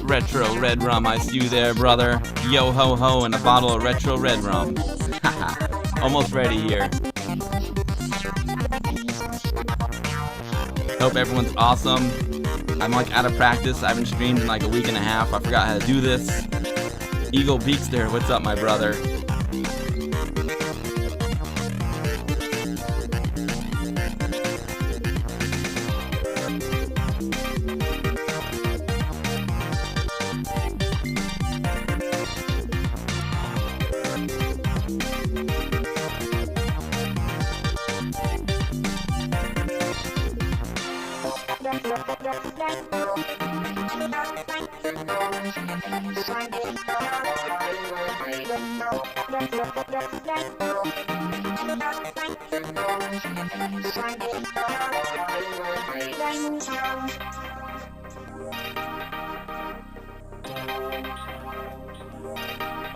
Retro red rum, I see you there, brother. Yo ho ho, and a bottle of retro red rum. Haha, almost ready here. Hope everyone's awesome. I'm like out of practice. I haven't streamed in like a week and a half. I forgot how to do this. Eagle Beakster, what's up, my brother?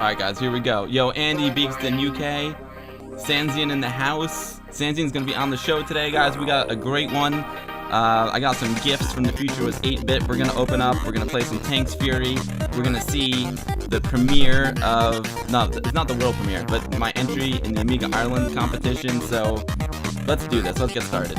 Alright guys, here we go. Yo, Andy Beakston UK, Sanzian in the house. Sanzian's gonna be on the show today, guys. We got a great one. I got some gifts from the future with 8-bit. We're gonna open up, we're gonna play some Tanks Fury. We're gonna see the premiere of, no, it's not the world premiere, but my entry in the Amiga Ireland competition. So let's do this, let's get started.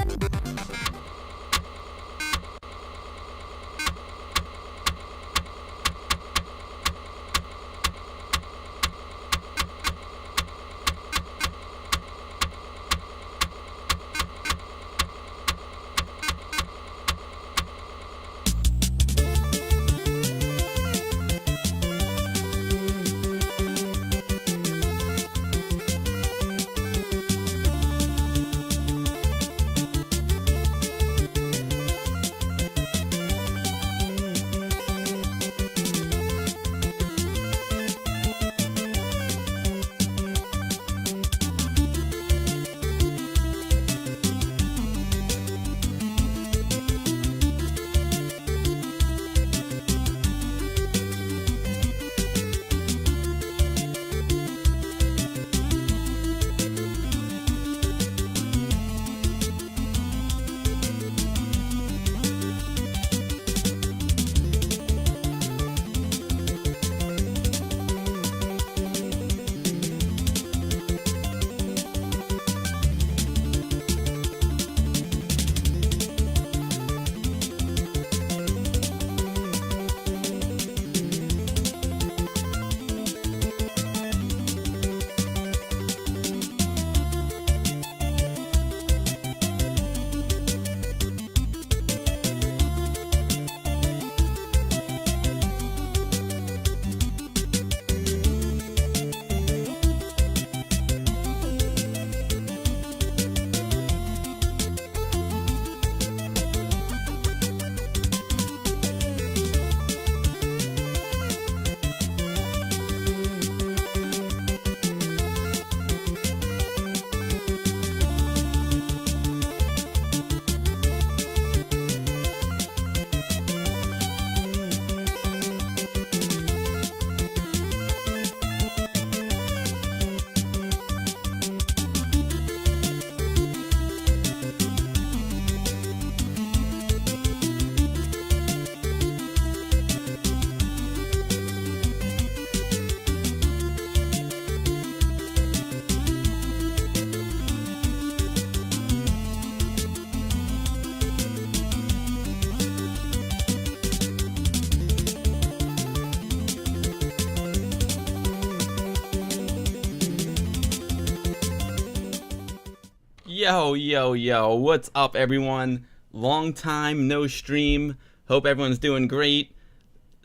Yo, yo, yo, what's up, everyone? Long time no stream. Hope everyone's doing great.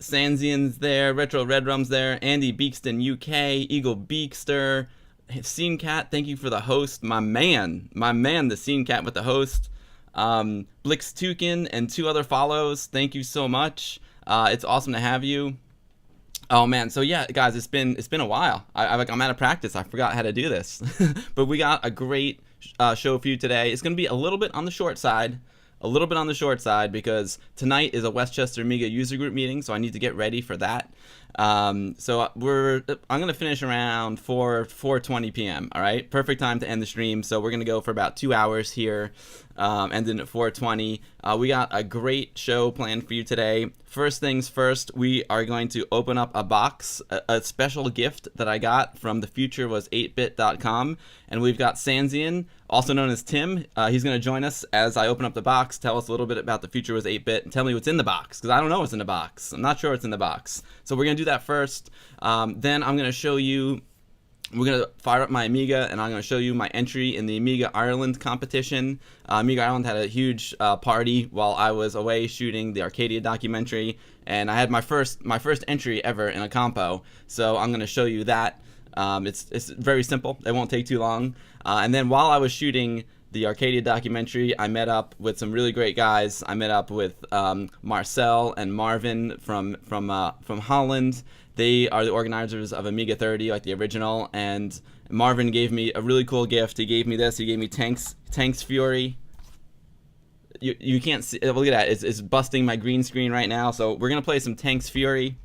Sanzian's there, Retro Red Rum's there, Andy Beakston UK, Eagle Beakster, Scene Cat, thank you for the host. My man, the Scene Cat with the host. Blix Tukin and 2 other follows, thank you so much. It's awesome to have you. Oh man, so yeah, guys, it's been a while. I'm out of practice. I forgot how to do this, but we got a great show for you today. It's gonna be a little bit on the short side, because tonight is a Westchester Amiga user group meeting, so I need to get ready for that. So I'm gonna finish around 4:20 p.m. All right, perfect time to end the stream. So we're gonna go for about 2 hours here, ending at 4:20. We got a great show planned for you today. First things first, we are going to open up a box, a special gift that I got from thefuturewas8bit.com, and we've got Sanzian, also known as Tim. He's going to join us as I open up the box, tell us a little bit about the Future Was 8-bit, and tell me what's in the box, because I don't know what's in the box. I'm not sure what's in the box. So we're going to do that first. Then I'm going to show you, we're going to fire up my Amiga, and I'm going to show you my entry in the Amiga Ireland competition. Amiga Ireland had a huge party while I was away shooting the Arcadia documentary, and I had my first entry ever in a compo, so I'm going to show you that. It's very simple. It won't take too long. And then while I was shooting the Arcadia documentary, I met up with some really great guys. I met up with Marcel and Marvin from Holland. They are the organizers of Amiga 30, like the original, and Marvin gave me a really cool gift. He gave me this. He gave me Tanks Fury. You can't see. Look at that. It's busting my green screen right now. So we're gonna play some Tanks Fury,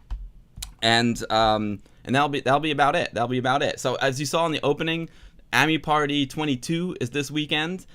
and that'll be about it. That'll be about it. So as you saw in the opening, Ami Party 22 is this weekend.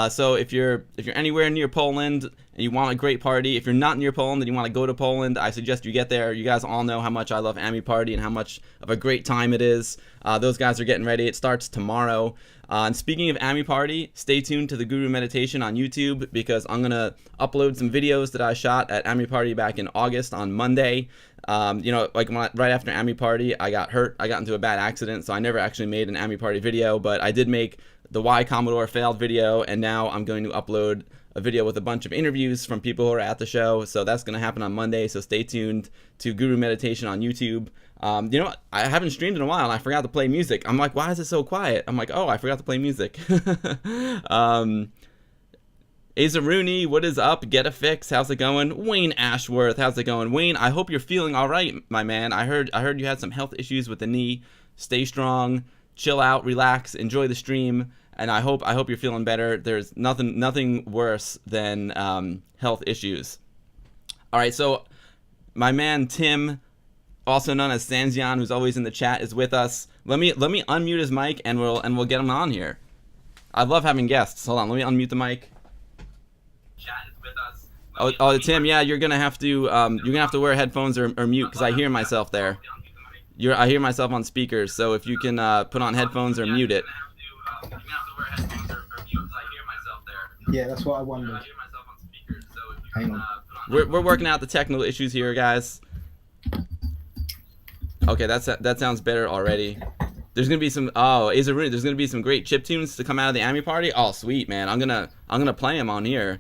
So if you're anywhere near Poland and you want a great party, if you're not near Poland and you want to go to Poland, I suggest you get there. You guys all know how much I love Ami Party and how much of a great time it is. Those guys are getting ready. It starts tomorrow. And speaking of Ami Party, stay tuned to the Guru Meditation on YouTube, because I'm gonna upload some videos that I shot at Ami Party back in August on Monday. Like right after Ami Party, I got hurt. I got into a bad accident, so I never actually made an Ami Party video, but I did make the Why Commodore Failed video, and now I'm going to upload a video with a bunch of interviews from people who are at the show. So that's going to happen on Monday, so stay tuned to Guru Meditation on YouTube. I haven't streamed in a while, and I forgot to play music. I'm like, why is it so quiet? I'm like, oh, I forgot to play music. Azaruni, what is up? Get a Fix, how's it going? Wayne Ashworth, how's it going? Wayne, I hope you're feeling all right, my man. I heard you had some health issues with the knee. Stay strong, chill out, relax, enjoy the stream, and I hope you're feeling better. There's nothing worse than health issues. All right, so my man Tim, also known as Sanzian, who's always in the chat, is with us. Let me unmute his mic, and we'll get him on here. I love having guests. Hold on, let me unmute the mic. Chat is with us. Oh, Tim, yeah, you're gonna have to wear headphones or mute, because I hear myself there. I hear myself on speakers, so if you can put on headphones or mute it. Yeah, that's what I wondered. Hang on. We're working out the technical issues here, guys. Okay, that sounds better already. There's gonna be some there's gonna be some great chip tunes to come out of the Ami Party. Oh, sweet, man. I'm gonna play them on here.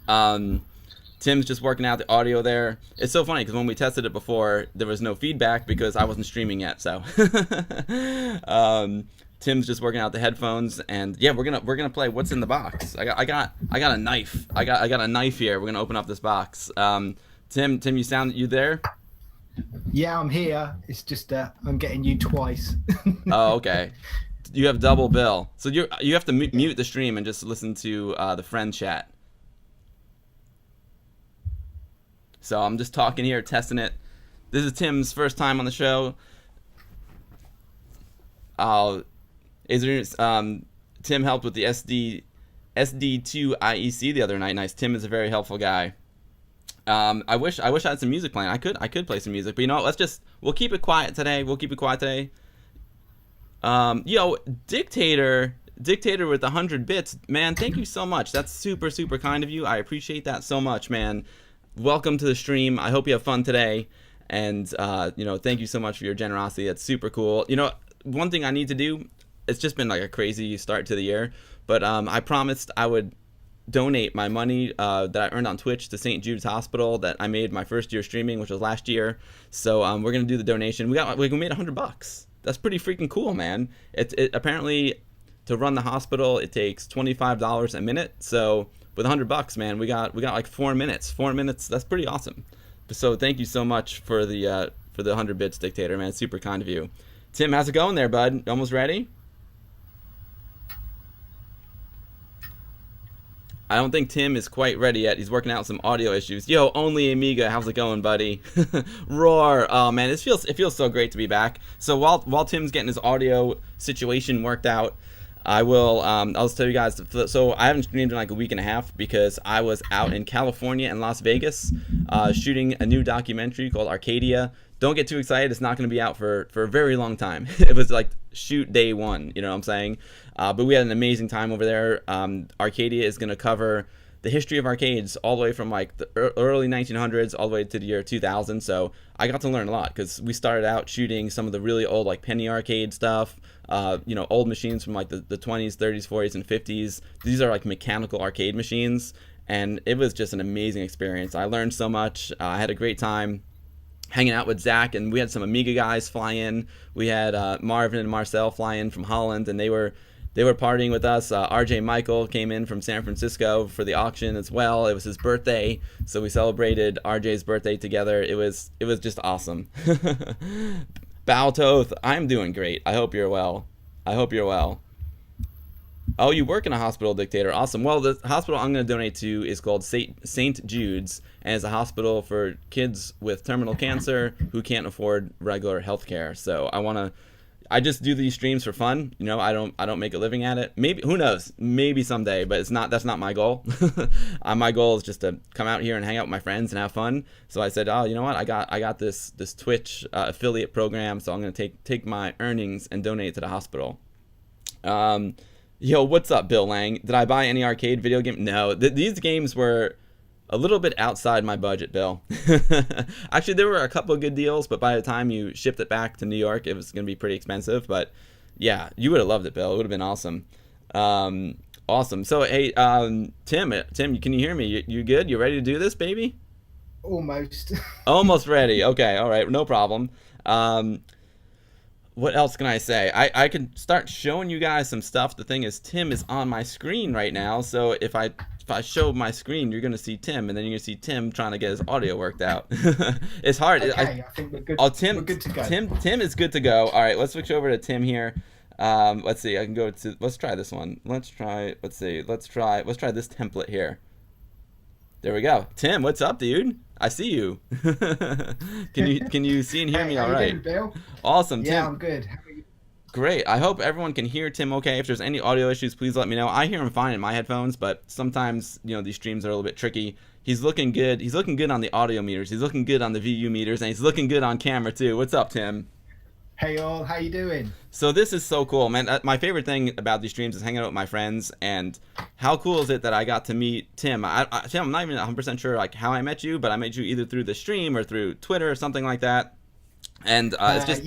Tim's just working out the audio there. It's so funny because when we tested it before, there was no feedback because I wasn't streaming yet. So Tim's just working out the headphones, and yeah, we're gonna play What's in the Box. I got a knife. I got a knife here. We're gonna open up this box. Tim, you there? Yeah, I'm here. It's just I'm getting you twice. Oh, okay. You have double bill, so you have to mute the stream and just listen to the friend chat. So I'm just talking here, testing it. This is Tim's first time on the show. Tim helped with the SD2IEC the other night. Nice. Tim is a very helpful guy. I wish I had some music playing. I could play some music, but you know what? We'll keep it quiet today. Yo, Dictator with 100 bits, man. Thank you so much. That's super kind of you. I appreciate that so much, man. Welcome to the stream. I hope you have fun today, and thank you so much for your generosity. That's super cool. One thing I need to do, it's just been like a crazy start to the year. But I promised I would donate my money that I earned on Twitch to St. Jude's Hospital that I made my first year streaming, which was last year. So we're gonna do the donation. We made $100. That's pretty freaking cool, man. It apparently, to run the hospital, it takes $25 a minute. So with $100, man, we got like 4 minutes. 4 minutes. That's pretty awesome. So thank you so much for the 100 bits, Dictator, man. Super kind of you. Tim, how's it going there, bud? Almost ready? I don't think Tim is quite ready yet. He's working out some audio issues. Yo, only Amiga, how's it going, buddy? Roar. Oh man, it feels so great to be back. So while Tim's getting his audio situation worked out, I'll just tell you guys. So I haven't streamed in like a week and a half because I was out in California and Las Vegas shooting a new documentary called Arcadia. Don't get too excited. It's not going to be out for a very long time. It was like shoot day one. You know what I'm saying? But we had an amazing time over there. Arcadia is going to cover the history of arcades all the way from like the early 1900s all the way to the year 2000. So I got to learn a lot because we started out shooting some of the really old like penny arcade stuff. Old machines from like the 20s, 30s, 40s, and 50s. These are like mechanical arcade machines, and it was just an amazing experience. I learned so much. I had a great time hanging out with Zach, and we had some Amiga guys fly in. We had Marvin and Marcel fly in from Holland, and they were partying with us. RJ Michael came in from San Francisco for the auction as well. It was his birthday, so we celebrated RJ's birthday together. It was just awesome. Baltoth, I'm doing great. I hope you're well. Oh, you work in a hospital, Dictator. Awesome. Well, the hospital I'm going to donate to is called St. Jude's, and it's a hospital for kids with terminal cancer who can't afford regular health care. So I just do these streams for fun. You know, I don't make a living at it. Maybe, who knows? Maybe someday, but that's not my goal. My goal is just to come out here and hang out with my friends and have fun. So I said, oh, you know what? I got this Twitch affiliate program, so I'm gonna take my earnings and donate it to the hospital. Yo, what's up, Bill Lang? Did I buy any arcade video game? No, these games were a little bit outside my budget, Bill. Actually, there were a couple of good deals, but by the time you shipped it back to New York, it was going to be pretty expensive. But yeah, you would have loved it, Bill. It would have been awesome. Awesome. So, hey, Tim, can you hear me? You good? You ready to do this, baby? Almost. Almost ready. Okay, all right, no problem. What else can I say? I can start showing you guys some stuff. The thing is, Tim is on my screen right now, so if I show my screen, you're gonna see Tim, and then you're gonna see Tim trying to get his audio worked out. It's hard. Okay, I think we're good. Tim, we're good to go. Tim is good to go. All right, let's switch over to Tim here. Let's see. I can go to. Let's try this one. Let's try this template here. There we go. Tim, what's up, dude? I see you. Can you see and hear me all right? Doing, Bill? Awesome, Tim. Yeah, I'm good. How are you? Great. I hope everyone can hear Tim okay. If there's any audio issues, please let me know. I hear him fine in my headphones, but sometimes, these streams are a little bit tricky. He's looking good. He's looking good on the audio meters. He's looking good on the VU meters, and he's looking good on camera too. What's up, Tim? Hey all, how you doing? So this is so cool, man. My favorite thing about these streams is hanging out with my friends, and how cool is it that I got to meet Tim? Tim, I'm not even 100% sure like how I met you, but I met you either through the stream or through Twitter or something like that. And it's just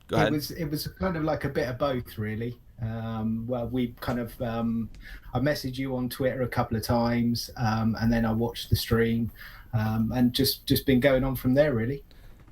Go ahead. It was kind of like a bit of both, really. Well, we kind of I messaged you on Twitter a couple of times, and then I watched the stream, and just been going on from there, really.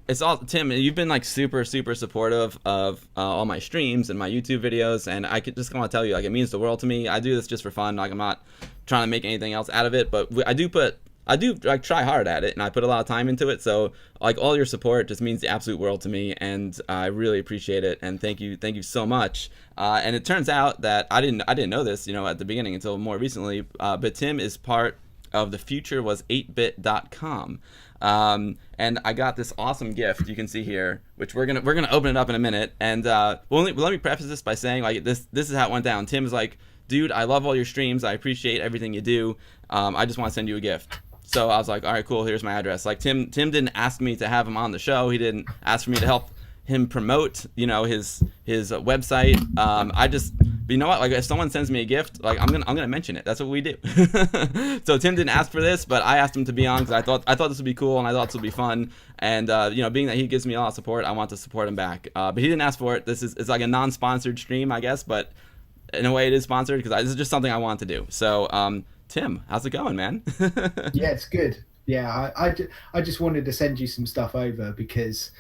It's all Tim. You've been like super supportive of all my streams and my YouTube videos, and I just want to tell you, like, it means the world to me. I do this just for fun. Like, I'm not trying to make anything else out of it, but I do like try hard at it, and I put a lot of time into it. So like all your support just means the absolute world to me, and I really appreciate it. And thank you so much. And it turns out that I didn't know this, at the beginning until more recently. But Tim is part of the future was 8bit.com. And I got this awesome gift you can see here, which we're gonna open it up in a minute. And let me preface this by saying, like, this is how it went down. Tim is like, dude, I love all your streams. I appreciate everything you do. I just want to send you a gift. So I was like, all right, cool. Here's my address. Like, Tim didn't ask me to have him on the show. He didn't ask for me to help him promote, his website. I just But you know what? Like if someone sends me a gift, like I'm gonna mention it. That's what we do. So Tim didn't ask for this, but I asked him to be on because I thought this would be cool and I thought this would be fun. And you know, being that he gives me a lot of support, I want to support him back. But he didn't ask for it. It's like a non-sponsored stream, I guess, but in a way it is sponsored because this is just something I want to do. So Tim, how's it going, man? Yeah, it's good. Yeah, I just wanted to send you some stuff over because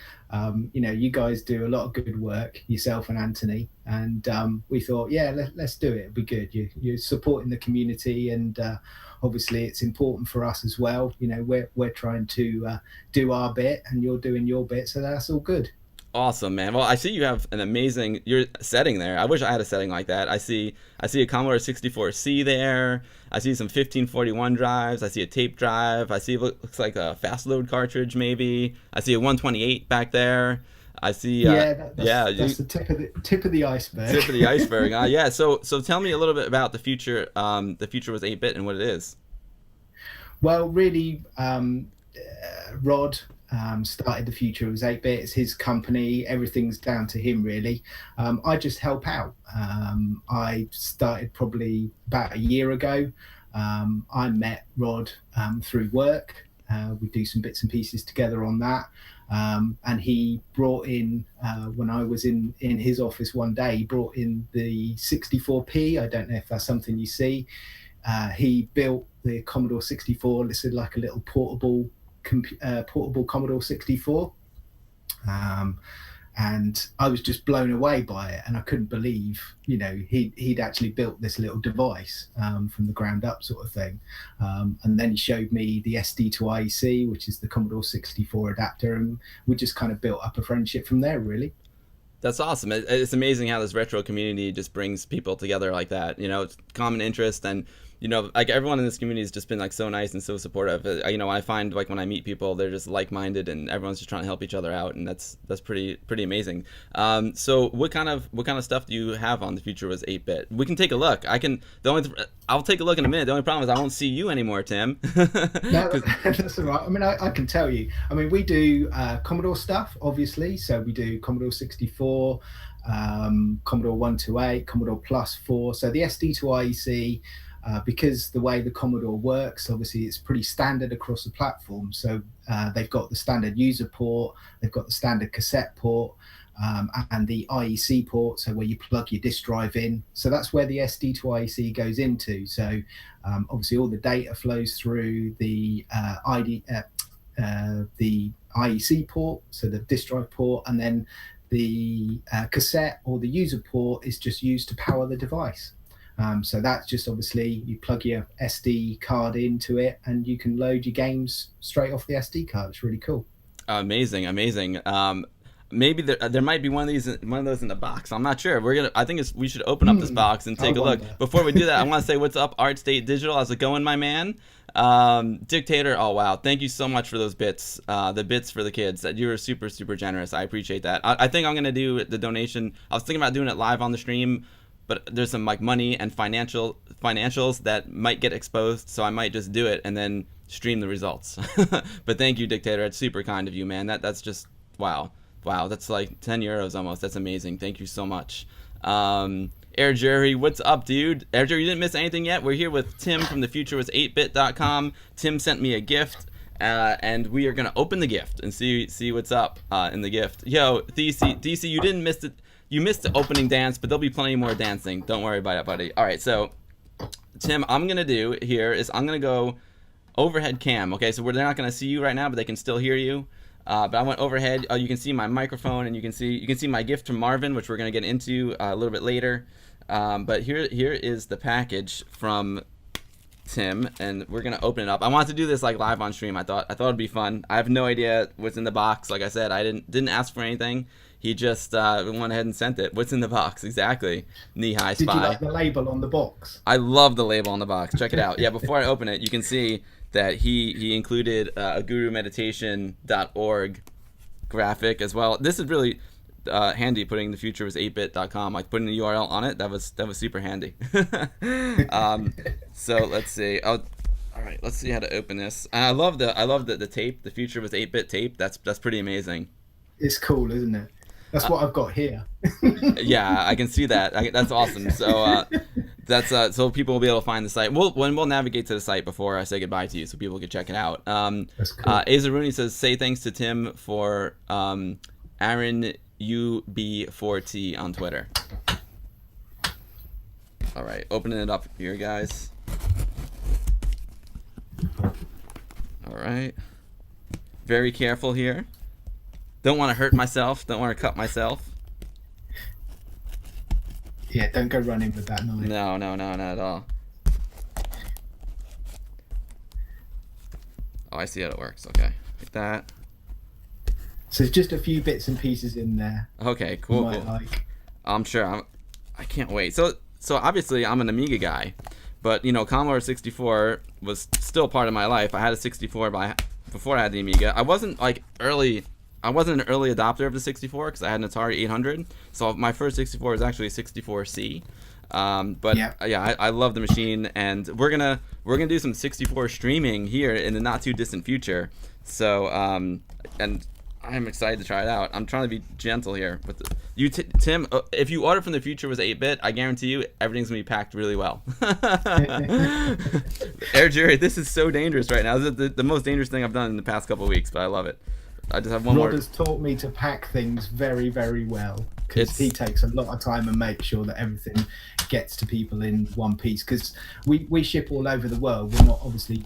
you know, you guys do a lot of good work, yourself and Anthony, and we thought, yeah, let's do it. It'll be good. You're supporting the community, and obviously it's important for us as well. You know, we're trying to do our bit, and you're doing your bit, so that's all good. Awesome, man. Well, I see you have an amazing your setting there. I wish I had a setting like that. I see a Commodore 64C there. I see some 1541 drives. I see a tape drive. I see looks like a fast load cartridge maybe. I see a 128 back there. I see that's the tip of the iceberg. Tip of the iceberg. Yeah. So tell me a little bit about the future. The future was 8-bit and what it is. Well, really, Rod started the future. It was 8-bit. It's his company. Everything's down to him, really. I just help out. I started probably about a year ago. I met Rod through work. We do some bits and pieces together on that. And he brought in, when I was in his office one day, he brought in the 64P. I don't know if that's something you see. He built the Commodore 64. This is like a little portable Commodore 64, and I was just blown away by it, and I couldn't believe, you know, he'd actually built this little device from the ground up, sort of thing. And then he showed me the SD2IEC, which is the Commodore 64 adapter, and we just kind of built up a friendship from there, really. That's awesome. It's amazing how this retro community just brings people together like that. You know, it's common interest, and you know, like everyone in this community has just been like so nice and so supportive. You know, I find like when I meet people, they're just like-minded, and everyone's just trying to help each other out, and that's pretty amazing. So what kind of stuff do you have on The Future Was 8-bit? We can take a look. I'll take a look in a minute. The only problem is I won't see you anymore, Tim. No, that's all right. I mean, I can tell you. I mean, we do Commodore stuff, obviously. So we do Commodore 64, Commodore 128, Commodore Plus 4. So the SD2IEC. Because the way the Commodore works, obviously it's pretty standard across the platform. So they've got the standard user port, they've got the standard cassette port, and the IEC port, so where you plug your disk drive in. So that's where the SD2IEC goes into. So obviously all the data flows through the IEC port, so the disk drive port, and then the cassette or the user port is just used to power the device. So that's just obviously you plug your SD card into it and you can load your games straight off the SD card. It's really cool. Amazing. Maybe there might be one of those in the box. I'm not sure. We should open up this box and take a look. Before we do that, I want to say what's up, Art State Digital. How's it going, my man? Dictator. Oh wow, thank you so much for those bits. The bits for the kids. That you were super generous. I appreciate that. I think I'm gonna do the donation. I was thinking about doing it live on the stream, but there's some like money and financials that might get exposed, so I might just do it and then stream the results. But thank you, Dictator. It's super kind of you, man. That's just wow. That's like 10 euros almost. That's amazing. Thank you so much. Air Jerry, what's up, dude? Air Jerry, you didn't miss anything yet. We're here with Tim from thefuturewas8bit.com. Tim sent me a gift, and we are gonna open the gift and see what's up in the gift. Yo, DC, you didn't miss it. You missed the opening dance, but there'll be plenty more dancing. Don't worry about it, buddy. All right, so Tim, I'm gonna do here is I'm gonna go overhead cam. Okay, so they're not gonna see you right now, but they can still hear you. But I went overhead. You can see my microphone, and you can see my gift from Marvin, which we're gonna get into a little bit later. But here is the package from Tim, and we're gonna open it up. I wanted to do this like live on stream. I thought it'd be fun. I have no idea what's in the box. Like I said, I didn't ask for anything. He just went ahead and sent it. What's in the box exactly? Knee-high spy. Did you like the label on the box? I love the label on the box. Check it out. Yeah, before I open it, you can see that he included a gurumeditation.org graphic as well. This is really handy, putting thefuturewas8bit.com, like putting the URL on it. That was super handy. So let's see. All right, let's see how to open this. I love the tape. The Future Was 8-bit tape. That's pretty amazing. It's cool, isn't it? That's what I've got here. Yeah, I can see that. That's awesome. So that's so people will be able to find the site. We'll navigate to the site before I say goodbye to you, so people can check it out. That's cool. Azaruni says, say thanks to Tim for Aaron UB4T on Twitter. All right, opening it up here, guys. All right. Very careful here. Don't want to hurt myself. Don't want to cut myself. Yeah, don't go running with that knife. No, not at all. Oh, I see how it works. Okay, like that. So there's just a few bits and pieces in there. Okay, cool. You might like. I'm sure. I can't wait. So obviously I'm an Amiga guy, but you know, Commodore 64 was still part of my life. I had a 64 before I had the Amiga. I wasn't an early adopter of the 64 because I had an Atari 800. So my first 64 was actually a 64C. But yeah, I love the machine, and we're gonna do some 64 streaming here in the not too distant future. So and I'm excited to try it out. I'm trying to be gentle here with Tim. If you order from the future was 8-bit, I guarantee you everything's gonna be packed really well. Air Jerry, this is so dangerous right now. This is the most dangerous thing I've done in the past couple of weeks, but I love it. I just have one more. Rod has taught me to pack things very, very well, because he takes a lot of time and makes sure that everything gets to people in one piece. Because we ship all over the world. We're not obviously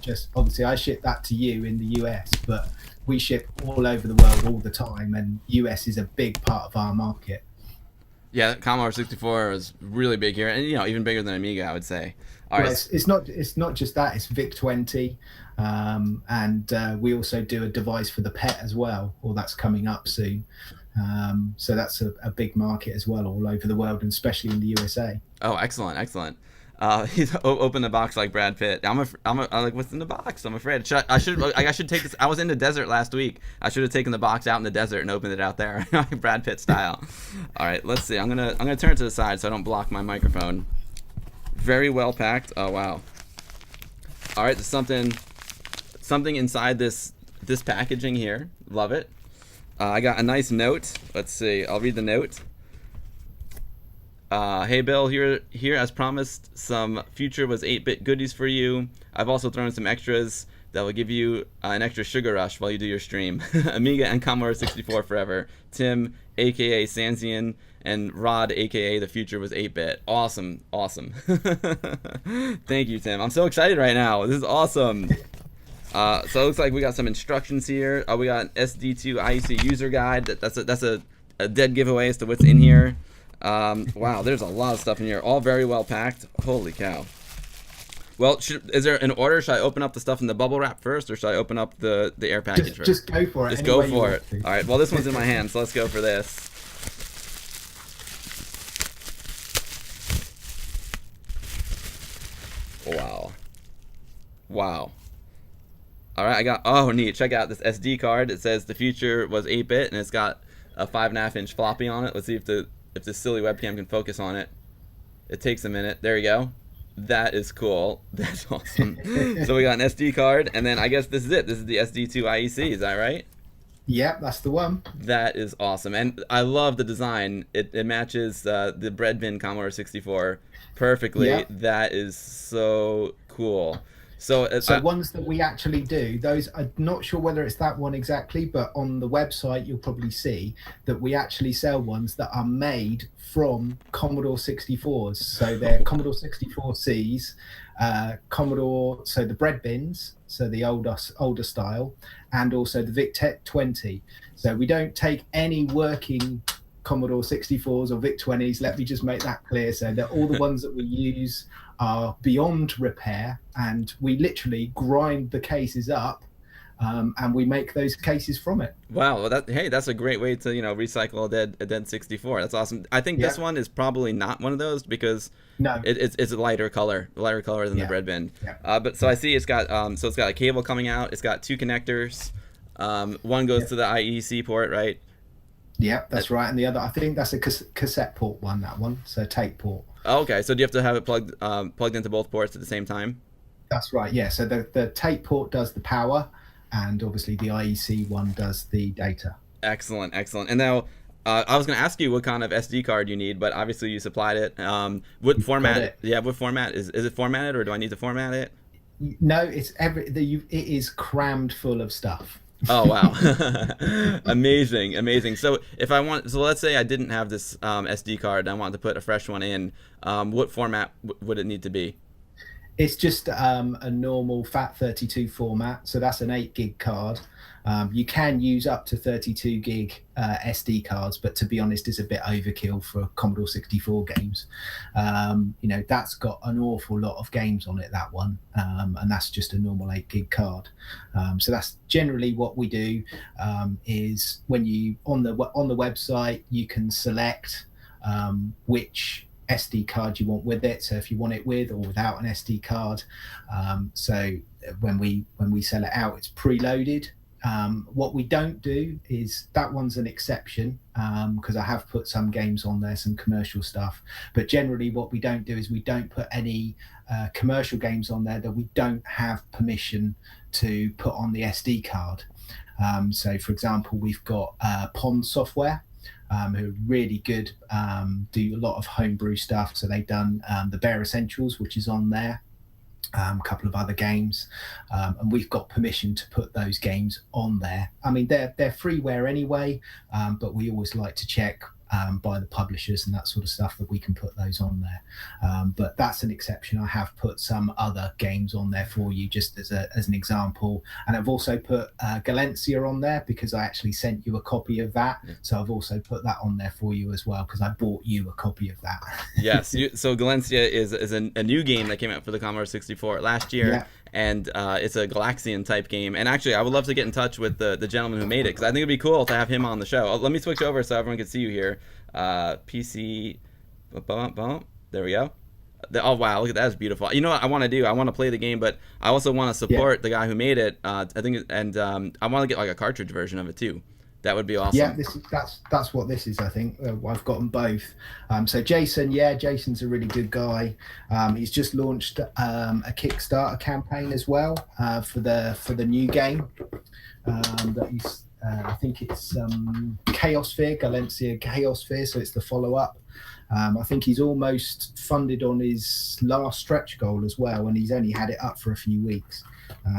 I ship that to you in the US, but we ship all over the world all the time, and US is a big part of our market. Yeah, Commodore 64 is really big here, and you know, even bigger than Amiga, I would say. All right. It's not just that. It's VIC-20, and we also do a device for the pet as well. Or that's coming up soon. So that's a big market as well, all over the world, and especially in the USA. Oh, excellent. He's open the box like Brad Pitt. I'm like, what's in the box? I'm afraid. I should take this. I was in the desert last week. I should have taken the box out in the desert and opened it out there, Brad Pitt style. All right, let's see. I'm gonna turn it to the side so I don't block my microphone. Very well packed. Oh wow. All right, there's something inside this packaging here. Love it. I got a nice note. Let's see. I'll read the note. Hey Bill, here as promised, some future was 8-bit goodies for you. I've also thrown some extras that will give you an extra sugar rush while you do your stream. Amiga and Commodore 64 forever. Tim, aka Sanzian, and Rod, aka the future was 8-bit. Awesome. Thank you, Tim. I'm so excited right now. This is awesome. So it looks like we got some instructions here. We got an SD2IEC user guide. That's a dead giveaway as to what's in here. Wow, there's a lot of stuff in here, all very well packed. Holy cow. Well, is there an order? Should I open up the stuff in the bubble wrap first, or should I open up the air package first? Just go for it. Just go for it. All right, well, this one's in my hand, so let's go for this. Wow. All right, oh, neat. Check out this SD card. It says the future was 8-bit, and it's got a 5.5-inch floppy on it. Let's see if the silly webcam can focus on it. It takes a minute. There you go. That is cool. That's awesome. So we got an SD card, and then I guess this is it. This is the SD2IEC. Is that right? Yep, that's the one. That is awesome, and I love the design. It matches the bread bin Commodore 64 perfectly. Yep. That is so cool. So ones that we actually do, those, I'm not sure whether it's that one exactly, but on the website you'll probably see that we actually sell ones that are made from Commodore 64s. So they're Commodore 64Cs, so the bread bins, so the older style, and also the VIC-20. So we don't take any working Commodore 64s or VIC-20s. Let me just make that clear, so that all the ones that we use are beyond repair, and we literally grind the cases up, and we make those cases from it. Wow, well, that's a great way to recycle a dead 64. That's awesome. I think this one is probably not one of those because it's a lighter color than the bread bin. But so I see it's got it's got a cable coming out. It's got two connectors. One goes to the IEC port, right? Yeah, that's right, and the other, I think that's a cassette port one. That one, so tape port. Oh, okay, so do you have to have it plugged into both ports at the same time? That's right. Yeah. So the tape port does the power, and obviously the IEC one does the data. Excellent. And now I was gonna ask you what kind of SD card you need, but obviously you supplied it. What Got format? it. Yeah, what format is it formatted, or do I need to format it? No, it is crammed full of stuff. Oh wow, amazing, amazing. So if I want, so let's say I didn't have this SD card and I wanted to put a fresh one in, what format would it need to be? It's just a normal FAT32 format, so that's an 8 gig card. You can use up to 32 gig SD cards, but to be honest, it's a bit overkill for Commodore 64 games. That's got an awful lot of games on it, that one, and that's just a normal 8 gig card. So that's generally what we do. Is when you on the website, you can select which SD card you want with it. So if you want it with or without an SD card, so when we sell it out, it's preloaded. What we don't do is, that one's an exception, because I have put some games on there, some commercial stuff, but generally what we don't do is we don't put any commercial games on there that we don't have permission to put on the SD card. So for example, we've got Pond Software, who are really good, do a lot of homebrew stuff. So they've done the Bare Essentials, which is on there, a couple of other games, and we've got permission to put those games on there. I mean, they're freeware anyway, but we always like to check by the publishers and that sort of stuff that we can put those on there. But that's an exception. I have put some other games on there for you just as an example, and I've also put Galencia on there because I actually sent you a copy of that. So I've also put that on there for you as well because I bought you a copy of that. Yes, so Galencia is a new game that came out for the Commodore 64 last year. Yeah. And it's a Galaxian type game. And actually, I would love to get in touch with the gentleman who made it, because I think it'd be cool to have him on the show. Let me switch over so everyone can see you here. PC, there we go. Oh wow, look at that, that's beautiful. You know what I want to do? I want to play the game, but I also want to support the guy who made it. I think, and I want to get like a cartridge version of it too. That would be awesome. Yeah, that's what this is. I think I've got them both. So Jason's a really good guy. He's just launched a Kickstarter campaign as well for the new game. That he's, I think it's Chaosphere, Galencia Chaosphere. So it's the follow-up. I think he's almost funded on his last stretch goal as well, and he's only had it up for a few weeks.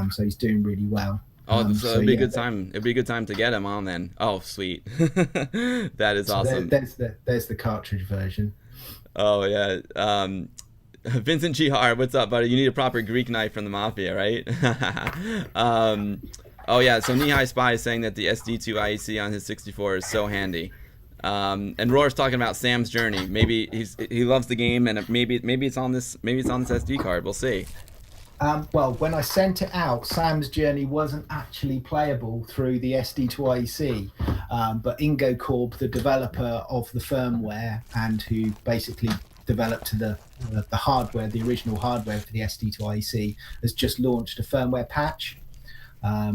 So he's doing really well. Oh, so it'd be a good time. It'd be a good time to get him on then. Oh, sweet. That is awesome. There's the cartridge version. Oh yeah. Vincent Chihar, what's up, buddy? You need a proper Greek knife from the Mafia, right? Oh yeah. So Nihai Spy is saying that the SD2IEC on his 64 is so handy. And Roar's talking about Sam's Journey. Maybe he loves the game, and maybe it's on this SD card. We'll see. Well, when I sent it out, Sam's Journey wasn't actually playable through the SD2IEC, but IngoCorp, the developer of the firmware and who basically developed the hardware, the original hardware for the SD2IEC, has just launched a firmware patch.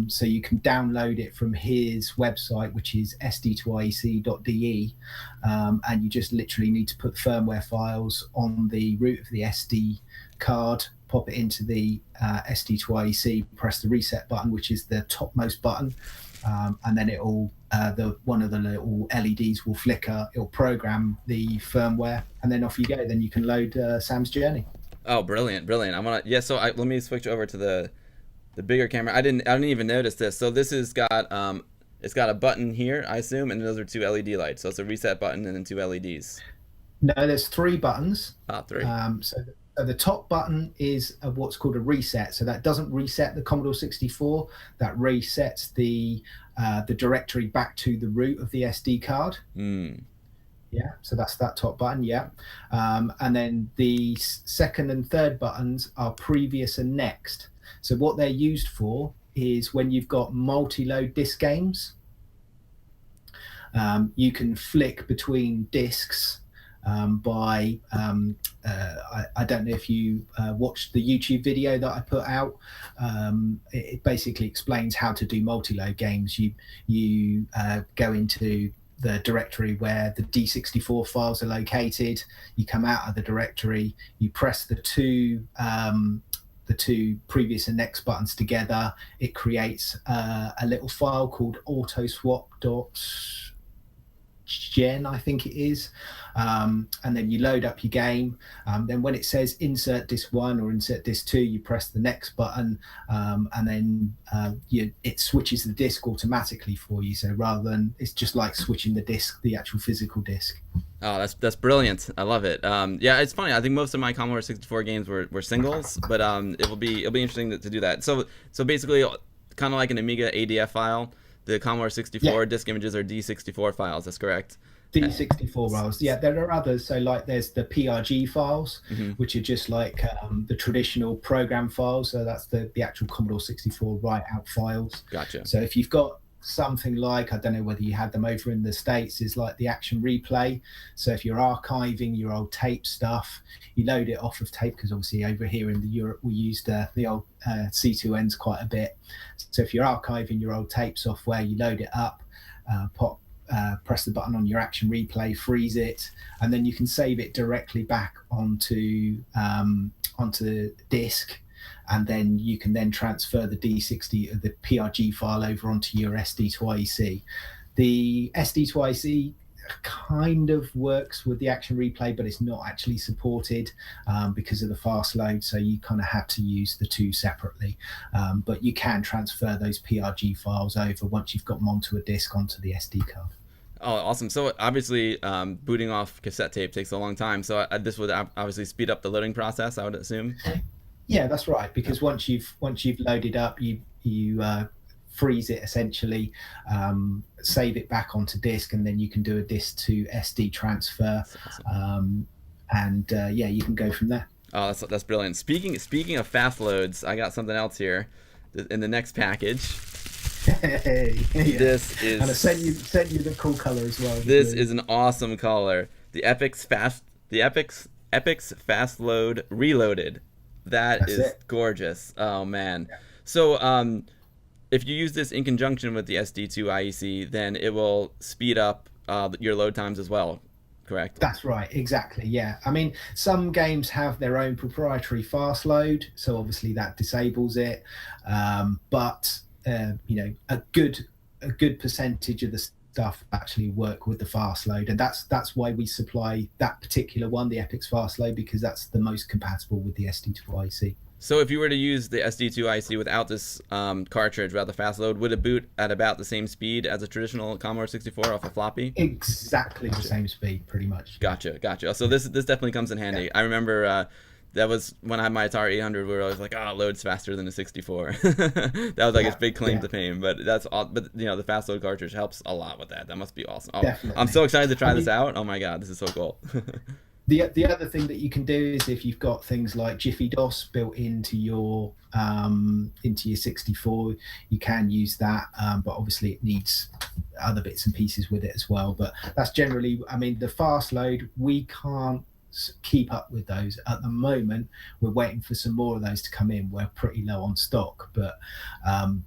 So you can download it from his website, which is sd2iec.de, and you just literally need to put firmware files on the root of the SD card, pop it into the SD2IEC, press the reset button, which is the topmost button, and then it'll one of the little LEDs will flicker. It'll program the firmware, and then off you go. Then you can load Sam's Journey. Oh, brilliant! So let me switch over to the bigger camera. I didn't even notice this. So this has got it's got a button here, I assume, and those are two LED lights. So it's a reset button and then two LEDs. No, there's 3 buttons. Three. So the top button is what's called a reset. So that doesn't reset the Commodore 64. That resets the directory back to the root of the SD card. Yeah, so that's that top button. Yeah, and then the second and third buttons are previous and next. So what they're used for is when you've got multi-load disk games, you can flick between disks by I don't know if you watched the YouTube video that I put out. It basically explains how to do multi-load games. You go into the directory where the D64 files are located. You come out of the directory. You press the two previous and next buttons together. It creates a little file called autoswap.jpg, gen, I think it is. And then you load up your game. Then when it says insert disc 1 or insert disc 2, you press the next button, and then it switches the disc automatically for you. So rather than, it's just like switching the disc, the actual physical disc. Oh, that's brilliant. I love it. Yeah, it's funny. I think most of my Commodore 64 games were singles, but it'll be interesting to do that. So basically, kind of like an Amiga ADF file, the Commodore 64 disk images are D64 files. That's correct. D64 files. Yeah, there are others. So like there's the PRG files, which are just like the traditional program files. So that's the actual Commodore 64 write out files. Gotcha. So if you've got something like, I don't know whether you had them over in the States, is like the action replay. So if you're archiving your old tape stuff, you load it off of tape, because obviously over here in the Europe we used the old C2Ns quite a bit. So if you're archiving your old tape software, you load it up, press the button on your action replay, freeze it, and then you can save it directly back onto disk. And then you can then transfer the D60, the PRG file over onto your SD2IEC. The SD2IEC kind of works with the action replay, but it's not actually supported because of the fast load. So you kind of have to use the two separately. But you can transfer those PRG files over once you've got them onto a disk onto the SD card. Oh, awesome. So obviously booting off cassette tape takes a long time. So this would obviously speed up the loading process, I would assume. Yeah, that's right. Because once you've loaded up, you freeze it essentially, save it back onto disk, and then you can do a disk to SD transfer, awesome. Yeah, you can go from there. Oh, that's brilliant. Speaking of fast loads, I got something else here in the next package. Hey, yeah. This is, and I sent you the cool color as well. This is an awesome color. The Epix Fast Load Reloaded. That's gorgeous. Oh man. Yeah. So if you use this in conjunction with the SD2IEC, then it will speed up your load times as well, correct? That's right, exactly, yeah. I mean, some games have their own proprietary fast load, so obviously that disables it. But you know, a good percentage of the stuff actually work with the fast load, and that's why we supply that particular one, the Epix fast load, because that's the most compatible with the SD2IEC. So if you were to use the SD2IEC without this cartridge, without the fast load, would it boot at about the same speed as a traditional Commodore 64 off a floppy? Exactly the same speed, pretty much. Gotcha. So this definitely comes in handy. Yeah. I remember that was when I had my Atari 800. We were always like, it loads faster than a 64. That was like its big claim to fame. But but you know, the fast load cartridge helps a lot with that. That must be awesome. Oh, definitely. I'm so excited to try this out. Oh my god, this is so cool. The other thing that you can do is if you've got things like Jiffy DOS built into your 64, you can use that, but obviously it needs other bits and pieces with it as well. But that's generally, I mean, the fast load, we can't keep up with those at the moment. We're waiting for some more of those to come in. We're pretty low on stock, but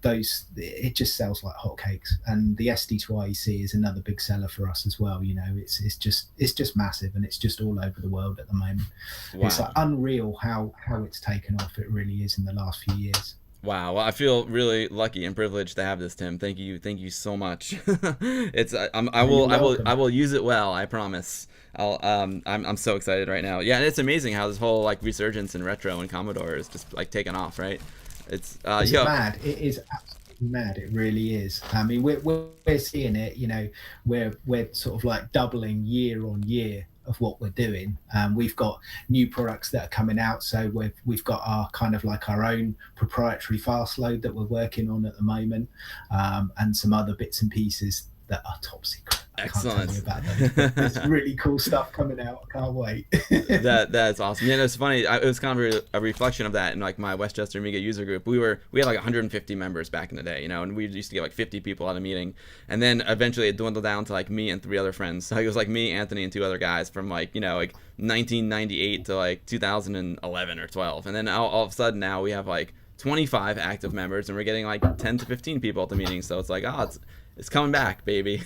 those, it just sells like hotcakes. And the SD2IEC is another big seller for us as well. You know, it's just massive, and it's just all over the world at the moment. Wow. It's like unreal how it's taken off. It really is in the last few years. Wow, well, I feel really lucky and privileged to have this, Tim. Thank you so much. I will use it well, I promise. I'm so excited right now. Yeah, and it's amazing how this whole like resurgence in retro and Commodore is just like taken off, right? It's mad. It is absolutely mad. It really is. I mean, we're seeing it. You know, we're sort of like doubling year on year of what we're doing. We've got new products that are coming out, so we've got our kind of like our own proprietary fast load that we're working on at the moment, and some other bits and pieces that are top secret. Excellent. I can't tell you about them. There's really cool stuff coming out. I can't wait. That's awesome. Yeah, it's funny. It was kind of a reflection of that in like my Westchester Amiga user group. We had like 150 members back in the day, you know, and we used to get like 50 people at a meeting, and then eventually it dwindled down to like me and 3 other friends. So it was like me, Anthony, and 2 other guys from like, you know, like 1998 to like 2011 or 12, and then all of a sudden now we have like 25 active members, and we're getting like 10 to 15 people at the meeting. So it's like, It's coming back, baby.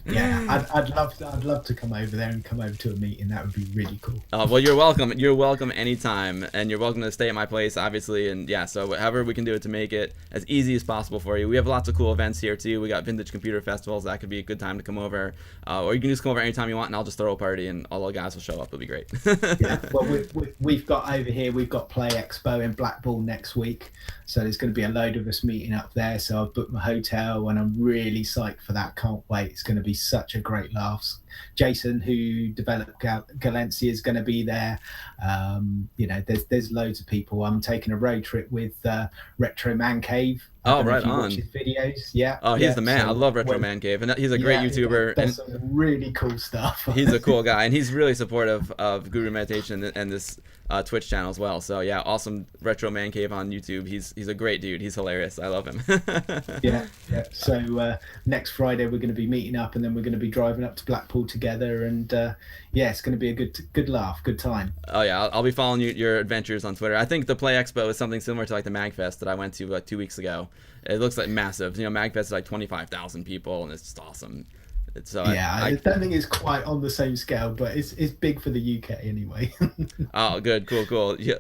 Yeah, I'd love to come over there and come over to a meeting. That would be really cool. Well, you're welcome. You're welcome anytime, and you're welcome to stay at my place, obviously. And yeah, so however we can do it to make it as easy as possible for you. We have lots of cool events here too. We got vintage computer festivals. That could be a good time to come over, or you can just come over anytime you want, and I'll just throw a party, and all the guys will show up. It'll be great. Yeah, well, we've got over here. We've got Play Expo in Blackpool next week, so there's going to be a load of us meeting up there. So I've booked my hotel, and I'm really psyched for that. Can't wait. It's going to be such a great laughs. Jason, who developed Galencia, is going to be there. You know, there's loads of people. I'm taking a road trip with Retro Man Cave. Oh, right on. Watch his videos. Yeah. Oh, he's the man. So I love Retro Man Cave, and he's a great YouTuber. That's and some really cool stuff. he's a cool guy, and he's really supportive of Guru Meditation and this Twitch channel as well. So yeah, awesome. Retro Man Cave on YouTube. He's a great dude. He's hilarious. I love him. Yeah. So next Friday we're going to be meeting up, and then we're going to be driving up to Blackpool together, and yeah, it's going to be a good laugh, good time. Oh yeah, I'll be following your adventures on Twitter. I think the Play Expo is something similar to like the MagFest that I went to like 2 weeks ago. It looks like massive. You know, MagFest is like 25,000 people, and it's just awesome. I don't think it's quite on the same scale, but it's big for the UK anyway. Oh, good, cool. Yeah,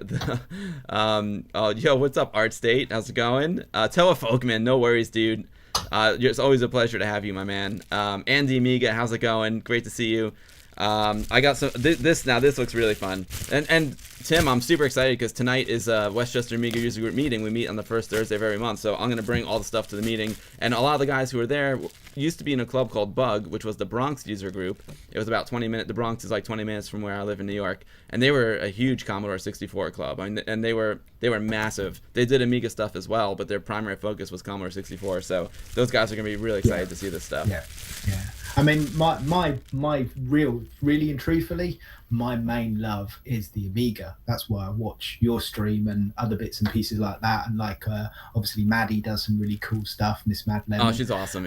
yo, what's up, Art State? How's it going? Tell a Folkman, no worries, dude. It's always a pleasure to have you, my man. Andy Amiga, how's it going? Great to see you. I got some. This looks really fun. And Tim, I'm super excited because tonight is Westchester Amiga User Group meeting. We meet on the first Thursday of every month, so I'm gonna bring all the stuff to the meeting. And a lot of the guys who are there used to be in a club called Bug, which was the Bronx User Group. It was about 20 minutes. The Bronx is like 20 minutes from where I live in New York, and they were a huge Commodore 64 club. I mean, and they were massive. They did Amiga stuff as well, but their primary focus was Commodore 64. So those guys are gonna be really excited to see this stuff. Yeah. I mean, my really and truthfully, my main love is the Amiga. That's why I watch your stream and other bits and pieces like that. And like, obviously, Maddie does some really cool stuff. Miss Madeleine. Oh, she's awesome.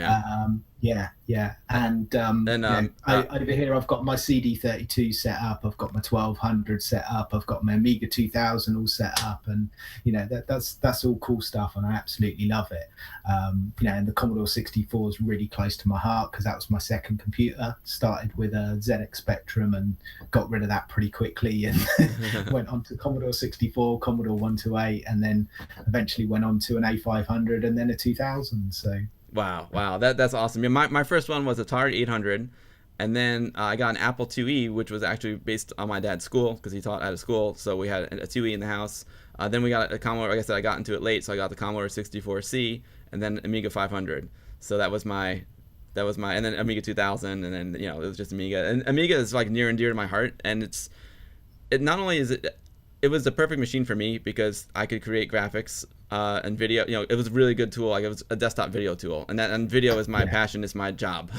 Yeah. Yeah. And over here, I've got my CD32 set up. I've got my 1200 set up. I've got my Amiga 2000 all set up. And, you know, that's all cool stuff. And I absolutely love it. You know, and the Commodore 64 is really close to my heart because that was my second computer. Started with a ZX Spectrum and got rid of that pretty quickly and went on to Commodore 64, Commodore 128, and then eventually went on to an A500 and then a 2000. So wow, that's awesome. Yeah, my first one was Atari 800, and then I got an Apple IIe, which was actually based on my dad's school because he taught at a school, so we had a IIe in the house. Then we got a Commodore. Like I said, I got into it late, so I got the Commodore 64C, and then Amiga 500. So that was my, and then Amiga 2000, and then, you know, it was just Amiga. And Amiga is like near and dear to my heart, and it not only is it was the perfect machine for me because I could create graphics and video. You know, it was a really good tool. Like, it was a desktop video tool, and video is my passion, is my job.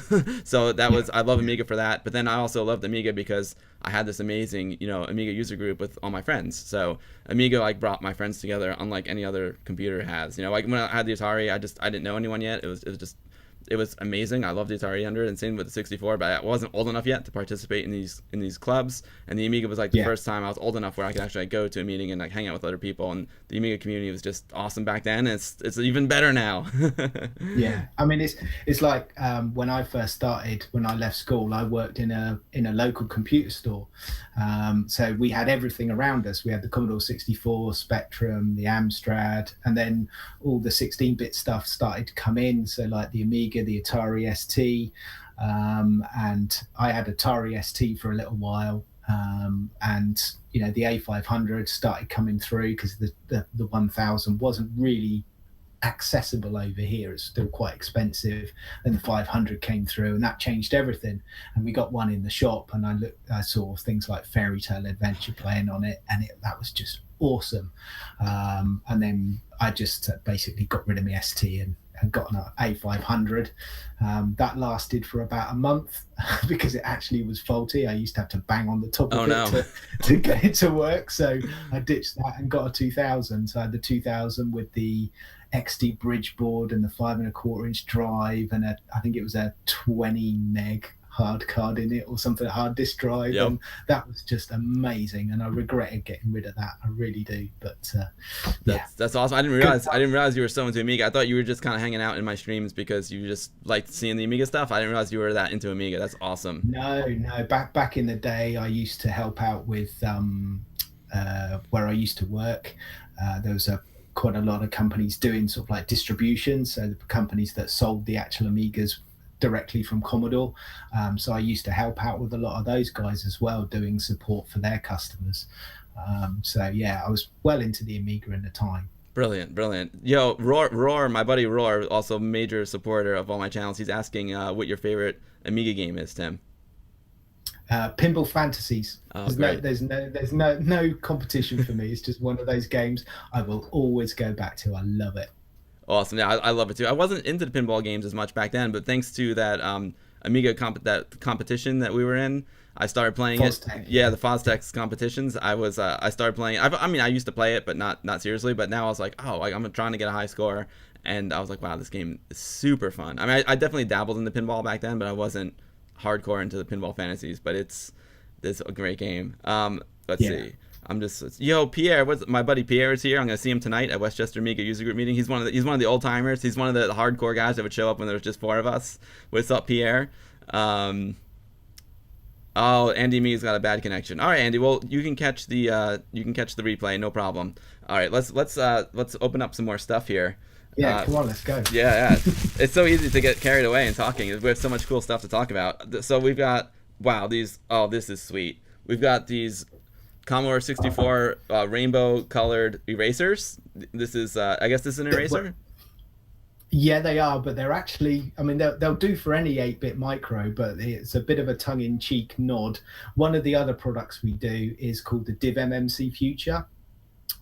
So that was, I love Amiga for that. But then I also loved Amiga because I had this amazing, you know, Amiga user group with all my friends. So Amiga like brought my friends together, unlike any other computer has. You know, like when I had the Atari, I didn't know anyone yet. It was amazing. I loved the Atari 800, and same with the 64, but I wasn't old enough yet to participate in these clubs. And the Amiga was like the first time I was old enough where I could actually go to a meeting and like hang out with other people. And the Amiga community was just awesome back then. And it's even better now. Yeah, I mean, it's like when I first started, when I left school, I worked in a local computer store. So we had everything around us. We had the Commodore 64, Spectrum, the Amstrad, and then all the 16-bit stuff started to come in. So like the Amiga, the Atari ST, and I had Atari ST for a little while, and you know, the A500 started coming through because the 1000 wasn't really accessible over here. It's still quite expensive. Then the 500 came through, and that changed everything. And we got one in the shop, and I saw things like Fairy Tale Adventure playing on it, and that was just awesome. And then I just basically got rid of my ST and got an A500. That lasted for about a month because it actually was faulty. I used to have to bang on the top of it to get it to work. So I ditched that and got a 2000. So I had the 2000 with the XD bridge board and the 5 1/4 inch drive, and I think it was a 20 meg hard card in it or something, a hard disk drive. Yep. And that was just amazing. And I regretted getting rid of that. I really do. But yeah. That's awesome. I didn't realize you were so into Amiga. I thought you were just kind of hanging out in my streams because you just liked seeing the Amiga stuff. I didn't realize you were that into Amiga. That's awesome. No. Back in the day, I used to help out with where I used to work. There was quite a lot of companies doing sort of like distribution, so the companies that sold the actual Amigas directly from Commodore. So I used to help out with a lot of those guys as well, doing support for their customers. So yeah, I was well into the Amiga in the time. Brilliant. Yo, Roar, my buddy Roar, also major supporter of all my channels. He's asking what your favorite Amiga game is, Tim. Pinball Fantasies. Oh, there's no competition for me. It's just one of those games I will always go back to. I love it. Awesome. Yeah, I love it too. I wasn't into the pinball games as much back then, but thanks to that Amiga that competition that we were in, I started playing Fostech. it. Yeah, the Fostech competitions. I started playing. I used to play it, but not seriously. But now I was like, oh, I'm trying to get a high score, and I was like, wow, this game is super fun. I mean, I definitely dabbled in the pinball back then, but I wasn't hardcore into the Pinball Fantasies. But it's a great game. Let's see. Yo, Pierre, my buddy Pierre is here. I'm gonna see him tonight at Westchester Amiga user group meeting. He's one of the old timers. He's one of the hardcore guys that would show up when there was just 4 of us. What's up, Pierre? Oh, Andy Me's got a bad connection. All right, Andy. Well, you can catch the replay, no problem. All right, let's open up some more stuff here. Yeah, come on, let's go. Yeah. It's so easy to get carried away in talking. We have so much cool stuff to talk about. So we've got this is sweet. We've got these Commodore 64 rainbow colored erasers. This is I guess this is an eraser. Yeah, they are, but they're actually, I mean, they'll do for any 8-bit micro, but it's a bit of a tongue-in-cheek nod. One of the other products we do is called the Div MMC Future,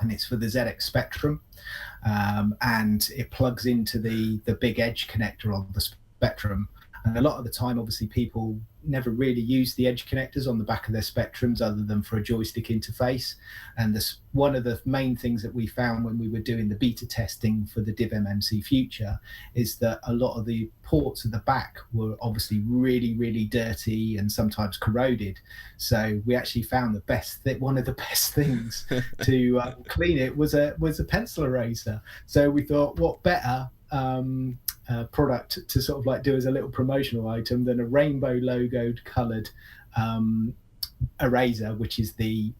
and it's for the ZX Spectrum, and it plugs into the big edge connector on the Spectrum. And a lot of the time, obviously, people never really use the edge connectors on the back of their Spectrums other than for a joystick interface. And one of the main things that we found when we were doing the beta testing for the Div MMC Future is that a lot of the ports at the back were obviously really, really dirty and sometimes corroded. So we actually found one of the best things to clean it was a pencil eraser. So we thought, what better product to sort of like do as a little promotional item than a rainbow logoed colored eraser, which is the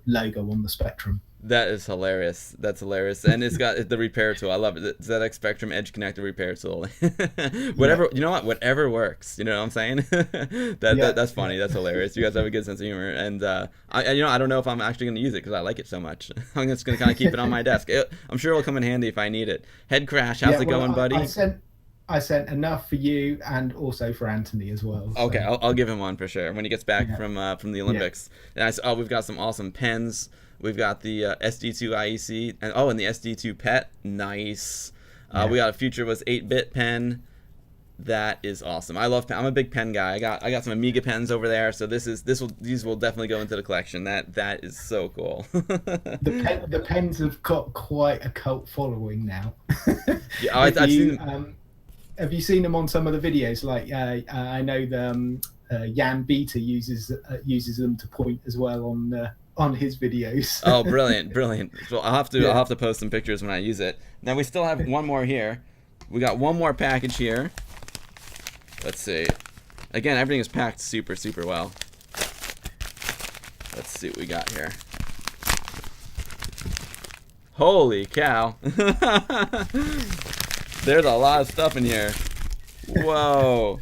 logo on the Spectrum. That is hilarious. That's hilarious. And it's got the repair tool. I love it. The ZX Spectrum Edge Connector repair tool. Whatever, you know what? Whatever works. You know what I'm saying? That's funny. That's hilarious. You guys have a good sense of humor. And I don't know if I'm actually going to use it because I like it so much. I'm just going to kind of keep it on my desk. I'm sure it'll come in handy if I need it. Head Crash, how's it going, buddy? I sent enough for you and also for Anthony as well. So. Okay, I'll give him one for sure when he gets back from the Olympics. Yeah. And we've got some awesome pens. We've got the SD2IEC and the SD2 PET. Nice. We got a Future was 8-bit pen. That is awesome. I love pen. I'm a big pen guy. I got some Amiga pens over there, so these will definitely go into the collection. That is so cool. The pens have got quite a cult following now. Yeah, I've seen them. Have you seen them on some of the videos? Like I know the Jan Beta uses them to point as well on his videos. Oh, brilliant. So I'll have to post some pictures when I use it. Now we still have one more here. We got one more package here. Let's see. Again, everything is packed super, super well. Let's see what we got here. Holy cow. There's a lot of stuff in here. Whoa.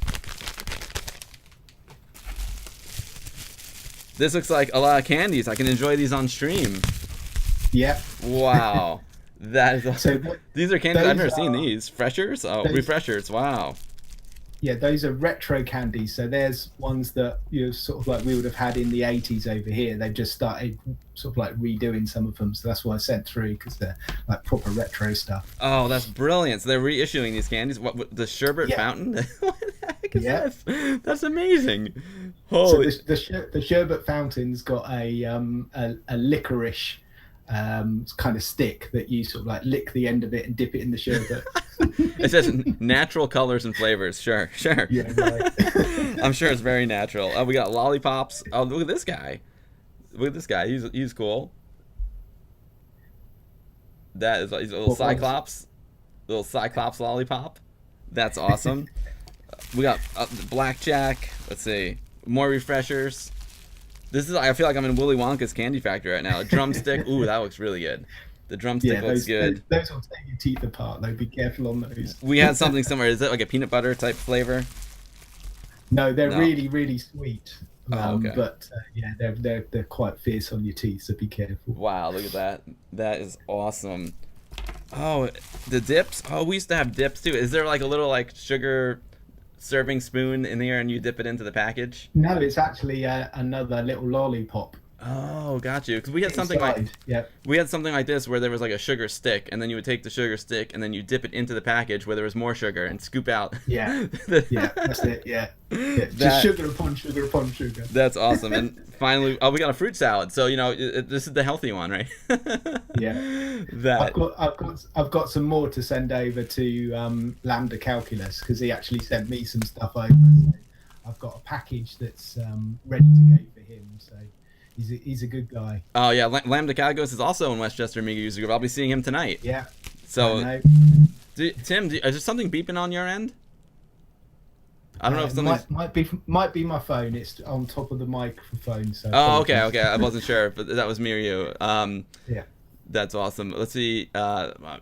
This looks like a lot of candies. I can enjoy these on stream. Yeah. Wow. That is these are candies. I've never seen these. Freshers? Oh, refreshers. Wow. Yeah, those are retro candies. So there's ones that sort of like we would have had in the 80s over here. They've just started sort of like redoing some of them. So that's why I sent through, because they're like proper retro stuff. Oh, that's brilliant. So they're reissuing these candies. What the sherbet fountain? What the heck is this? That's amazing. Holy. So the sherbet fountain's got a licorice kind of stick that you sort of like lick the end of it and dip it in the sherbet. It says natural colors and flavors. Sure. Yeah, right. I'm sure it's very natural. We got lollipops. Oh, look at this guy. He's cool. That is, he's a little cyclops. Little cyclops lollipop. That's awesome. We got blackjack. Let's see. More refreshers. I feel like I'm in Willy Wonka's candy factory right now. A drumstick. Ooh, that looks really good. The drumstick looks good. Those will tear your teeth apart, though. Be careful on those. We had something similar. Is it like a peanut butter type flavor? No, they're really, really sweet. Okay. But yeah, they're quite fierce on your teeth, so be careful. Wow, look at that. That is awesome. Oh, the dips. Oh, we used to have dips too. Is there like a little like sugar serving spoon in here and you dip it into the package? No, it's actually another little lollipop. Oh, got you. Because we had something like this where there was like a sugar stick, and then you would take the sugar stick and then you dip it into the package where there was more sugar and scoop out. Yeah, yeah, that's it. Yeah, just sugar upon sugar upon sugar. That's awesome. And finally, we got a fruit salad. So this is the healthy one, right? Yeah. I've got some more to send over to Lambda Calculus because he actually sent me some stuff over. So I've got a package that's ready to go for him. So. He's a good guy. Oh yeah, Lambda Calculus is also in Westchester Amiga User Group. I'll be seeing him tonight. Yeah. So, Tim, is there something beeping on your end? I don't know if something might be my phone. It's on top of the microphone. So. Oh, okay. I wasn't sure, but that was me or you. Yeah. That's awesome. Let's see.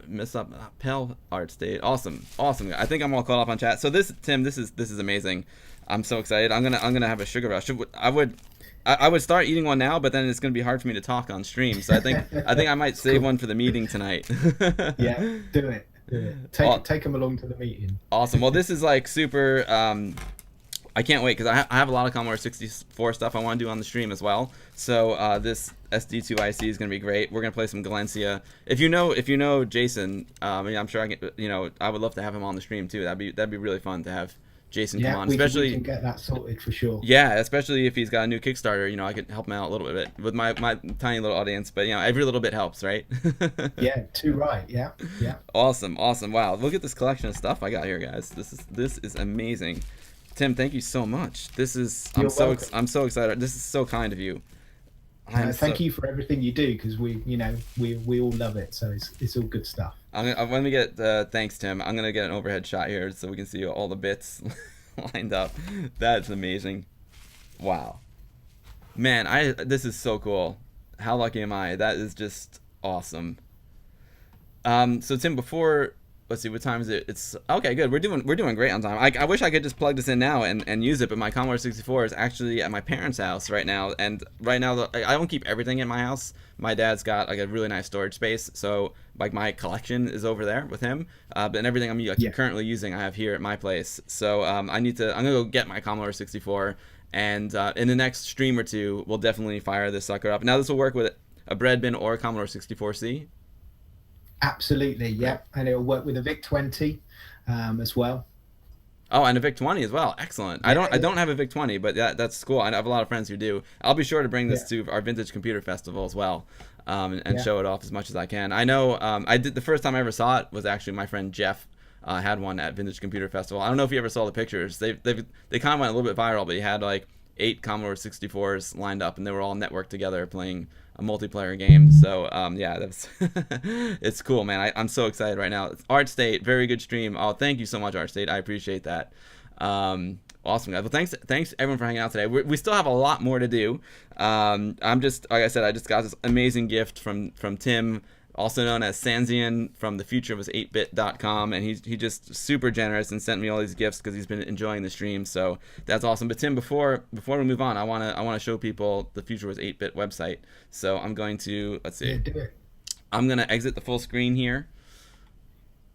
Miss up Pell Art State. Awesome. I think I'm all caught up on chat. So Tim, this is amazing. I'm so excited. I'm gonna have a sugar rush. I would start eating one now, but then it's gonna be hard for me to talk on stream. So I think I might save one for the meeting tonight. Yeah, do it. Take them along to the meeting. Awesome. Well, this is like super. I can't wait because I have a lot of Commodore 64 stuff I want to do on the stream as well. So this SD2IEC is gonna be great. We're gonna play some Galencia. If you know Jason, I'm sure I would love to have him on the stream too. That'd be really fun to have Jason come on, especially we can get that sorted for sure. Yeah, especially if he's got a new Kickstarter, I could help him out a little bit with my tiny little audience, but every little bit helps, right? Yeah, too right. Yeah. Awesome. Wow, look at this collection of stuff I got here, guys. This is amazing. Tim, thank you so much. I'm so excited. This is so kind of you. Thank you for everything you do because we all love it. So it's all good stuff. When we get thanks, Tim. I'm gonna get an overhead shot here so we can see all the bits lined up. That's amazing. Wow, man, this is so cool. How lucky am I? That is just awesome. So Tim, let's see, what time is it? It's okay, good. We're doing great on time. I wish I could just plug this in now and use it, but my Commodore 64 is actually at my parents' house right now, and right now I don't keep everything in my house. My dad's got like a really nice storage space, so like my collection is over there with him, but everything I'm currently using I have here at my place. So I'm gonna go get my Commodore 64, and in the next stream or two we'll definitely fire this sucker up. Now this will work with a bread bin or a Commodore 64C. Absolutely, yeah, and it'll work with a VIC-20 as well. Oh, and a VIC-20 as well. Excellent. I don't have a VIC-20, but that's cool. I have a lot of friends who do. I'll be sure to bring this to our Vintage Computer Festival as well, and show it off as much as I can. I know I did the first time I ever saw it was actually my friend Jeff had one at Vintage Computer Festival. I don't know if you ever saw the pictures. They kind of went a little bit viral, but he had like 8 Commodore 64s lined up, and they were all networked together playing a multiplayer game. So yeah, that's it's cool, man. I'm so excited right now. It's Art State, very good stream. Oh, thank you so much, Art State. I appreciate that. Awesome, guys. Well, thanks everyone for hanging out today. We still have a lot more to do. I'm just, like I said, I just got this amazing gift from Tim, also known as Sanzian from thefuturewas8bit.com, and he's just super generous and sent me all these gifts because he's been enjoying the stream. So that's awesome. But Tim, before we move on, I wanna show people the Future Was 8-bit website. So I'm going to, let's see. Yeah, do it. I'm gonna exit the full screen here.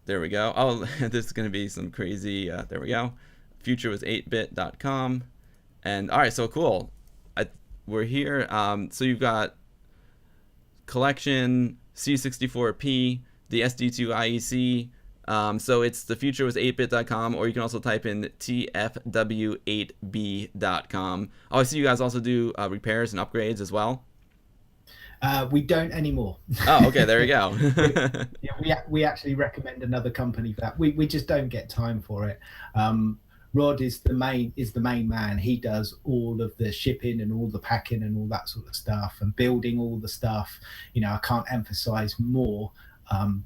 There we go. Oh, this is gonna be some crazy. There we go. Futurewas8bit.com, and all right, so cool. We're here. So you've got collection, C64P, the SD2IEC. So it's thefuturewas8bit.com, or you can also type in tfw8b.com. Oh, I see you guys also do repairs and upgrades as well. We don't anymore. Oh, okay, there you go. we actually recommend another company for that. We just don't get time for it. Rod is the main man. He does all of the shipping and all the packing and all that sort of stuff and building all the stuff. I can't emphasize more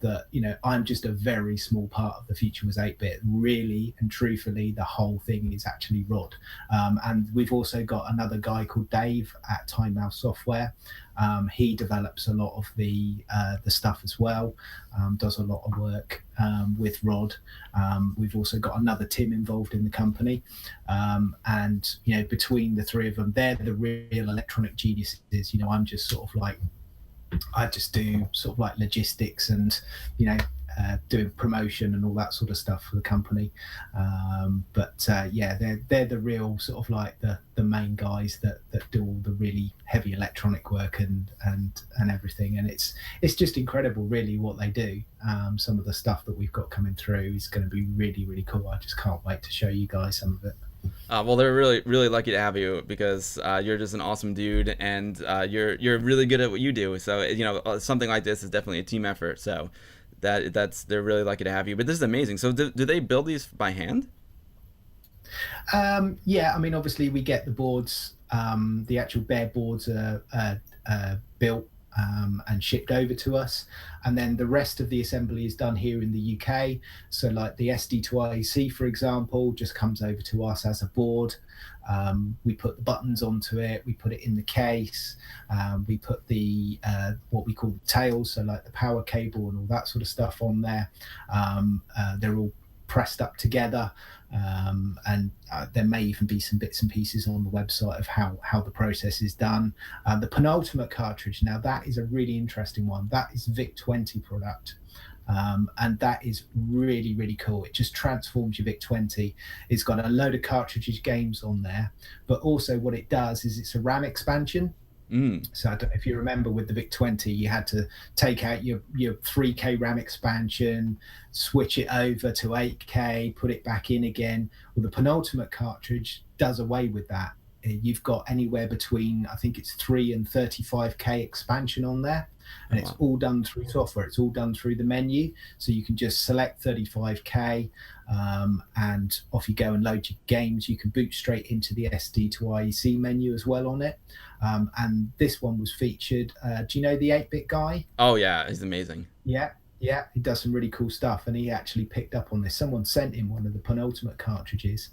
that I'm just a very small part of the Future Was 8-bit. Really and truthfully, the whole thing is actually Rod. And we've also got another guy called Dave at Time Mouse Software. He develops a lot of the stuff as well. Does a lot of work with Rod. We've also got another Tim involved in the company, and between the three of them, they're the real electronic geniuses. I'm just sort of like, I just do sort of like logistics and doing promotion and all that sort of stuff for the company. Yeah, they're the real sort of like the main guys that do all the really heavy electronic work and everything. And it's just incredible, really, what they do. Some of the stuff that we've got coming through is going to be really, really cool. I just can't wait to show you guys some of it. Well, they're really, really lucky to have you because you're just an awesome dude, and you're really good at what you do. So something like this is definitely a team effort. So they're really lucky to have you. But this is amazing. So do they build these by hand? Yeah, I mean, obviously we get the boards. The actual bare boards are built and shipped over to us, and then the rest of the assembly is done here in the UK. So like the SD2IEC, for example, just comes over to us as a board. We put the buttons onto it, we put it in the case, we put the what we call the tails, so like the power cable and all that sort of stuff on there. They're all pressed up together, and there may even be some bits and pieces on the website of how the process is done. The penultimate cartridge, now that is a really interesting one. That is VIC-20 product, and that is really, really cool. It just transforms your VIC-20. It's got a load of cartridges games on there, but also what it does is it's a RAM expansion. So I don't know if you remember, with the VIC-20, you had to take out your 3K RAM expansion, switch it over to 8K, put it back in again. Well, the penultimate cartridge does away with that. You've got anywhere between, I think it's 3 and 35K expansion on there. And it's all done through software. It's all done through the menu. So you can just select 35K and off you go and load your games. You can boot straight into the SD2IEC menu as well on it. And this one was featured. Do you know the 8-bit guy? Oh, yeah. He's amazing. Yeah, he does some really cool stuff, and he actually picked up on this. Someone sent him one of the penultimate cartridges,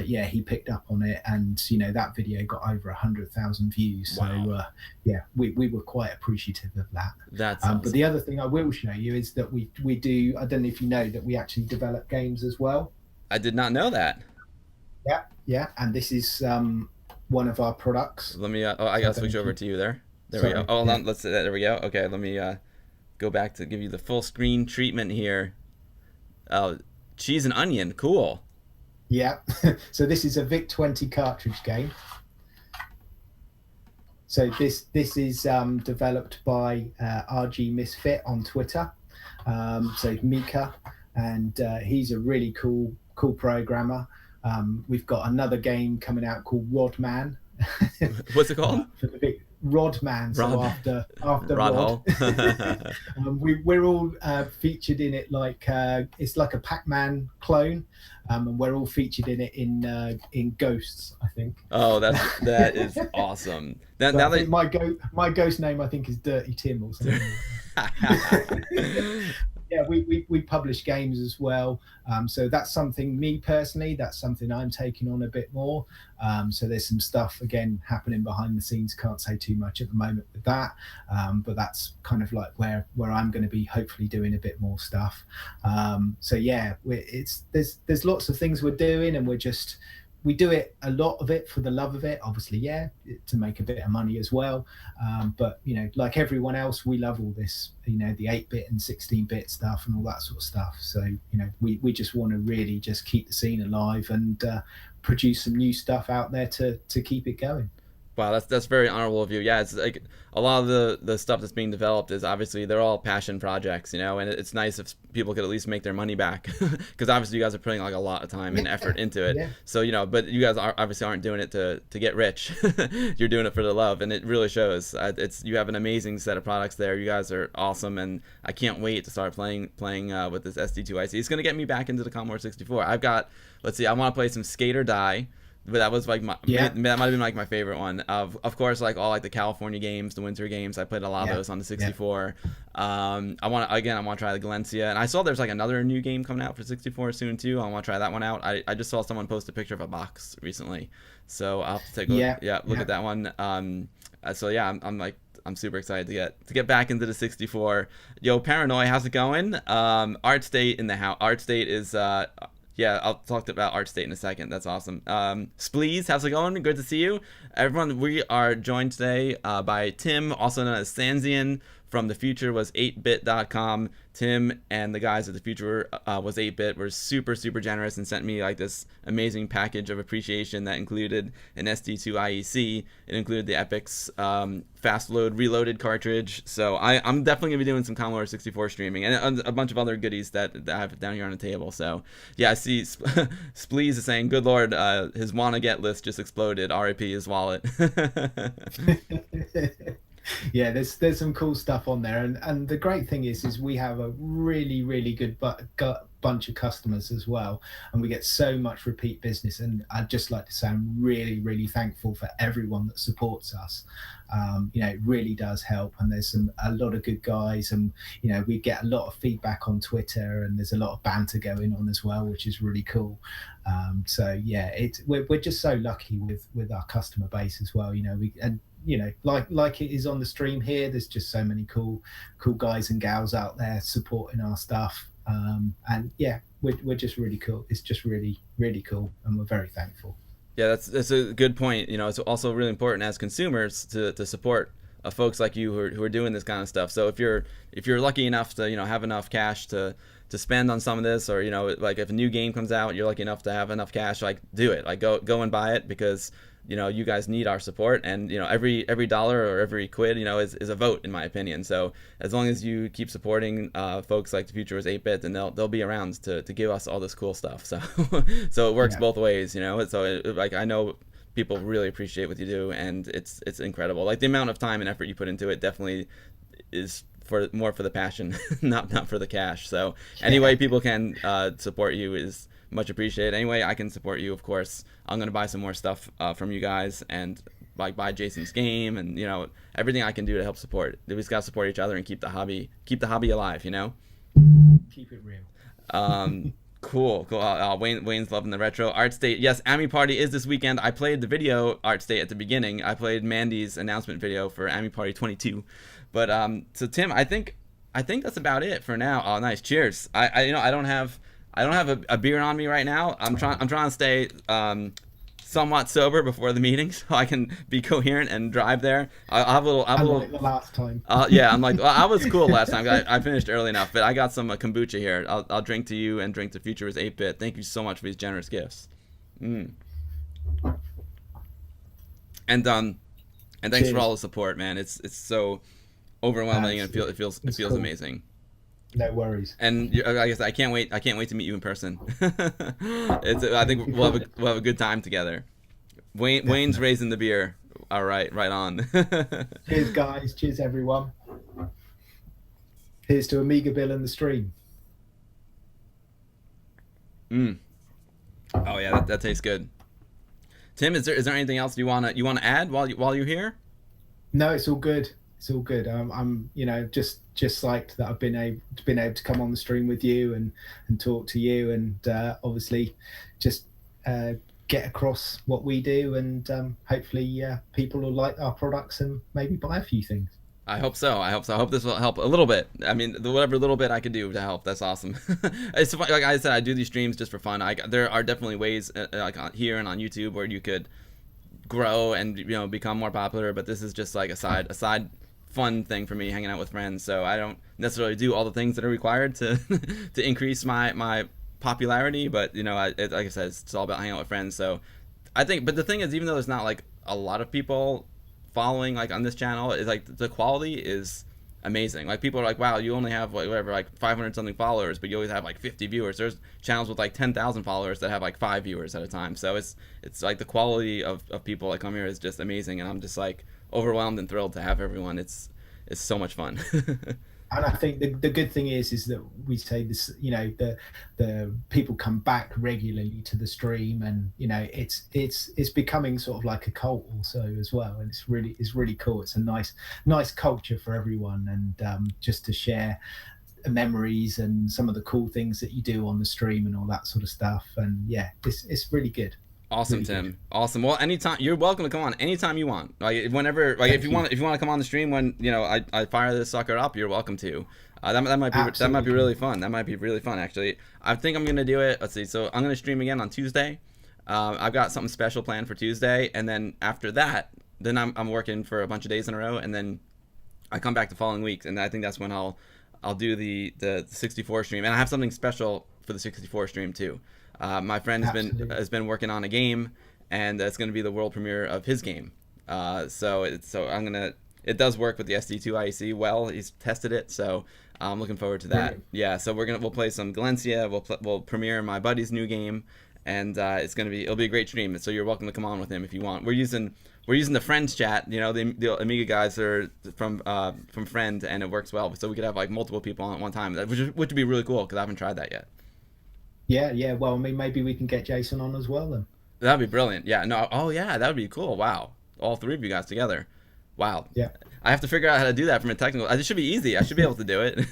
yeah, he picked up on it, and that video got over 100,000 views. Wow. So yeah, we were quite appreciative of that. That's awesome. But the other thing I will show you is that we do. I don't know if you know that we actually develop games as well. I did not know that. Yeah, and this is one of our products. Let me. I gotta switch over to you there. There we go. Oh, hold on. There we go. Okay, let me go back to give you the full screen treatment here. Cheese and onion. Cool. Yeah. So this is a VIC-20 cartridge game. So this is developed by RG Misfit on Twitter. So Mika, and he's a really cool programmer. We've got another game coming out called Rodman. What's it called? For the big Rodman. So after Rod. We're all featured in it, like it's like a Pac-Man clone, and we're all featured in it in Ghosts, I think. Oh, that is awesome. Now I think my ghost name, I think, is Dirty Tim or something. Yeah, we publish games as well. So that's something, me personally, that's something I'm taking on a bit more. So there's some stuff, again, happening behind the scenes. Can't say too much at the moment with that. But that's kind of like where I'm going to be hopefully doing a bit more stuff. So yeah, there's lots of things we're doing, and we do it, a lot of it, for the love of it, obviously, yeah, to make a bit of money as well. But like everyone else, we love all this, the 8-bit and 16-bit stuff and all that sort of stuff. So we just want to really just keep the scene alive and produce some new stuff out there to keep it going. Wow, that's very honorable of you. Yeah, it's like a lot of the stuff that's being developed is obviously they're all passion projects, you know, and it's nice if people could at least make their money back because obviously you guys are putting like a lot of time and effort into it. Yeah. So, you know, but you guys obviously aren't doing it to get rich. You're doing it for the love, and it really shows. It's you have an amazing set of products there. You guys are awesome, and I can't wait to start playing with this SD2IEC. It's gonna get me back into the Commodore 64. I've got, let's see, I want to play some Skate or Die. But that was like that might have been like my favorite one. Of course, like all like the California games, the winter games. I played a lot of those on the 64. I want to try the Galencia, and I saw there's like another new game coming out for 64 soon too. I want to try that one out. I just saw someone post a picture of a box recently, so I'll have to take a look at that one. So yeah, I'm super excited to get back into the 64. Yo, Paranoid, how's it going? Art State in the house. Art State is yeah, I'll talk about Art State in a second. That's awesome. Spleeze, how's it going? Good to see you. Everyone, we are joined today by Tim, also known as Sanzian, from the future was 8bit.com. Tim and the guys at the future was 8bit were super generous and sent me like this amazing package of appreciation that included an SD2IEC. It included the Epic's fast load reloaded cartridge. So I'm definitely gonna be doing some Commodore 64 streaming and a bunch of other goodies that I have down here on the table. So yeah, I see Spleeze is saying, good lord, his wanna get list just exploded. RIP his wallet. Yeah, there's some cool stuff on there, and the great thing is we have a really good bunch of customers as well, and we get so much repeat business. And I'd just like to say I'm really thankful for everyone that supports us. You know, it really does help, and there's a lot of good guys, and you know, we get a lot of feedback on Twitter, and there's a lot of banter going on as well, which is really cool. So yeah, we're just so lucky with our customer base as well. You know, you know, like it is on the stream here, there's just so many cool guys and gals out there supporting our stuff. And yeah, we're just really cool. It's just really cool, and we're very thankful. Yeah, that's a good point. You know, it's also really important as consumers to support folks like you who are doing this kind of stuff. So if you're lucky enough to, you know, have enough cash to spend on some of this, or you know, like if a new game comes out, you're lucky enough to have enough cash, like do it, like go and buy it, because you know, you guys need our support, and you know, every dollar or every quid, you know, is a vote in my opinion. So as long as you keep supporting folks like the future was 8bit, then they'll be around to give us all this cool stuff. So so it works both ways, you know. So like I know people really appreciate what you do, and it's incredible. Like the amount of time and effort you put into it definitely is more for the passion, not for the cash. So any way people can support you is much appreciated. Anyway, I can support you, of course. I'm gonna buy some more stuff from you guys, and like buy Jason's game, and you know, everything I can do to help support. We just gotta support each other and keep the hobby alive, you know. Keep it real. Cool. Wayne's loving the retro. Art State, yes, Ami Party is this weekend. I played the video Art State at the beginning. I played Mandy's announcement video for Ami Party 22. But so Tim, I think that's about it for now. Oh, nice. Cheers. I don't have a beer on me right now. I'm trying to stay somewhat sober before the meeting, so I can be coherent and drive there. I'll have a little. Like the last time. Yeah, I'm like, well, I was cool last time. I finished early enough, but I got some kombucha here. I'll drink to you and drink to Future was 8-bit. Thank you so much for these generous gifts. And thanks for all the support, man. It's so overwhelming, and it feels cool. Amazing. No worries. And like I said, I can't wait to meet you in person. I think we'll have a good time together. Wayne's raising the beer. All right, right on. Cheers, guys. Cheers, everyone. Here's to AmigaBill and the stream. Oh yeah, that tastes good. Tim, is there anything else you wanna add while you're here? No, it's all good. It's all good. I'm you know, just psyched that I've been able to come on the stream with you and talk to you, and obviously just get across what we do, and hopefully people will like our products and maybe buy a few things. I hope so. I hope this will help a little bit. I mean, whatever little bit I can do to help, that's awesome. It's like I said, I do these streams just for fun. There are definitely ways like here and on YouTube where you could grow and, you know, become more popular, but this is just like a side fun thing for me, hanging out with friends. So I don't necessarily do all the things that are required to to increase my popularity, but you know, like I said, it's all about hanging out with friends. So I think, but the thing is, even though there's not like a lot of people following like on this channel is like the quality is amazing. Like people are like, wow, you only have like whatever, like 500 something followers, but you always have like 50 viewers. There's channels with like 10,000 followers that have like 5 viewers at a time. So it's like the quality of people that come here is just amazing, and I'm just like overwhelmed and thrilled to have everyone. It's so much fun. And I think the good thing is that we say this, you know, the people come back regularly to the stream, and you know it's becoming sort of like a cult also as well, and it's really cool. It's a nice culture for everyone, and just to share memories and some of the cool things that you do on the stream and all that sort of stuff. And yeah, it's really good. Awesome, really Tim. Good. Awesome. Well, anytime you're welcome to come on anytime you want. Like whenever, like if you want to come on the stream when you know I fire this sucker up, you're welcome to. That might be really fun. That might be really fun actually. I think I'm gonna do it. Let's see. So I'm gonna stream again on Tuesday. I've got something special planned for Tuesday, and then after that, then I'm working for a bunch of days in a row, and then I come back the following weeks, and I think that's when I'll do the 64 stream, and I have something special for the 64 stream too. My friend has been working on a game, and it's going to be the world premiere of his game. So it does work with the SD2IEC well. He's tested it, so I'm looking forward to that. Yeah, so we'll play some Galencia. We'll premiere my buddy's new game, and it'll be a great stream. So you're welcome to come on with him if you want. We're using the friends chat. You know, the Amiga guys are from Friend, and it works well. So we could have like multiple people on at one time, which would be really cool because I haven't tried that yet. Yeah. Well, I mean, maybe we can get Jason on as well then. That'd be brilliant. Yeah. No. Oh, yeah. That would be cool. Wow. All three of you guys together. Wow. Yeah. I have to figure out how to do that from a technical. It should be easy. I should be able to do it.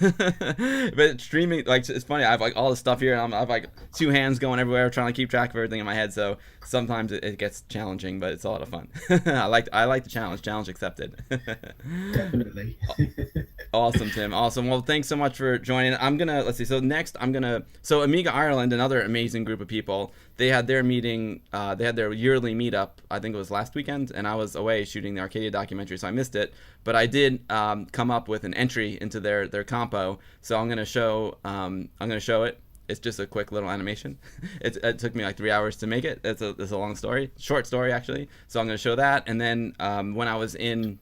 But streaming, like, it's funny. I have like all this stuff here, and I have like two hands going everywhere, trying to keep track of everything in my head. So sometimes it gets challenging, but it's a lot of fun. I like the challenge. Challenge accepted. Definitely. Awesome, Tim. Awesome. Well, thanks so much for joining. Let's see. So next, so Amiga Ireland, another amazing group of people. They had their meeting. They had their yearly meetup. I think it was last weekend, and I was away shooting the Arcadia documentary, so I missed it. But I did come up with an entry into their compo, so I'm gonna show it. It's just a quick little animation. It took me like 3 hours to make it. It's a long story, short story actually. So I'm gonna show that, and then when I was in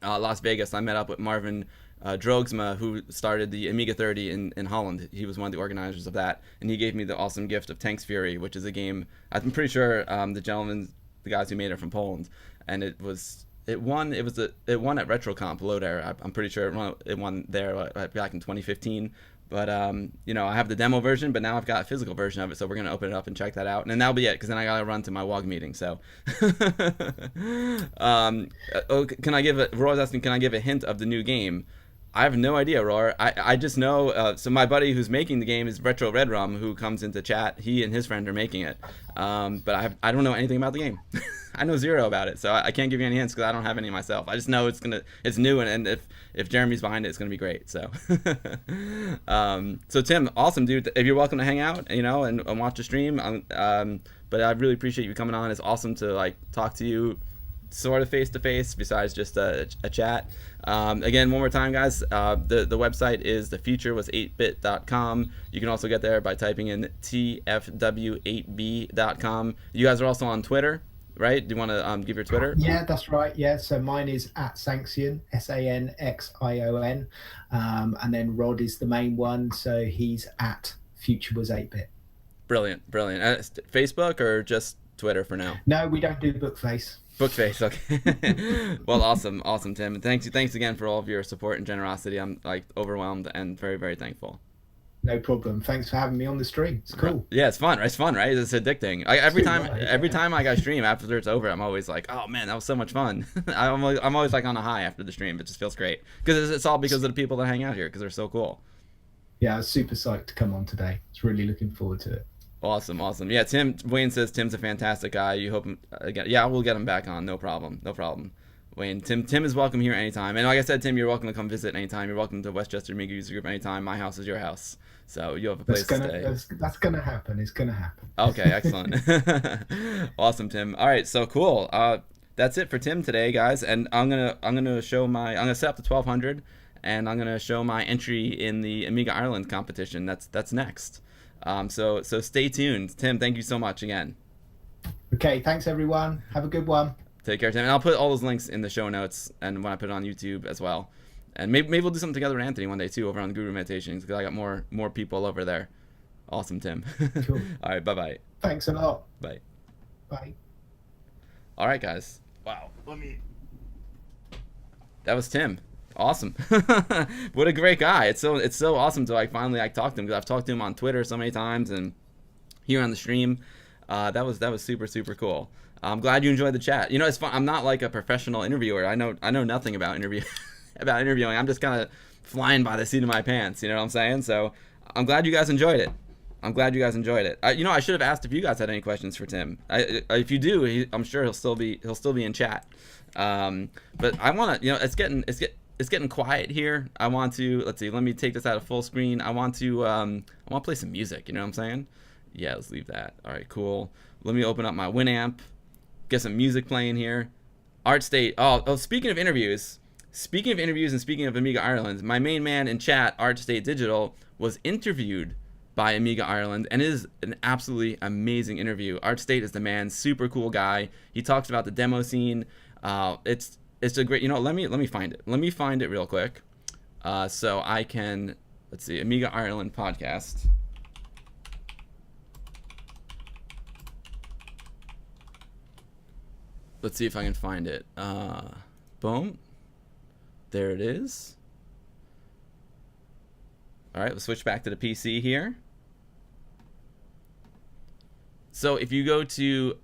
Las Vegas, I met up with Marvin Drogsma, who started the Amiga 30 in Holland. He was one of the organizers of that, and he gave me the awesome gift of Tanks Fury, which is a game I'm pretty sure the guys who made it from Poland, and it won at RetroComp Load Air. I'm pretty sure it won there back in 2015. But you know, I have the demo version, but now I've got a physical version of it, so we're gonna open it up and check that out, and then that'll be it, because then I gotta run to my WOG meeting. So, Roar's asking, can I give a hint of the new game? I have no idea, Roar. I just know. So my buddy who's making the game is Retro Red Rum, who comes into chat. He and his friend are making it, but I don't know anything about the game. I know zero about it, so I can't give you any hints because I don't have any myself. I just know it's new, and if Jeremy's behind it, it's gonna be great. So, so Tim, awesome dude. If you're welcome to hang out, you know, and watch the stream. But I really appreciate you coming on. It's awesome to like talk to you, sort of face to face, besides just a chat. Again, one more time, guys. The website is thefuturewas8bit.com. You can also get there by typing in tfw8b.com. You guys are also on Twitter, right? Do you want to give your Twitter? Yeah, that's right. Yeah, so mine is @Sanxion, SANXION, and then Rod is the main one, so he's @FutureWas8bit. Brilliant. Facebook or just Twitter for now? No, we don't do Bookface. Bookface, okay. Well, awesome, Tim. Thanks again for all of your support and generosity. I'm like overwhelmed and very, very thankful. No problem. Thanks for having me on the stream. It's cool. Yeah, it's fun. It's fun, right? It's addicting. Every time I got stream after it's over, I'm always like, oh man, that was so much fun. I'm always like on a high after the stream. It just feels great because it's all because of the people that hang out here because they're so cool. Yeah, I was super psyched to come on today. It's really looking forward to it. Awesome. Yeah, Wayne says Tim's a fantastic guy. You hope again. Yeah, we'll get him back on. No problem. Wayne, Tim is welcome here anytime. And like I said, Tim, you're welcome to come visit anytime. You're welcome to Westchester Amiga User Group anytime. My house is your house, so you have a place to stay. That's gonna happen. It's gonna happen. Okay, excellent. Awesome, Tim. All right, so cool. That's it for Tim today, guys. And I'm gonna set up the 1200, and I'm gonna show my entry in the Amiga Ireland competition. That's next. So stay tuned. Tim, thank you so much again. Okay, thanks everyone. Have a good one. Take care, Tim. And I'll put all those links in the show notes and when I put it on YouTube as well. And maybe we'll do something together with Anthony one day too over on Guru Meditations because I got more people over there. Awesome, Tim. Cool. All right, bye-bye. Thanks a lot. Bye. Bye. All right, guys. Wow. That was Tim. Awesome. What a great guy. It's so awesome to like finally like talk to him because I've talked to him on Twitter so many times and here on the stream. That was super cool. I'm glad you enjoyed the chat. You know, it's fun. I'm not like a professional interviewer. I know nothing about interviewing. I'm just kind of flying by the seat of my pants. You know what I'm saying? So I'm glad you guys enjoyed it. I should have asked if you guys had any questions for Tim. If you do, I'm sure he'll still be in chat. But I want to, it's getting quiet here. I want to, let's see, let me take this out of full screen. I want to play some music. You know what I'm saying? Yeah, let's leave that. All right, cool. Let me open up my Winamp, get some music playing here. ArtState. Oh, speaking of interviews and speaking of Amiga Ireland, my main man in chat, ArtState Digital, was interviewed by Amiga Ireland, and it is an absolutely amazing interview. ArtState is the man, super cool guy. He talks about the demo scene. It's a great, let me find it. Let me find it real quick. So I can, let's see, Amiga Ireland podcast. Let's see if I can find it. Boom. There it is. All right, we'll switch back to the PC here. So if you go to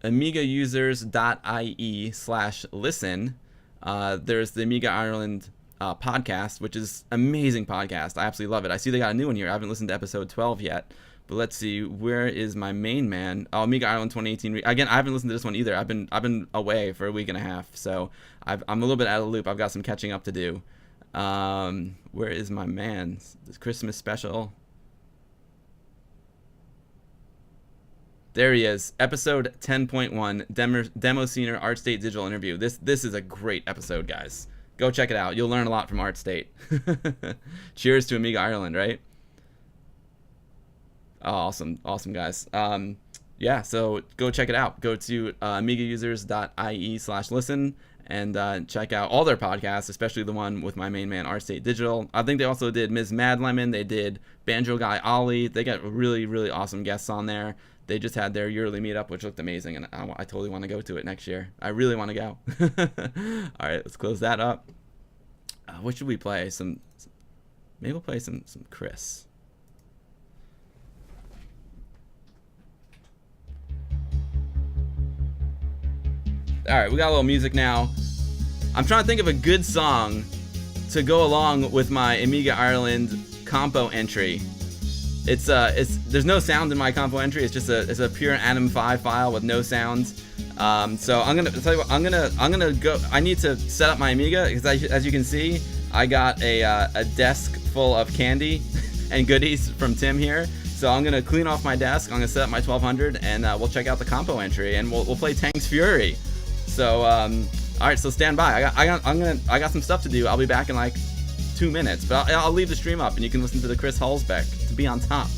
amigausers.ie/listen, there's the Amiga Ireland podcast, which is amazing podcast. I absolutely love it. I see they got a new one here. I haven't listened to episode 12 yet. But let's see, where is my main man? Oh, Amiga Ireland 2018. Again, I haven't listened to this one either. I've been away for a week and a half, so I'm a little bit out of the loop. I've got some catching up to do. Where is my man? This Christmas special. There he is, episode 10.1, Demo Scener ArtState Digital Interview. This is a great episode, guys. Go check it out. You'll learn a lot from ArtState. Cheers to Amiga Ireland, right? Oh, awesome guys. Yeah, so go check it out. Go to amigausers.ie/listen and check out all their podcasts, especially the one with my main man, ArtState Digital. I think they also did Ms. Mad Lemon. They did Banjo Guy Ollie. They got really awesome guests on there. They just had their yearly meetup, which looked amazing, and I totally want to go to it next year. I really want to go. All right, let's close that up. What should we play? Maybe we'll play some Chris. All right, we got a little music now. I'm trying to think of a good song to go along with my Amiga Ireland compo entry. There's no sound in my compo entry. It's a pure Anim5 file with no sounds. So I'm gonna tell you what. I'm gonna go. I need to set up my Amiga because as you can see, I got a desk full of candy and goodies from Tim here. So I'm gonna clean off my desk. I'm gonna set up my 1200 and we'll check out the compo entry and we'll play Tank's Fury. So all right, so stand by. I got some stuff to do. I'll be back in like 2 minutes, but I'll leave the stream up and you can listen to the Chris Hulsbeck to be on top.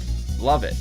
Love it.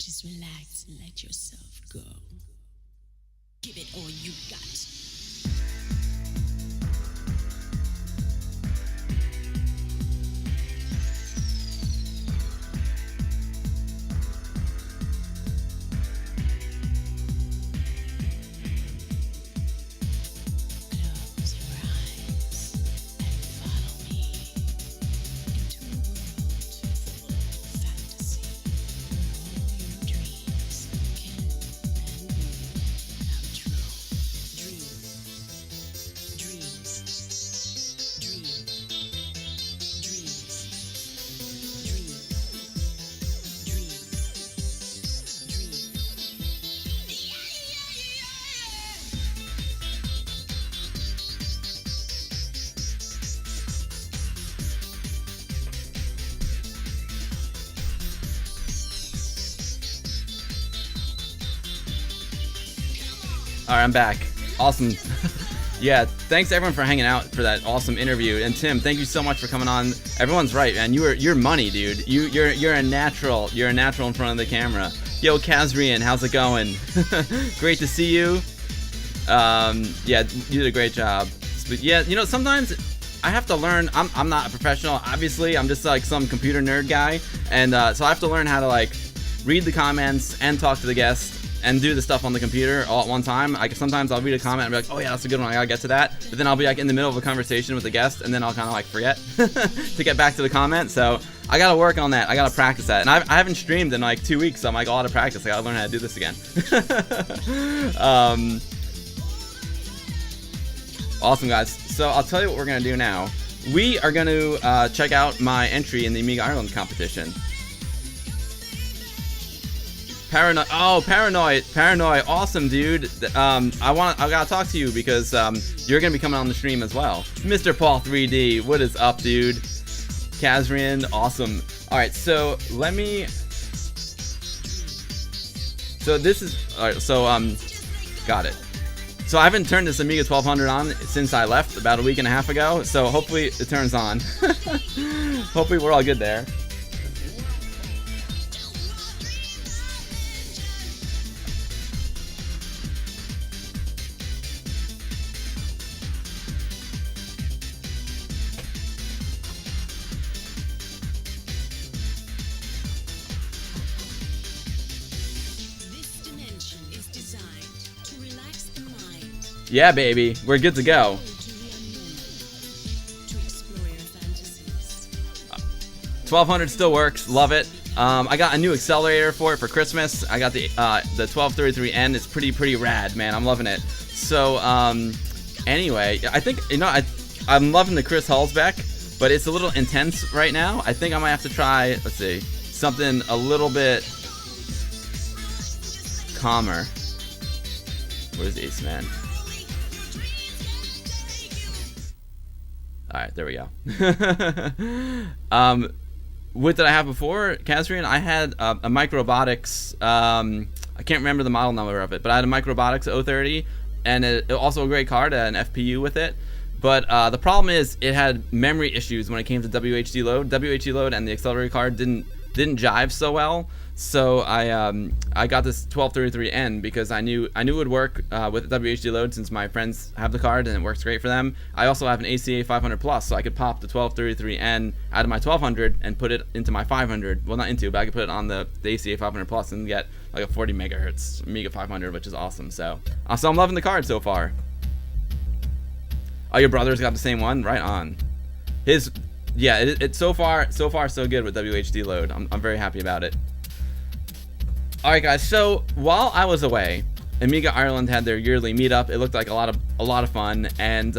Just relax and let yourself go. Give it all you got. All right, I'm back. Awesome. Yeah, thanks everyone for hanging out for that awesome interview. And Tim, thank you so much for coming on. Everyone's right, man. You're money, dude. You're a natural. You're a natural in front of the camera. Yo, Kazrian, how's it going? Great to see you. Yeah, you did a great job. But yeah, you know, sometimes I have to learn. I'm not a professional, obviously. I'm just like some computer nerd guy, and so I have to learn how to like read the comments and talk to the guest and do the stuff on the computer all at one time. Like sometimes I'll read a comment and be like, oh yeah, that's a good one, I gotta get to that. But then I'll be like in the middle of a conversation with the guest, and then I'll kind of like forget to get back to the comment. So I gotta work on that. I gotta practice that. And I haven't streamed in like 2 weeks, so I'm like, oh, out of practice. I gotta learn how to do this again. Awesome, guys. So I'll tell you what we're gonna do now. We are gonna check out my entry in the Amiga Ireland competition. Paranoid. Oh, Paranoid. Awesome, dude. I gotta talk to you because you're gonna be coming on the stream as well. Mr. Paul 3D, what is up, dude? Kazrian, awesome. All right, so let me. So this is all right. So got it. So I haven't turned this Amiga 1200 on since I left about a week and a half ago. So hopefully it turns on. Hopefully we're all good there. Yeah, baby, we're good to go. 1200 still works, love it. I got a new accelerator for it for Christmas. I got the 1233N. It's pretty rad, man. I'm loving it. So anyway, I think I'm loving the Chris Hulsbeck, but it's a little intense right now. I think I might have to try. Let's see, something a little bit calmer. Where's Ace Man? All right, there we go. What did I have before, Kazrian? I had a Microbotics. I can't remember the model number of it, but I had a Microbotics 030, and it also a great card, an FPU with it. But the problem is it had memory issues when it came to WHD load. WHD load and the accelerator card didn't jive so well. So I got this 1233N because I knew it would work with WHD load since my friends have the card and it works great for them. I also have an ACA 500 Plus, so I could pop the 1233N out of my 1200 and put it into my 500. Well, not into, but I could put it on the ACA 500 Plus and get like a 40 megahertz Amiga 500, which is awesome. So I'm loving the card so far. Oh, your brother's got the same one? Right on. Yeah, it's so far so good with WHD load. I'm very happy about it. Alright guys, so while I was away, Amiga Ireland had their yearly meetup. It looked like a lot of fun, and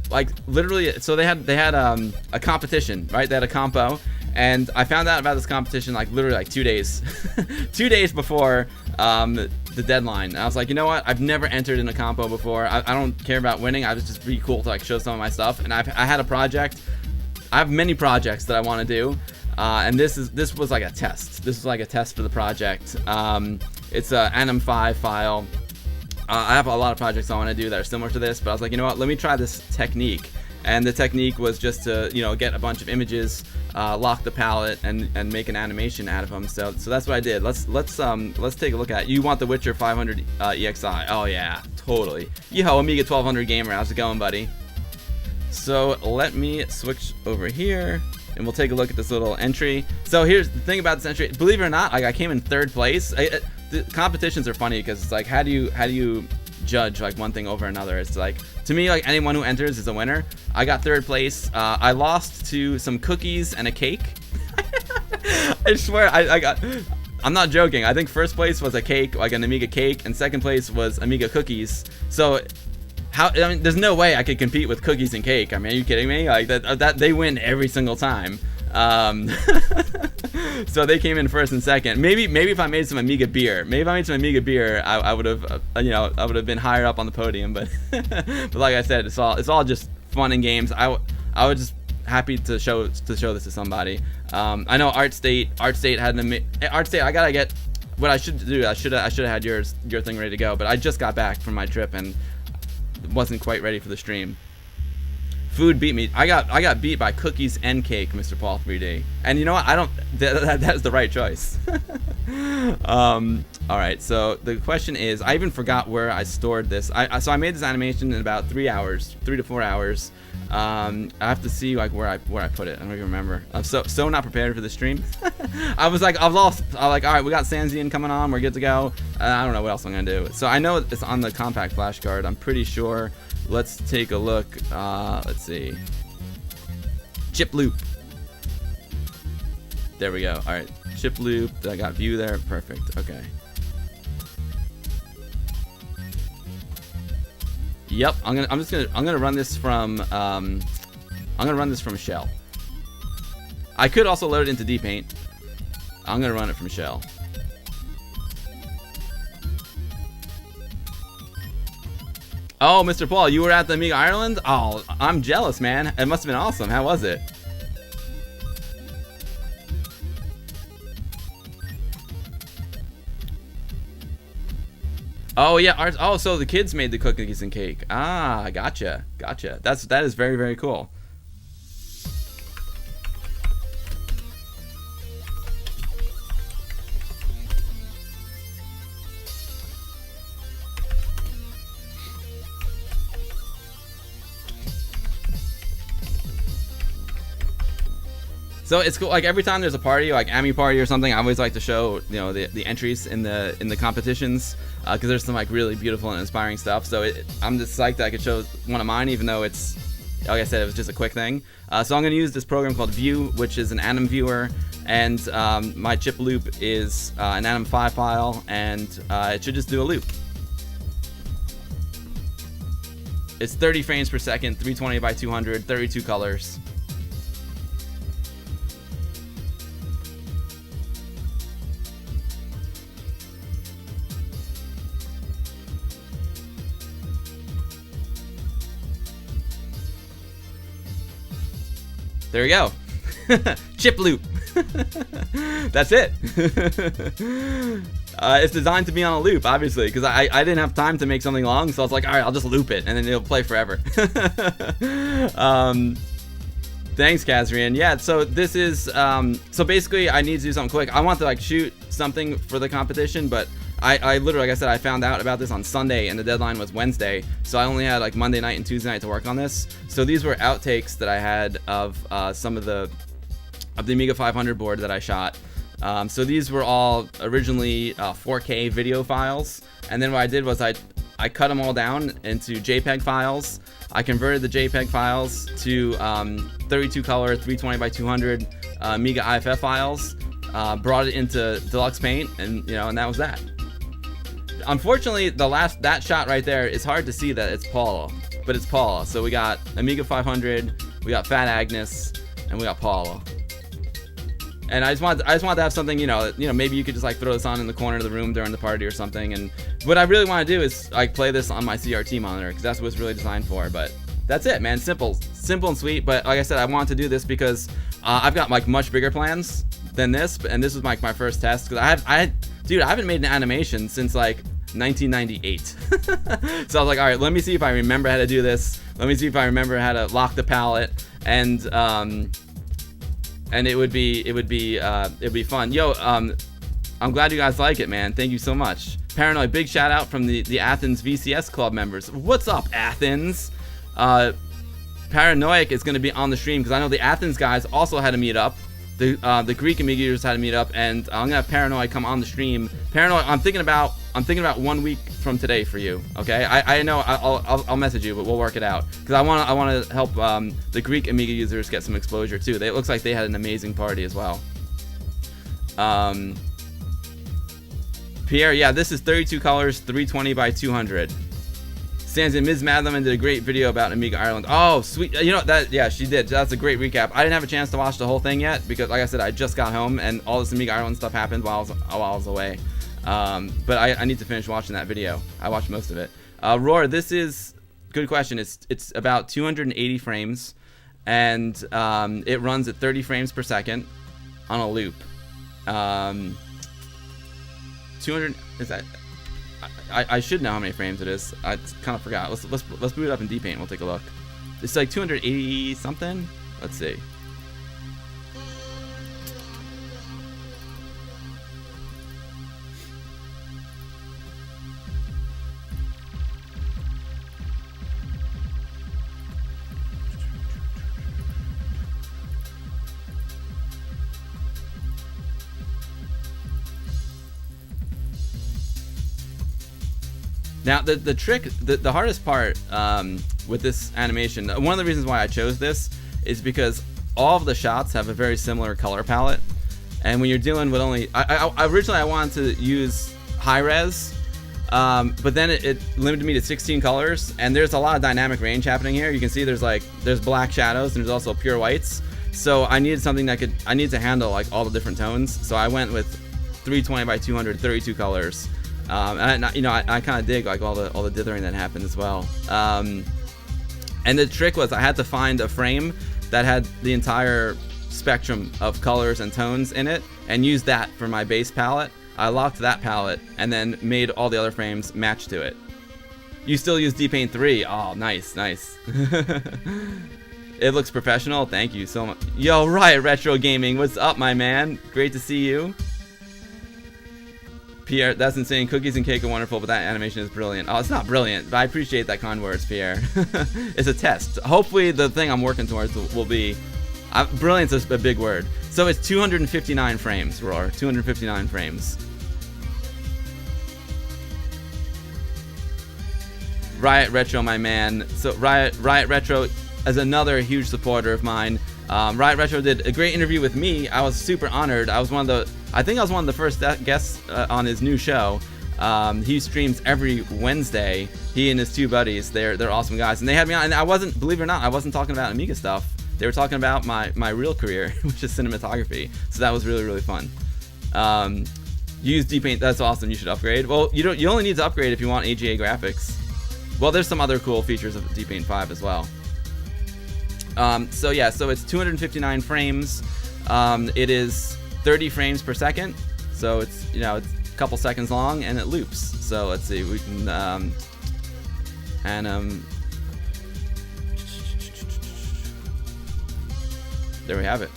like literally, so they had a competition, right? They had a compo, and I found out about this competition like literally like 2 days 2 days before the deadline. And I was like, you know what, I've never entered in a compo before. I don't care about winning. I was just be cool to like show some of my stuff, and I had a project. I have many projects that I want to do. And this was like a test. This was like a test for the project. It's a anim5 file. I have a lot of projects I want to do that are similar to this, but I was like, you know what? Let me try this technique. and the technique was just to, you know, get a bunch of images, lock the palette, and make an animation out of them. So that's what I did. Let's take a look at it. You want the Witcher 500 EXI? Oh yeah, totally. Yo, Amiga 1200 gamer, how's it going, buddy? So let me switch over here, and we'll take a look at this little entry. So here's the thing about this entry. Believe it or not, like, I came in 3rd place. The competitions are funny because it's like, how do you judge like one thing over another? It's like, to me, like, anyone who enters is a winner. I got 3rd place. I lost to some cookies and a cake. I swear, I'm not joking. I think 1st place was a cake, like an Amiga cake, and 2nd place was Amiga cookies. So I mean, there's no way I could compete with cookies and cake. I mean, are you kidding me? Like that they win every single time. So they came in 1st and 2nd. Maybe if I made some Amiga beer, I would have, you know, I would have been higher up on the podium. But but like I said, it's all just fun and games. I was just happy to show this to somebody. I know ArtState had ArtState. I gotta get what I should do. I should have had your thing ready to go. But I just got back from my trip and wasn't quite ready for the stream. Food beat me. I got beat by cookies and cake, Mr. Paul 3D. And you know what? I don't. That's the right choice. All right. So the question is, I even forgot where I stored this. So I made this animation in about 3 to 4 hours. I have to see like where I put it. I don't even remember. I'm so not prepared for the stream. I was lost. I was like, all right, we got Sanzian coming on. We're good to go. I don't know what else I'm gonna do. So I know it's on the compact flash card. I'm pretty sure. Let's take a look. Let's see. Chip loop. There we go. All right, chip loop. I got view there. Perfect. Okay. Yep. I'm gonna run this from shell. I could also load it into dpaint. I'm gonna run it from shell. Oh, Mr. Paul, you were at the Amiga Ireland? Oh, I'm jealous, man. It must have been awesome. How was it? Oh yeah. Oh, so the kids made the cookies and cake. Ah, gotcha. That is very, very cool. So it's cool. Like every time there's a party, like Ami party or something, I always like to show, you know, the entries in the competitions, because there's some like really beautiful and inspiring stuff. So I'm just psyched that I could show one of mine, even though it's, like I said, it was just a quick thing. So I'm gonna use this program called View, which is an anim viewer, and my chip loop is an anim5 file, and it should just do a loop. It's 30 frames per second, 320 by 200, 32 colors. There we go. Chip loop. That's it. It's designed to be on a loop, obviously, because I didn't have time to make something long, so I was like, all right, I'll just loop it, and then it'll play forever. Thanks, Kazrian. Yeah, so this is, so basically I need to do something quick. I want to like shoot something for the competition, but I literally, like I said, I found out about this on Sunday and the deadline was Wednesday, so I only had like Monday night and Tuesday night to work on this. So these were outtakes that I had of some of the Amiga 500 board that I shot. So these were all originally 4K video files, and then what I did was I cut them all down into JPEG files. I converted the JPEG files to 32 color 320 by 200 Amiga IFF files, brought it into Deluxe Paint, and and that was that. Unfortunately, that shot right there, it's hard to see that it's Paula, but it's Paula. So we got Amiga 500, we got Fat Agnes, and we got Paula. And I just wanted to have something, maybe you could just like throw this on in the corner of the room during the party or something. And what I really want to do is like play this on my CRT monitor, because that's what it's really designed for. But that's it, man. Simple and sweet. But like I said, I wanted to do this because I've got like much bigger plans than this, and this was like my first test, because I haven't made an animation since like 1998. So I was like, all right, let me see if I remember how to do this. Let me see if I remember how to lock the palette, and it would be fun. Yo, I'm glad you guys like it, man. Thank you so much. Paranoid, big shout out from the Athens VCS club members. What's up, Athens? Paranoic is going to be on the stream because I know the Athens guys also had a meetup. The Greek Amiga users had a meetup, and I'm gonna have Paranoid come on the stream. Paranoid, I'm thinking about 1 week from today for you. Okay, I know I'll message you, but we'll work it out because I want to help the Greek Amiga users get some exposure too. It looks like they had an amazing party as well. Pierre, yeah, this is 32 colors, 320 by 200. Sansa, Ms. Madeleine did a great video about Amiga Ireland. Oh, sweet. You know, that, yeah, she did. That's a great recap. I didn't have a chance to watch the whole thing yet because, like I said, I just got home and all this Amiga Ireland stuff happened while I was away. But I need to finish watching that video. I watched most of it. Roar, this is good question. It's about 280 frames, and it runs at 30 frames per second on a loop. 200 is that? I should know how many frames it is. I kind of forgot. Let's boot it up in DPaint. We'll take a look. It's like 280 something. Let's see. Now the trick, the hardest part with this animation, one of the reasons why I chose this is because all of the shots have a very similar color palette, and when you're dealing with only, originally I wanted to use high res, but then it limited me to 16 colors, and there's a lot of dynamic range happening here. You can see there's black shadows and there's also pure whites, so I needed something that I need to handle like all the different tones, so I went with 320 by 200, 32 colors. And I kind of dig like all the dithering that happened as well. And the trick was I had to find a frame that had the entire spectrum of colors and tones in it and use that for my base palette. I locked that palette and then made all the other frames match to it. You still use DPaint 3? Oh, nice. It looks professional. Thank you so much. Yo, Riot Retro Gaming, what's up, my man? Great to see you. Pierre, that's insane. Cookies and cake are wonderful, but that animation is brilliant. Oh, it's not brilliant, but I appreciate that kind words, Pierre. It's a test. Hopefully the thing I'm working towards will be... brilliant's a big word. So it's 259 frames, Roar. 259 frames. Riot Retro, my man. So Riot Retro is another huge supporter of mine. Riot Retro did a great interview with me. I was super honored. I think I was one of the first guests on his new show. He streams every Wednesday. He and his two buddies. They're awesome guys, and they had me on. And I wasn't, believe it or not, I wasn't talking about Amiga stuff. They were talking about my real career, which is cinematography. So that was really fun. Use DPaint. That's awesome. You should upgrade. Well, you only need to upgrade if you want AGA graphics. Well, there's some other cool features of DPaint 5 as well. So yeah, so it's 259 frames. It is 30 frames per second, so it's it's a couple seconds long and it loops. So let's see, we can there we have it.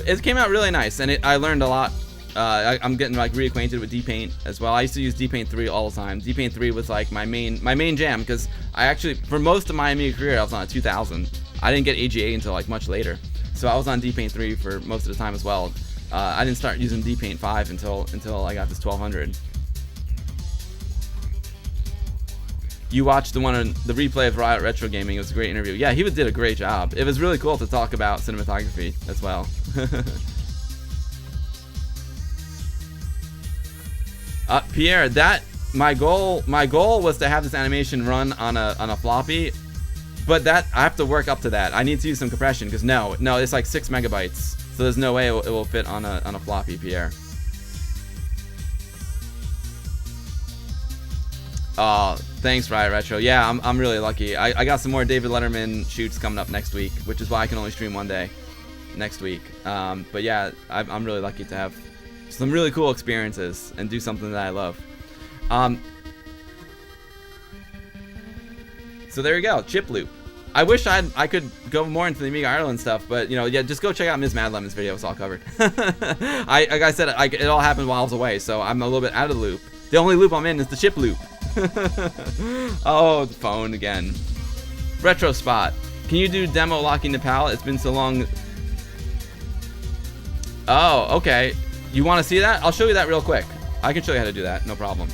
It came out really nice, and I learned a lot. I'm getting like reacquainted with DPaint as well. I used to use DPaint 3 all the time. DPaint 3 was like my main jam because I actually, for most of my Amiga career, I was on a 2000. I didn't get AGA until like much later, so I was on DPaint 3 for most of the time as well. I didn't start using DPaint 5 until I got this 1200. You watched the replay of Riot Retro Gaming. It was a great interview. Yeah, he did a great job. It was really cool to talk about cinematography as well. Pierre, my goal was to have this animation run on a floppy, but that I have to work up to that. I need to use some compression because no, it's like 6 megabytes, so there's no way it will fit on a floppy, Pierre. Thanks, Riot Retro. Yeah, I'm really lucky. I got some more David Letterman shoots coming up next week, which is why I can only stream one day next week. But yeah, I'm really lucky to have some really cool experiences and do something that I love. So there you go, chip loop. I wish I could go more into the Amiga Ireland stuff, but you know, yeah, just go check out Ms. Mad Lemon's video. It's all covered. Like I said, it all happened while I was away, so I'm a little bit out of the loop. The only loop I'm in is the chip loop. Oh, the phone again. Retro Spot. Can you do demo locking the palette? It's been so long. Oh, okay. You want to see that? I'll show you that real quick. I can show you how to do that, no problem.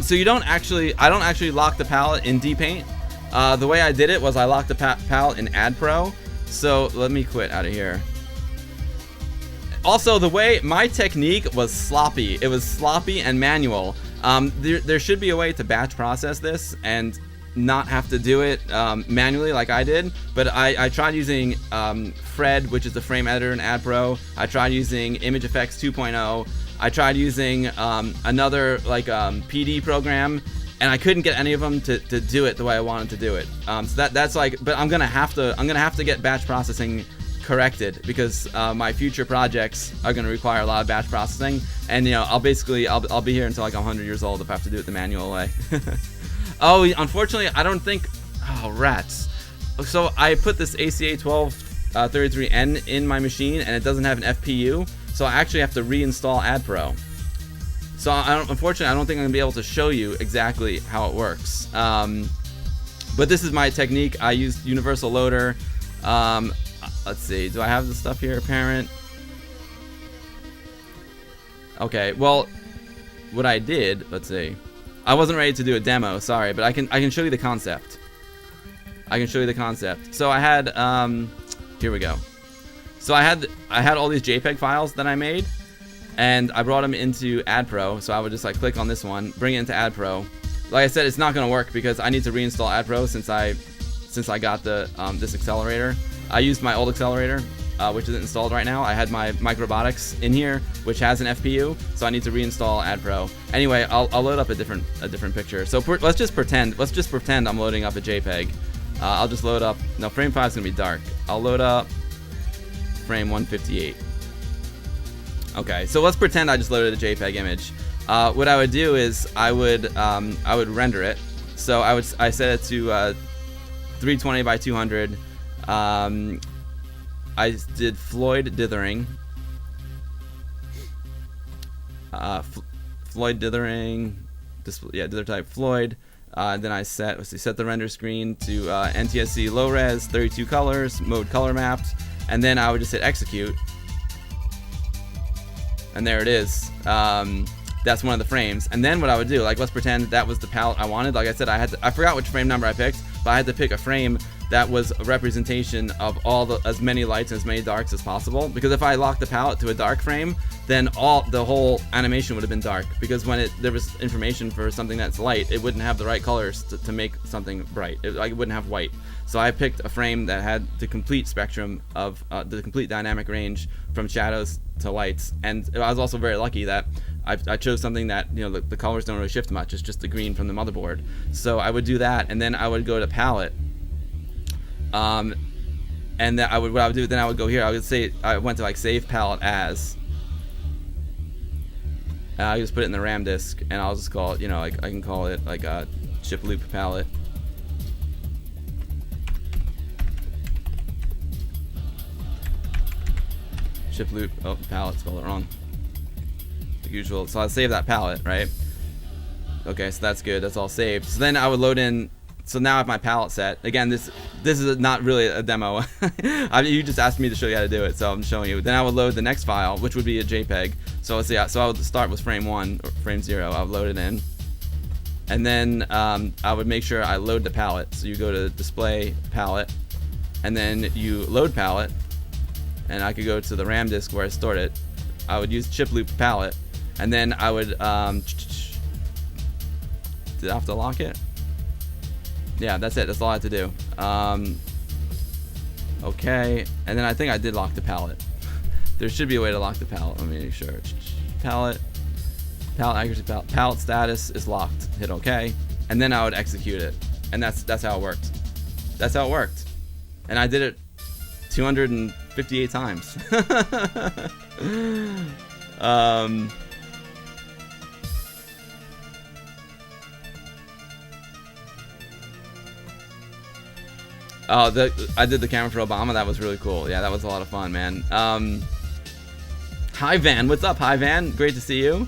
So I don't actually lock the palette in D-Paint. The way I did it was I locked the palette in AdPro. So let me quit out of here. Also, the way my technique was sloppy. It was sloppy and manual. There should be a way to batch process this and not have to do it manually like I did. But I tried using Fred, which is the frame editor in AdPro. I tried using Image Effects 2.0. I tried using another like PD program, and I couldn't get any of them to do it the way I wanted to do it. So that's like, but I'm gonna have to get batch processing corrected, because my future projects are gonna require a lot of batch processing, and you know, I'll be here until like I'm 100 years old if I have to do it the manual way. Oh, unfortunately, I don't think. Oh, rats. So I put this ACA 1233N in my machine, and it doesn't have an FPU. So I actually have to reinstall AdPro. So unfortunately, I don't think I'm gonna be able to show you exactly how it works. But this is my technique. I used Universal Loader. Let's see. Do I have the stuff here? Parent. Okay. Well, what I did. Let's see. I wasn't ready to do a demo. Sorry, but I can show you the concept. I can show you the concept. So I had. Here we go. So I had all these JPEG files that I made, and I brought them into AdPro. So I would just like click on this one, bring it into AdPro. Like I said, it's not gonna work because I need to reinstall AdPro since I got the this accelerator. I used my old accelerator, which isn't installed right now. I had my Microbotics in here, which has an FPU, so I need to reinstall AdPro. Anyway, I'll load up a different picture. So let's just pretend I'm loading up a JPEG. I'll just load up. No, frame 5 is gonna be dark. I'll load up frame 158. Okay, so let's pretend I just loaded a JPEG image. What I would do is I would render it. So I set it to 320 by 200. I did Floyd dithering. Floyd dithering. Dither type Floyd. Then I set the render screen to NTSC low res, 32 colors, mode color mapped. And then I would just hit execute, and there it is. That's one of the frames. And then what I would do, like, let's pretend that was the palette I wanted. Like I said, I forgot which frame number I picked, but I had to pick a frame that was a representation of as many lights and as many darks as possible. Because if I locked the palette to a dark frame, then the whole animation would have been dark. Because when there was information for something that's light, it wouldn't have the right colors to make something bright. It wouldn't have white. So I picked a frame that had the complete spectrum of the complete dynamic range from shadows to lights. And I was also very lucky that I chose something that, you know, the colors don't really shift much. It's just the green from the motherboard. So I would do that, and then I would go to palette. And then what I would do, then I would go here. I went to like save palette as. I just put it in the RAM disk, and I'll just call it, you know, like I can call it like a chip loop palette. Chip loop. Oh, palette, spelled it wrong. The usual. So I'll save that palette, right? Okay, so that's good. That's all saved. So then I would load in. So now I have my palette set. Again, this is not really a demo. You just asked me to show you how to do it, so I'm showing you. Then I would load the next file, which would be a JPEG. So let's see. So I would start with frame 1 or frame 0. I would load it in, and then I would make sure I load the palette. So you go to display palette, and then you load palette, and I could go to the RAM disk where I stored it. I would use chip loop palette, and then I would did I have to lock it? Yeah, that's it. That's all I had to do. Okay, and then I think I did lock the palette. There should be a way to lock the palette. Let me make sure. Palette accuracy, palette status is locked. Hit OK, and then I would execute it, and that's how it worked. That's how it worked, and I did it 258 times. Oh, I did the camera for Obama. That was really cool. Yeah, that was a lot of fun, man. Hi, Van. What's up, Hi, Van? Great to see you.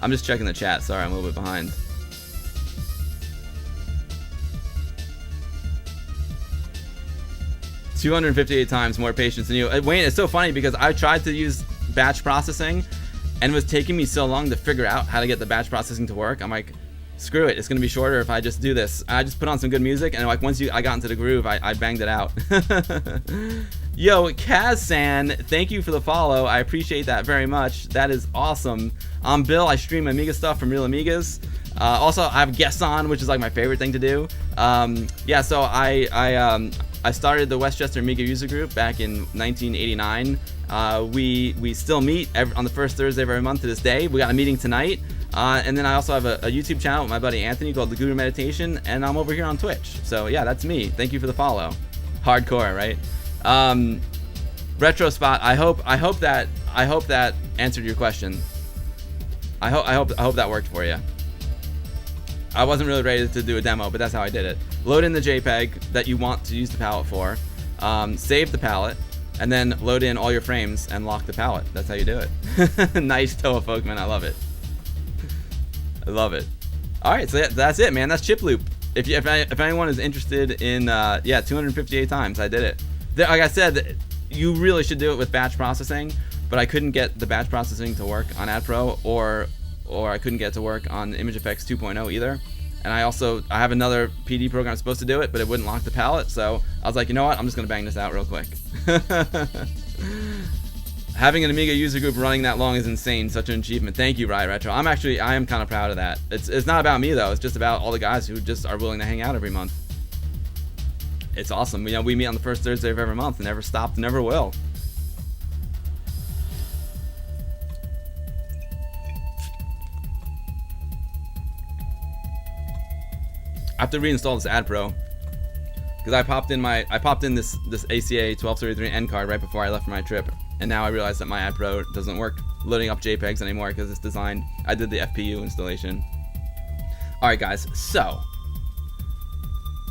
I'm just checking the chat. Sorry, I'm a little bit behind. $258 times more patience than you. Wayne, it's so funny because I tried to use batch processing and it was taking me so long to figure out how to get the batch processing to work. I'm like, screw it, it's gonna be shorter if I just do this. I just put on some good music and like once I got into the groove, I banged it out. Yo, Kaz-san, thank you for the follow. I appreciate that very much. That is awesome. I'm Bill. I stream Amiga stuff from Real Amigas. Also, I have guests on, which is like my favorite thing to do. Yeah, so I started the Westchester Amiga user group back in 1989. We still meet on the first Thursday of every month to this day. We got a meeting tonight. And then I also have a YouTube channel with my buddy Anthony called The Guru Meditation, and I'm over here on Twitch. So yeah, that's me. Thank you for the follow. Hardcore, right? Retro Spot. I hope that answered your question. I hope that worked for you. I wasn't really ready to do a demo, but that's how I did it. Load in the JPEG that you want to use the palette for, save the palette, and then load in all your frames and lock the palette. That's how you do it. Nice, Toa Folkman. I love it. I love it. All right, so that's it, man. That's Chip Loop. If anyone is interested in, yeah, 258 times, I did it. Like I said, you really should do it with batch processing, but I couldn't get the batch processing to work on AdPro, or I couldn't get it to work on ImageFX 2.0 either. And I have another PD program supposed to do it, but it wouldn't lock the palette, so I was like, you know what, I'm just gonna bang this out real quick. Having an Amiga user group running that long is insane. Such an achievement. Thank you, Riot Retro. I am kind of proud of that. It's not about me though. It's just about all the guys who just are willing to hang out every month. It's awesome. You know, we meet on the first Thursday of every month and never stopped, never will. I have to reinstall this AdPro because I popped in this ACA 1233N card right before I left for my trip, and now I realize that my AdPro doesn't work loading up JPEGs anymore because it's designed. I did the FPU installation. All right, guys. So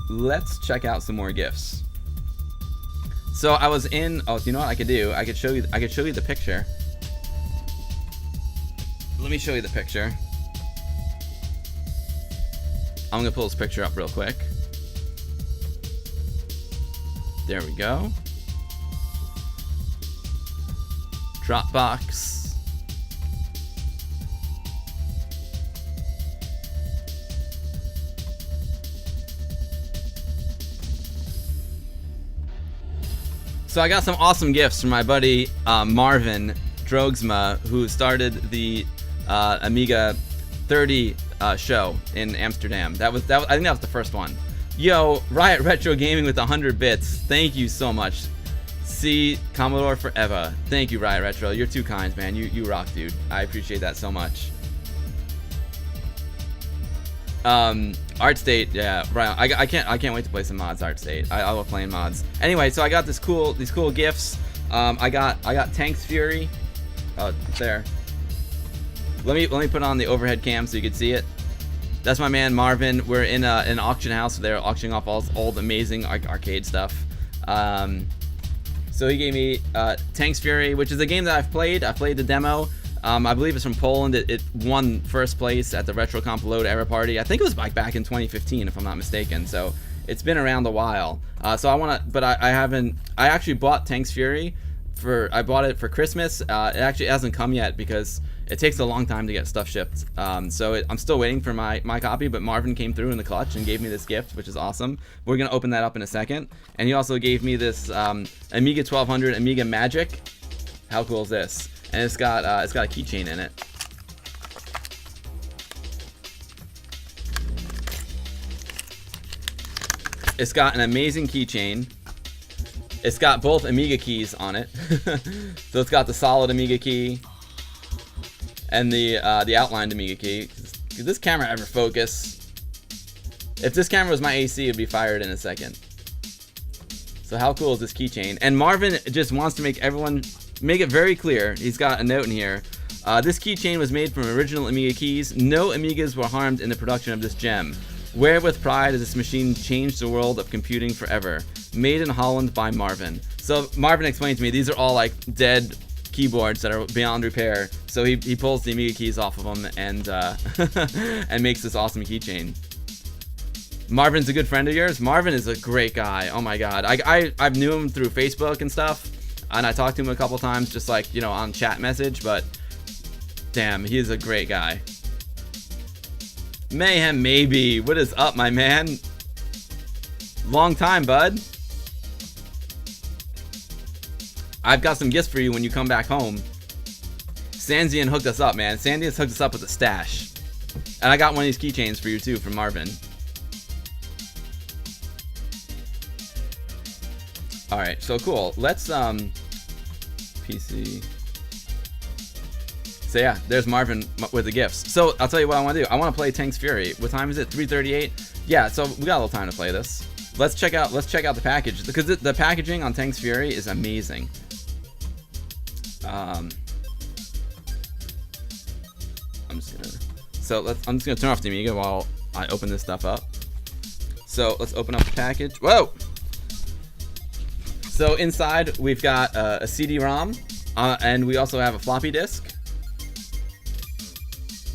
let's check out some more GIFs. So I was in. Oh, you know what I could do? I could show you the picture. Let me show you the picture. I'm gonna pull this picture up real quick. There we go. Dropbox. So I got some awesome gifts from my buddy Marvin Drogsma, who started the Amiga 30 show in Amsterdam. I think that was the first one. Yo, Riot Retro Gaming with 100 bits. Thank you so much. See Commodore forever. Thank you, Riot Retro. You're too kind, man. You rock, dude. I appreciate that so much. Art State, yeah, right. I can't wait to play some mods. Art State. I love playing mods. Anyway, so I got these cool gifts. I got Tank's Fury. Oh, it's there. Let me put on the overhead cam so you can see it. That's my man Marvin. We're in an auction house. They're auctioning off all old amazing arcade stuff. So he gave me Tank's Fury, which is a game that I've played. I played the demo. I believe it's from Poland. It won first place at the RetroComp Load Era Party. I think it was back in 2015, if I'm not mistaken. So it's been around a while. So I wanna, but I haven't. I actually bought Tank's Fury I bought it for Christmas. It actually hasn't come yet because it takes a long time to get stuff shipped. So I'm still waiting for my copy, but Marvin came through in the clutch and gave me this gift, which is awesome. We're gonna open that up in a second. And he also gave me this Amiga 1200 Amiga Magic. How cool is this? And it's got a keychain in it. It's got an amazing keychain. It's got both Amiga keys on it. So it's got the solid Amiga key and the outlined Amiga key. Could this camera ever focus? If this camera was my AC, it'd be fired in a second. So how cool is this keychain? And Marvin just wants to make it very clear. He's got a note in here. This keychain was made from original Amiga keys. No Amigas were harmed in the production of this gem. Wear it with pride as this machine changed the world of computing forever. Made in Holland by Marvin. So Marvin explained to me these are all like dead keyboards that are beyond repair. So he pulls the Amiga keys off of them and and makes this awesome keychain. Marvin's a good friend of yours? Marvin is a great guy. Oh my god. I've knew him through Facebook and stuff. And I talked to him a couple times just like, you know, on chat message, but damn, he is a great guy. Mayhem maybe. What is up, my man? Long time, bud. I've got some gifts for you when you come back home. Sanzian hooked us up, man. Sanzian's hooked us up with a stash. And I got one of these keychains for you too from Marvin. Alright, so cool. Let's PC. So yeah, there's Marvin with the gifts. So I'll tell you what I want to do. I want to play Tank's Fury. What time is it? 3:38. Yeah, so we got a little time to play this. Let's check out the package because the packaging on Tank's Fury is amazing. I'm just gonna turn off the Amiga while I open this stuff up. So let's open up the package. Whoa! So inside we've got a CD-ROM, and we also have a floppy disk.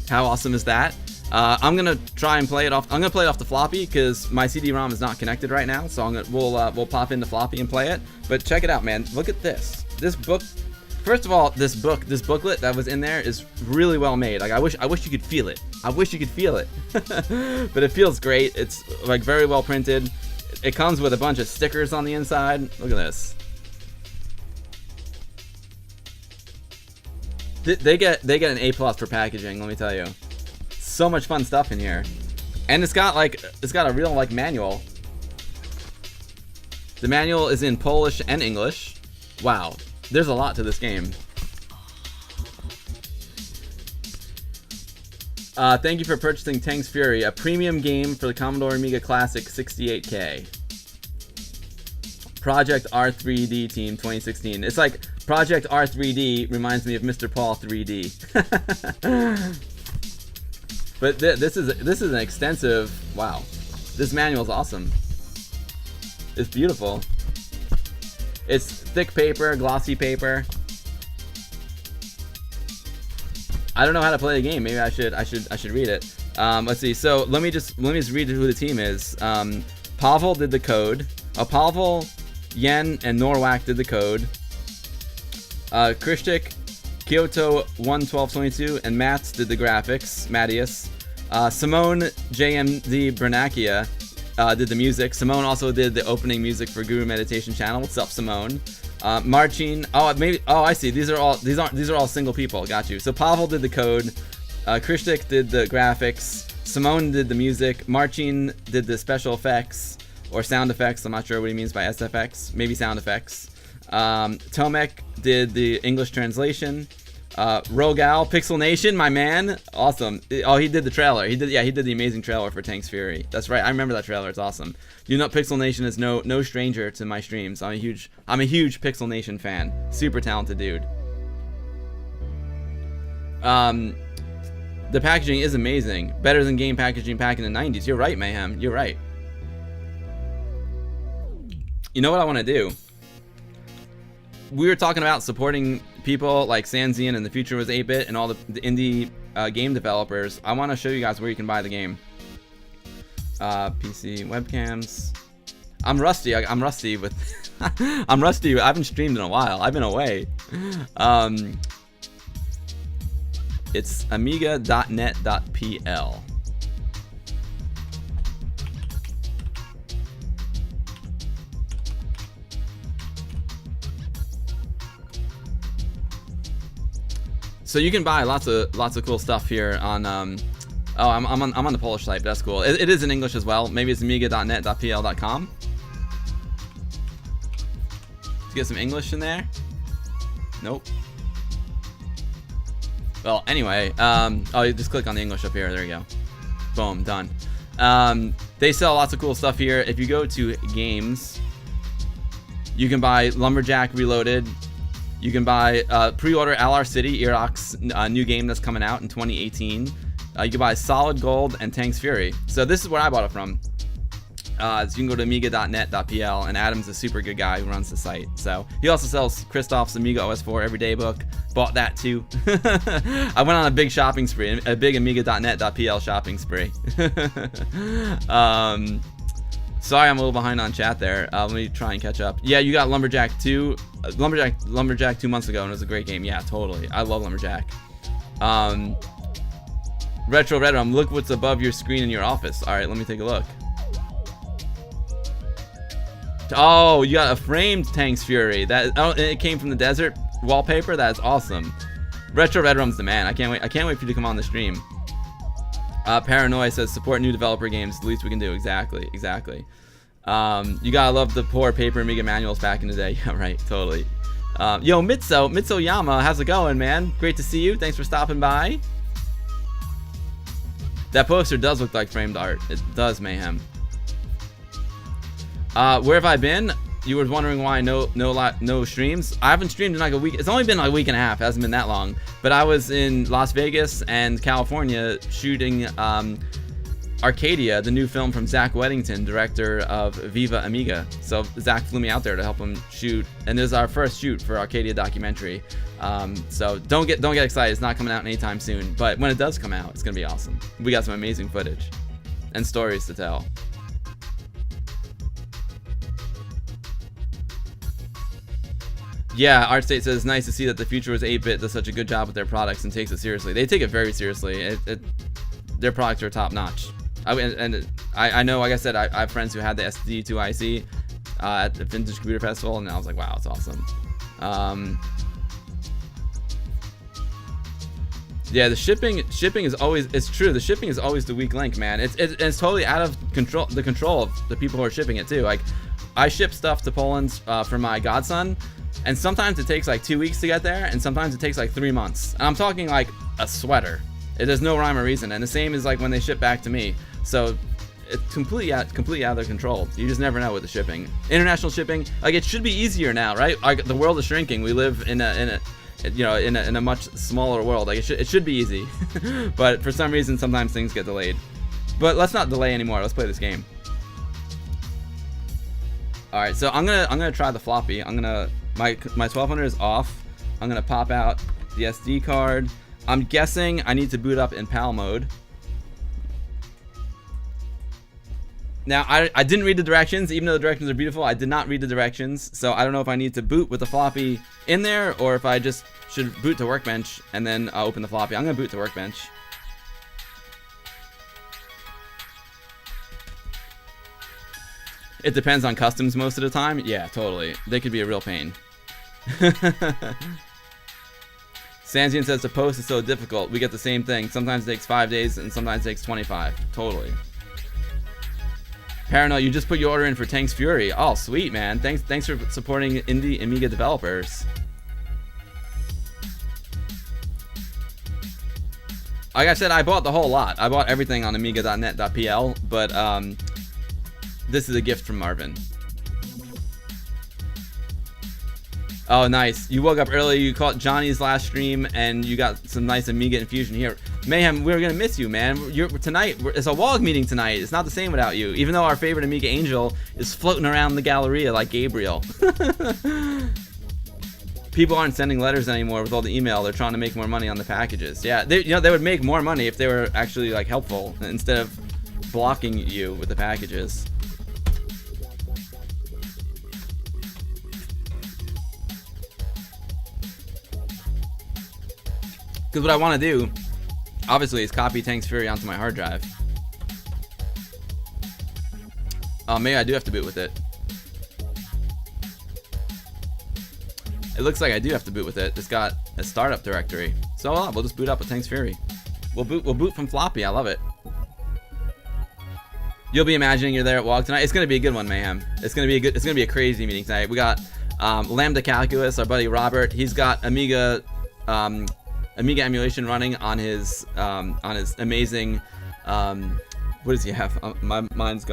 How awesome is that? I'm gonna try and play it off. I'm gonna play it off the floppy because my CD-ROM is not connected right now. So we'll pop in the floppy and play it. But check it out, man. Look at this. This book. First of all, this booklet that was in there is really well made. Like I wish you could feel it. I wish you could feel it. But it feels great. It's like very well printed. It comes with a bunch of stickers on the inside. Look at this. They get an A+ for packaging, let me tell you. So much fun stuff in here. And it's got a real like manual. The manual is in Polish and English. Wow. There's a lot to this game. Thank you for purchasing Tank's Fury, a premium game for the Commodore Amiga Classic 68K. Project R3D Team 2016. It's like Project R3D reminds me of Mr. Paul 3D. But this is an extensive. Wow, this manual is awesome. It's beautiful. It's thick paper, glossy paper. I don't know how to play the game. Maybe I should read it. Let's see. So let me just read who the team is. Pavel did the code. Pavel, Yen, and Norwak did the code. Krishtik, Kyoto 11222, and Mats did the graphics. Mattias. Simone JMD Bernakia did the music. Simone also did the opening music for Guru Meditation Channel. What's up, Simone? Marcin. Oh, I see. These are all single people. Got you. So Pavel did the code. Krishtik did the graphics. Simone did the music. Marcin did the special effects or sound effects. I'm not sure what he means by SFX. Maybe sound effects. Tomek did the English translation. Rogal, Pixel Nation, my man, awesome. Oh, he did the trailer. He did the amazing trailer for Tank's Fury. That's right. I remember that trailer. It's awesome. You know, Pixel Nation is no stranger to my streams. I'm a huge Pixel Nation fan. Super talented dude. The packaging is amazing. Better than game packaging back in the 90s. You're right, Mayhem. You're right. You know what I want to do? We were talking about supporting people like Sanzian and the future was 8-bit and all the indie game developers. I want to show you guys where you can buy the game. PC webcams. I'm rusty. I'm rusty with. I'm rusty. I haven't streamed in a while. I've been away. It's amiga.net.pl. So you can buy lots of cool stuff here on. I'm on the Polish site, but that's cool. It is in English as well. Maybe it's amiga.net.pl.com. Let's get some English in there. Nope. Well, anyway, oh, you just click on the English up here. There you go. Boom, done. They sell lots of cool stuff here. If you go to games, you can buy Lumberjack Reloaded. You can buy pre-order LR City, Iraq's new game that's coming out in 2018. You can buy Solid Gold and Tank's Fury. So this is where I bought it from. So you can go to amiga.net.pl, and Adam's a super good guy who runs the site. So he also sells Christoph's Amiga OS4 Everyday Book. Bought that too. I went on a big shopping spree, a big amiga.net.pl shopping spree. Sorry, I'm a little behind on chat there. Let me try and catch up. Yeah, you got Lumberjack 2. Lumberjack 2 months ago, and it was a great game. Yeah, totally. I love Lumberjack. Retro Redrum, look what's above your screen in your office. All right, let me take a look. Oh, you got a framed Tank's Fury. It came from the desert wallpaper. That's awesome. Retro Redrum's the man. I can't wait for you to come on the stream. Paranoia says support new developer games. The least we can do. Exactly. You gotta love the poor paper Amiga manuals back in the day. Yeah, right. Totally. Yo, Mitso Yama, how's it going, man? Great to see you. Thanks for stopping by. That poster does look like framed art. It does, Mayhem. Where have I been? You were wondering why no streams. I haven't streamed in like a week. It's only been like a week and a half. It hasn't been that long. But I was in Las Vegas and California shooting Arcadia, the new film from Zach Weddington, director of Viva Amiga. So Zach flew me out there to help him shoot, and this is our first shoot for Arcadia documentary. So don't get excited. It's not coming out anytime soon. But when it does come out, it's gonna be awesome. We got some amazing footage and stories to tell. Yeah, ArtState says, nice to see that the future was 8-bit does such a good job with their products and takes it seriously. They take it very seriously. Their products are top notch. I know, like I said, I have friends who had the SD2IEC at the Vintage Computer Festival, and I was like, wow, it's awesome. Yeah, the shipping is always, it's true, the shipping is always the weak link, man. It's totally out of the control of the people who are shipping it too. Like, I ship stuff to Poland for my godson, and sometimes it takes like 2 weeks to get there, and sometimes it takes like 3 months. And I'm talking like a sweater. There's no rhyme or reason. And the same is like when they ship back to me. So it's completely out of their control. You just never know with the shipping. International shipping, like, it should be easier now, right? Like, the world is shrinking. We live in a much smaller world. Like, it should be easy. But for some reason, sometimes things get delayed. But let's not delay anymore. Let's play this game. All right, so I'm gonna try the floppy. My 1200 is off. I'm gonna pop out the SD card. I'm guessing I need to boot up in PAL mode. Now, I didn't read the directions, even though the directions are beautiful. I did not read the directions, so I don't know if I need to boot with the floppy in there, or if I just should boot to Workbench and then open the floppy. I'm gonna boot to Workbench. It depends on customs most of the time. Yeah, totally. They could be a real pain. Sanzian says the post is so difficult. We get the same thing. Sometimes it takes 5 days and sometimes it takes 25. Totally. Paranoid, you just put your order in for Tank's Fury. Oh, sweet, man. Thanks for supporting indie Amiga developers. Like I said, I bought the whole lot. I bought everything on amiga.net.pl, but this is a gift from Marvin. Oh, nice. You woke up early, you caught Johnny's last stream, and you got some nice Amiga infusion here. Mayhem, we're gonna miss you, man. Tonight, it's a WOG meeting tonight. It's not the same without you, even though our favorite Amiga Angel is floating around the Galleria like Gabriel. People aren't sending letters anymore with all the email. They're trying to make more money on the packages. Yeah, they would make more money if they were actually like helpful instead of blocking you with the packages. Because what I want to do, obviously, is copy Tank's Fury onto my hard drive. Oh, maybe I do have to boot with it. It looks like I do have to boot with it. It's got a startup directory. So we'll just boot up with Tank's Fury. We'll boot from floppy. I love it. You'll be imagining you're there at WOG tonight. It's gonna be a good one, Mayhem. It's gonna be a crazy meeting tonight. We got Lambda Calculus, our buddy Robert. He's got Amiga emulation running on his amazing what does he have? My mind's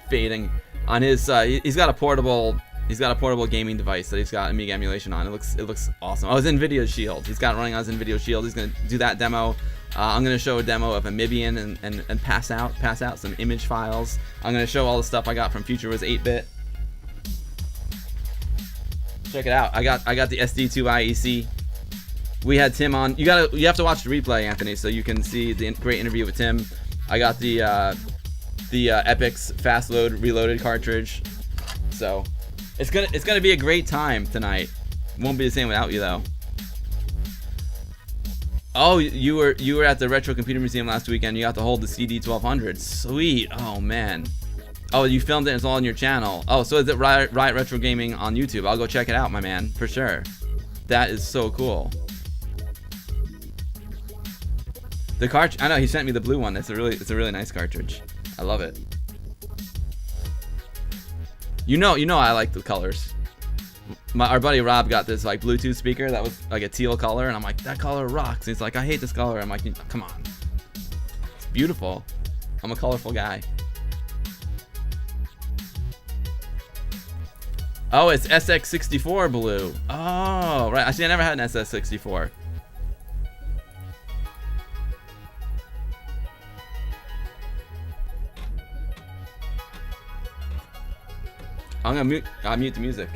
fading. On his he's got a portable gaming device that he's got Amiga emulation on. It looks awesome. Oh, his NVIDIA Shield. He's got it running on his NVIDIA Shield. He's gonna do that demo I'm gonna show a demo of Amibian and pass out some image files. I'm gonna show all the stuff I got from Future Was 8-Bit. Check it out. I got the SD2IEC. We had Tim on. You have to watch the replay, Anthony, so you can see the great interview with Tim. I got the Epix Fast Load Reloaded cartridge. So it's gonna be a great time tonight. Won't be the same without you though. Oh, you were at the Retro Computer Museum last weekend. You got to hold the CD1200. Sweet. Oh man. Oh, you filmed it. It's all on your channel. Oh, so is it Riot Retro Gaming on YouTube? I'll go check it out, my man, for sure. That is so cool. The cartridge. I know he sent me the blue one. It's a really nice cartridge. I love it. You know I like the colors. Our buddy Rob got this like Bluetooth speaker that was like a teal color, and I'm like, that color rocks. And he's like, I hate this color. I'm like, come on, it's beautiful. I'm a colorful guy. Oh, it's SX64 blue. Oh, right. Actually, I never had an SS64. I'm gonna mute the music.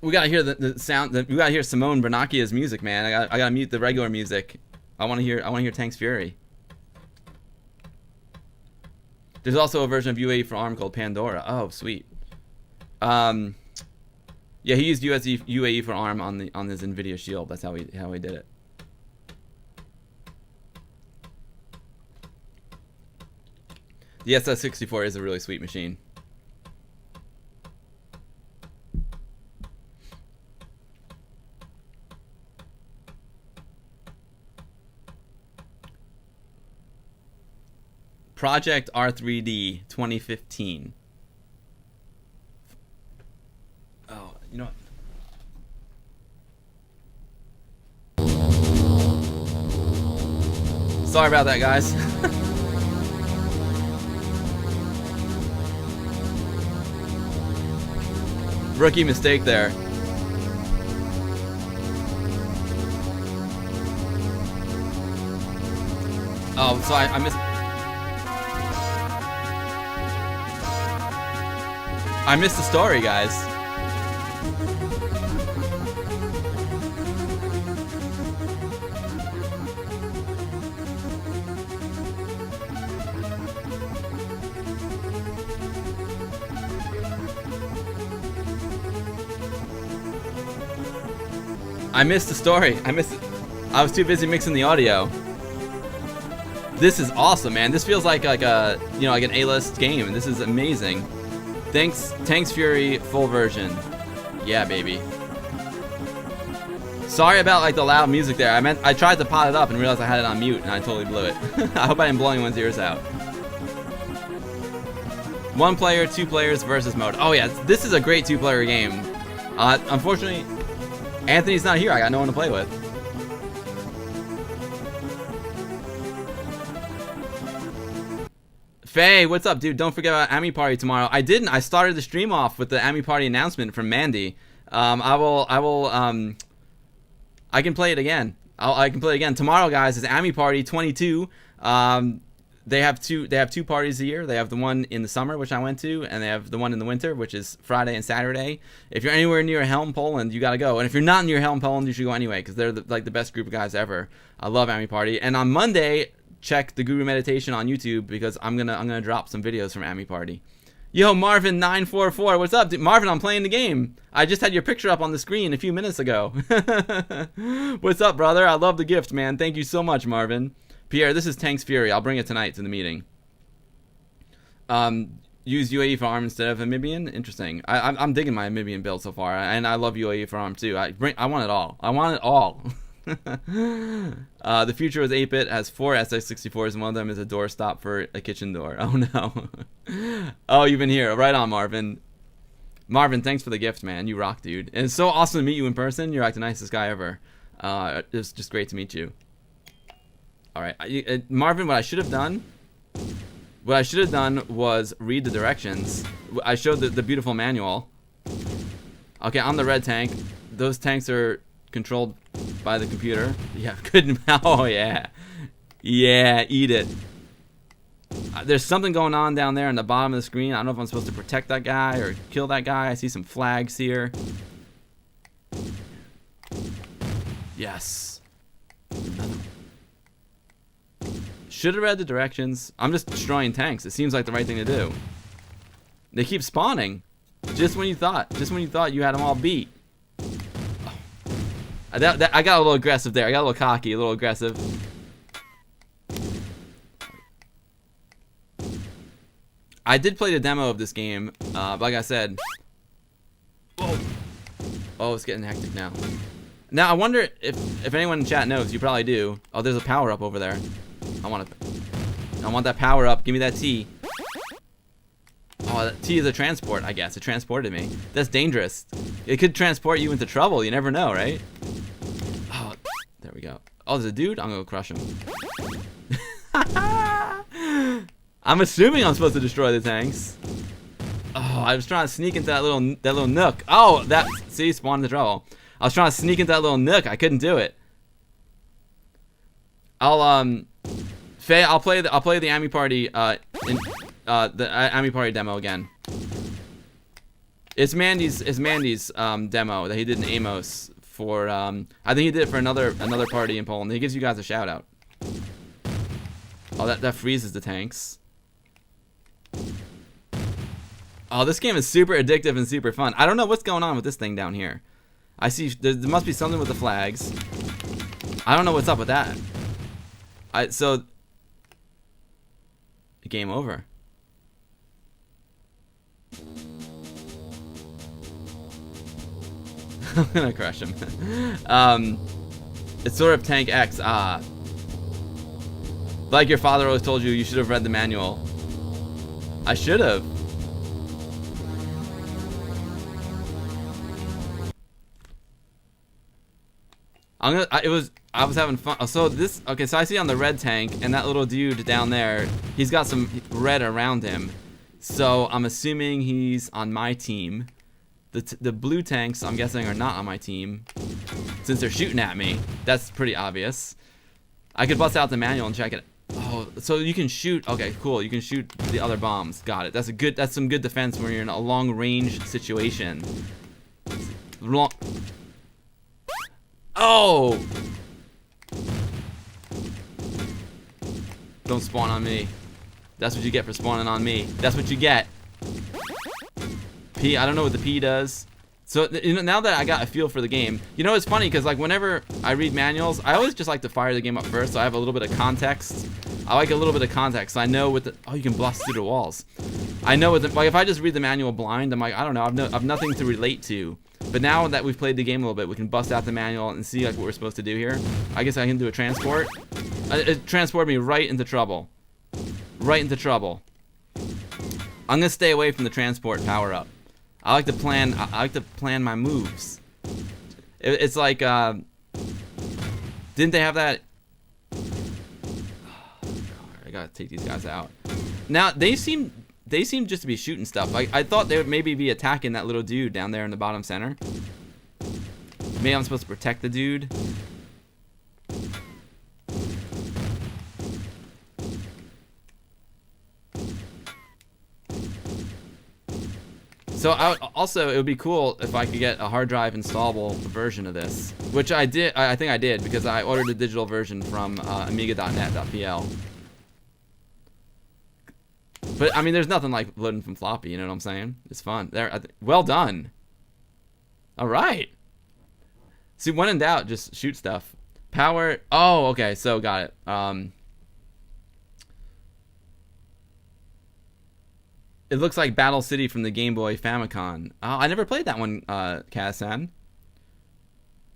We gotta hear the sound. We gotta hear Simone Bernacchia's music, man. I gotta mute the regular music. I wanna hear Tank's Fury. There's also a version of UAE for ARM called Pandora. Oh, sweet. Yeah, he used UAE for ARM on his NVIDIA Shield. That's how he did it. The SS64 is a really sweet machine. Project R3D 2015. Oh, you know what? Sorry about that, guys. Rookie mistake there. Oh, so I missed the story, guys. I missed the story. I missed it. I was too busy mixing the audio. This is awesome, man. This feels like a like an A-list game. This is amazing. Tank's Fury full version. Yeah, baby. Sorry about like the loud music there. I tried to pot it up and realized I had it on mute and I totally blew it. I hope I didn't blow anyone's ears out. 1 player, 2 players versus mode. Oh yeah, this is a great 2-player game. Unfortunately, Anthony's not here. I got no one to play with. Faye, what's up, dude? Don't forget about Ami Party tomorrow. I didn't. I started the stream off with the Ami Party announcement from Mandy. I can play it again. I can play it again tomorrow, guys. Is Ami Party 22. They have two parties a year. They have the one in the summer, which I went to, and they have the one in the winter, which is Friday and Saturday. If you're anywhere near Helm, Poland, you gotta go. And if you're not near Helm, Poland, you should go anyway, because they're like the best group of guys ever. I love Ami Party. And on Monday, check the Guru Meditation on YouTube, because I'm gonna drop some videos from Ami Party. Yo, Marvin944, what's up, dude? Marvin, I'm playing the game. I just had your picture up on the screen a few minutes ago. What's up, brother? I love the gift, man. Thank you so much, Marvin. Pierre, this is Tank's Fury. I'll bring it tonight to the meeting. Use UAE for ARM instead of Amibian. Interesting. I'm digging my Amibian build so far, and I love UAE for ARM too. I want it all. I want it all. The future was 8-bit, has 4 SX64s, and one of them is a doorstop for a kitchen door. Oh no. Oh, you've been here. Right on, Marvin. Marvin, thanks for the gift, man. You rock, dude. And it's so awesome to meet you in person. You're like the nicest guy ever. It's just great to meet you. All right, Marvin, what I should have done was read the directions. I showed the beautiful manual. Okay, I'm the red tank. Those tanks are controlled by the computer. Yeah, good. Oh yeah, yeah, eat it. There's something going on down there in the bottom of the screen. I don't know if I'm supposed to protect that guy or kill that guy. I see some flags here. Yes. Should have read the directions. I'm just destroying tanks. It seems like the right thing to do. They keep spawning. Just when you thought you had them all beat. Oh. I got a little aggressive there. I got a little cocky, a little aggressive. I did play the demo of this game, but like I said, whoa. Oh, it's getting hectic now. Now I wonder if anyone in chat knows. You probably do. Oh, there's a power up over there. I want that power up. Give me that T. Oh, that T is a transport, I guess. It transported me. That's dangerous. It could transport you into trouble. You never know, right? Oh, there we go. Oh, there's a dude. I'm gonna crush him. I'm assuming I'm supposed to destroy the tanks. Oh, I was trying to sneak into that little nook. Oh, see, spawned the trouble. I was trying to sneak into that little nook. I couldn't do it. Faye, I'll play the Ami Party the Ami Party demo again. It's Mandy's demo that he did in Amos for I think he did it for another party in Poland. He gives you guys a shout out. Oh, that freezes the tanks. Oh, this game is super addictive and super fun. I don't know what's going on with this thing down here. I see there must be something with the flags. I don't know what's up with that. So game over. I'm gonna crush him. It's sort of Tank X. Like your father always told you, you should have read the manual. I should have. I was having fun. So I see on the red tank and that little dude down there, he's got some red around him. So I'm assuming he's on my team. The blue tanks, I'm guessing, are not on my team since they're shooting at me. That's pretty obvious. I could bust out the manual and check it. Oh, so you can shoot. Okay, cool. You can shoot the other bombs. Got it. That's some good defense when you're in a long range situation. Oh! Don't spawn on me. That's what you get for spawning on me. That's what you get. P, I don't know what the P does. So, now that I got a feel for the game, it's funny because like whenever I read manuals, I always just like to fire the game up first so I have a little bit of context. I like a little bit of context. So I know what oh, you can blast through the walls. I know like if I just read the manual blind, I'm like, I don't know, I've nothing to relate to. But now that we've played the game a little bit, we can bust out the manual and see like what we're supposed to do here. I guess I can do a transport. It transported me right into trouble. Right into trouble. I'm gonna stay away from the transport power up. I like to plan my moves. It's like didn't they have that? Oh, I gotta take these guys out. Now they seem just to be shooting stuff. I thought they would maybe be attacking that little dude down there in the bottom center. Maybe I'm supposed to protect the dude. So it would be cool if I could get a hard drive installable version of this, which I did. I think I did because I ordered a digital version from amiga.net.pl. But I mean, there's nothing like loading from floppy. You know what I'm saying? It's fun. Well done. All right. See, when in doubt, just shoot stuff. Power. Oh, okay. So got it. It looks like Battle City from the Game Boy Famicom. Oh, I never played that one, Kazan.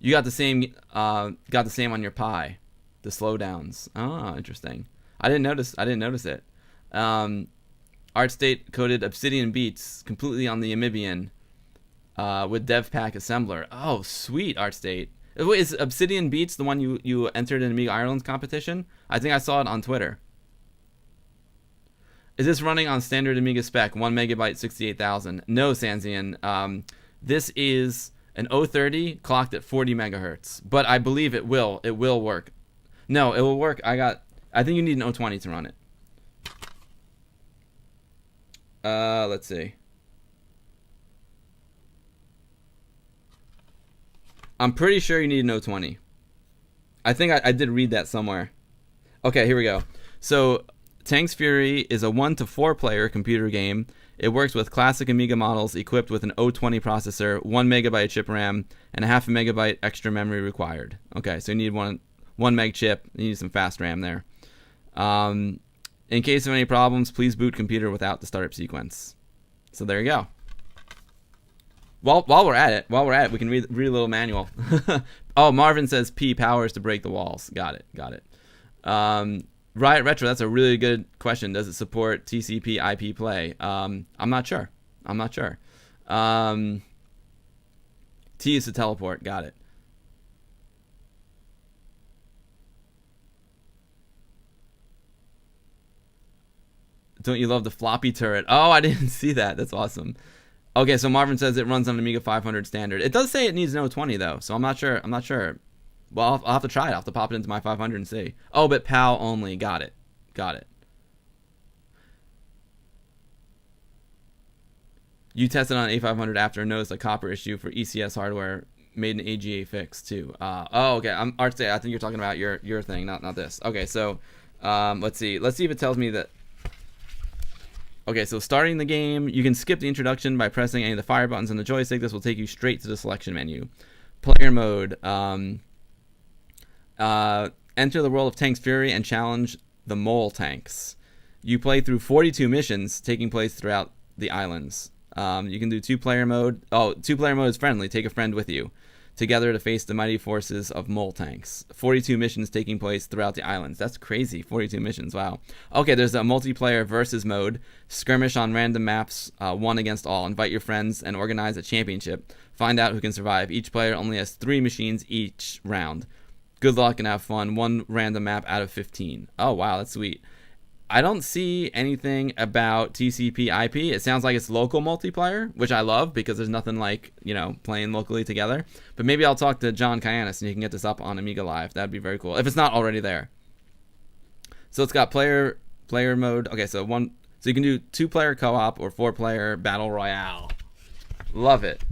You got the same on your Pi, the slowdowns. Oh, interesting. I didn't notice it. ArtState coded Obsidian Beats completely on the Amibian with DevPack assembler. Oh, sweet, ArtState. Wait, is Obsidian Beats the one you entered in Amiga Ireland's competition? I think I saw it on Twitter. Is this running on standard Amiga spec, 1 megabyte, 68,000? No, Sanzian. This is An 030 clocked at 40 megahertz, but I believe it will work. No, it will work. I think you need an 020 to run it. Let's see. I'm pretty sure you need an 020. I think I did read that somewhere. Okay, here we go. So, Tanks Fury is a 1 to 4 player computer game. It works with classic Amiga models equipped with an 020 processor, 1 megabyte chip RAM, and a half a megabyte extra memory required. Okay, so you need one meg chip. You need some fast RAM there. In case of any problems, please boot computer without the startup sequence. So there you go. While we're at it, we can read a little manual. Oh, Marvin says P powers to break the walls. Got it. Riot Retro, that's a really good question. Does it support TCP IP play? I'm not sure. T is to teleport. Got it. Don't you love the floppy turret? Oh, I didn't see that. That's awesome. Okay, so Marvin says it runs on Amiga 500 standard. It does say it needs an 020 though, so I'm not sure. Well, I'll have to try it. I'll have to pop it into my 500 and see. Oh, but PAL only. Got it. You tested on A500 after and noticed a copper issue for ECS hardware, made an AGA fix too. Oh, okay. Artsy, I think you're talking about your thing, not this. Okay, so let's see if it tells me that. Okay, so starting the game, you can skip the introduction by pressing any of the fire buttons on the joystick. This will take you straight to the selection menu. Player mode. Enter the world of Tanks Fury and challenge the mole tanks. You play through 42 missions taking place throughout the islands. You can do 2-player mode. Oh, 2-player mode is friendly. Take a friend with you. Together to face the mighty forces of mole tanks. 42 missions taking place throughout the islands. That's crazy. 42 missions. Wow. Okay, there's a multiplayer versus mode. Skirmish on random maps, 1 against all. Invite your friends and organize a championship. Find out who can survive. Each player only has 3 machines each round. Good luck and have fun. 1 random map out of 15. Oh, wow, that's sweet. I don't see anything about TCP IP. It sounds like it's local multiplayer, which I love because there's nothing like, playing locally together. But maybe I'll talk to John Kyanis and you can get this up on Amiga Live. That'd be very cool if it's not already there. So it's got player mode. Okay, so you can do 2-player co-op or 4-player battle royale. Love it.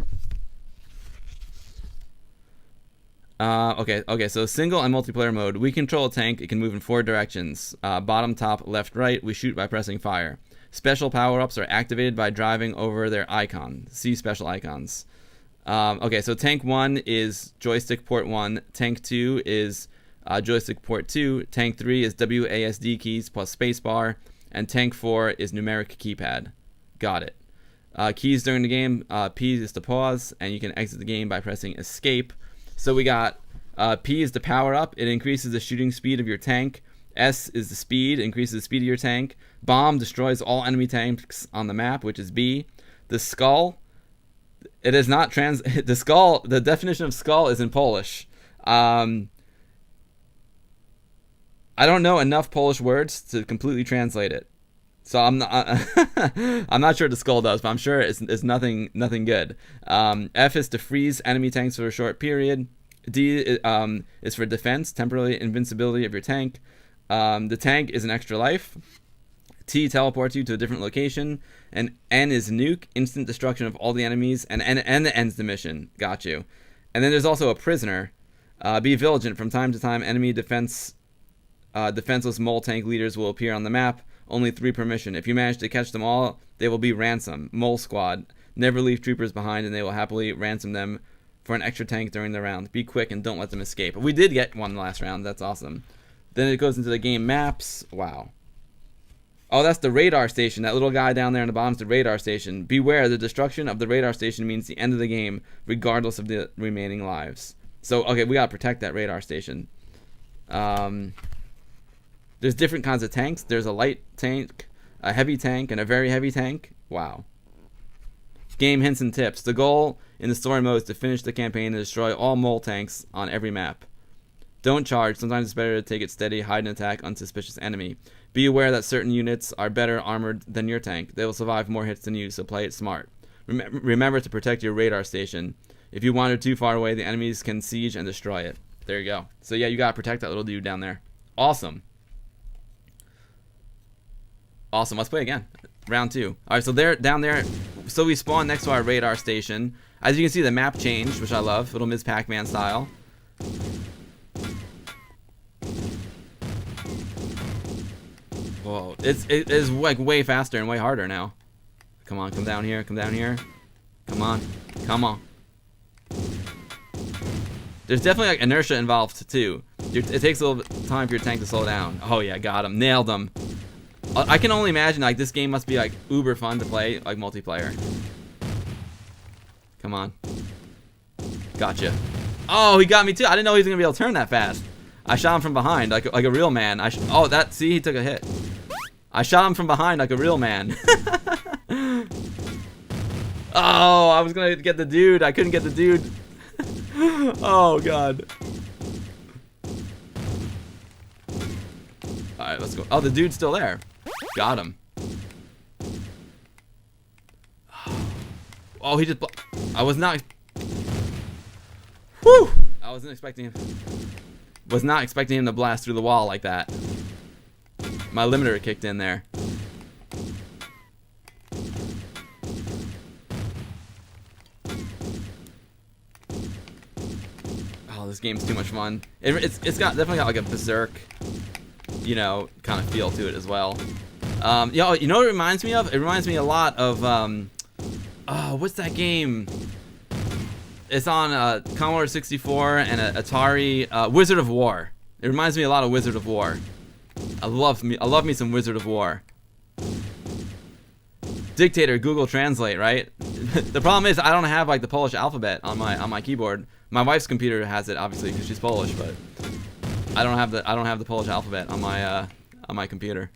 Okay, so single and multiplayer mode. We control a tank. It can move in 4 directions. Bottom, top, left, right. We shoot by pressing fire. Special power-ups are activated by driving over their icon. See special icons. Okay, so tank 1 is joystick port 1. Tank 2 is joystick port 2. Tank 3 is WASD keys plus spacebar. And tank 4 is numeric keypad. Got it. Keys during the game. P is to pause, and you can exit the game by pressing escape. So we got P is the power up. It increases the shooting speed of your tank. S is the speed, increases the speed of your tank. Bomb destroys all enemy tanks on the map, which is B. The skull, it is not the skull, the definition of skull is in Polish. I don't know enough Polish words to completely translate it. So I'm not sure what the skull does, but I'm sure it's nothing good. F is to freeze enemy tanks for a short period. D is for defense, temporary invincibility of your tank. The tank is an extra life. T teleports you to a different location. And N is nuke, instant destruction of all the enemies. And N ends the mission. Got you. And then there's also a prisoner. Be vigilant. From time to time, enemy defenseless mole tank leaders will appear on the map. Only 3 per mission. If you manage to catch them all, they will be ransom. Mole squad. Never leave troopers behind, and they will happily ransom them for an extra tank during the round. Be quick and don't let them escape. We did get one last round. That's awesome. Then it goes into the game maps. Wow. Oh, that's the radar station. That little guy down there in the bottom is the radar station. Beware, the destruction of the radar station means the end of the game, regardless of the remaining lives. So, okay, we gotta protect that radar station. There's different kinds of tanks. There's a light tank, a heavy tank, and a very heavy tank. Wow. Game hints and tips. The goal in the story mode is to finish the campaign and destroy all mole tanks on every map. Don't charge. Sometimes it's better to take it steady, hide and attack unsuspicious enemy. Be aware that certain units are better armored than your tank. They will survive more hits than you, so play it smart. Remember to protect your radar station. If you wander too far away, the enemies can siege and destroy it. There you go. So yeah, you gotta protect that little dude down there. Awesome. Awesome. Let's play again. Round 2. All right, so they're down there. So we spawn next to our radar station. As you can see, the map changed, which I love. Little Ms. Pac-Man style. Whoa, it is like way faster and way harder now. Come on, come down here, come down here. Come on, come on. There's definitely like inertia involved too. It takes a little bit time for your tank to slow down. Oh yeah, got him, nailed him. I can only imagine like this game must be like uber fun to play like multiplayer. Come on. Gotcha. Oh, he got me too. I didn't know he was gonna be able to turn that fast. I shot him from behind like a real man. Oh, that, see, he took a hit. I shot him from behind like a real man. Oh, I was gonna get the dude. I couldn't get the dude. Oh god. Alright, let's go. Oh, the dude's still there. Got him. Oh, he just I was not. Whew! I wasn't expecting him. Was not expecting him to blast through the wall like that. My limiter kicked in there. Oh, this game's too much fun. It's definitely got like a berserk, you know, kind of feel to it as well. You know what it reminds me of? It reminds me a lot of oh, what's that game? It's on Commodore 64 and Atari. Wizard of War. It reminds me a lot of Wizard of War. I love me some Wizard of War. Dictator, Google Translate, right? The problem is I don't have like the Polish alphabet on my keyboard. My wife's computer has it, obviously, because she's Polish, but I don't have the Polish alphabet on my computer.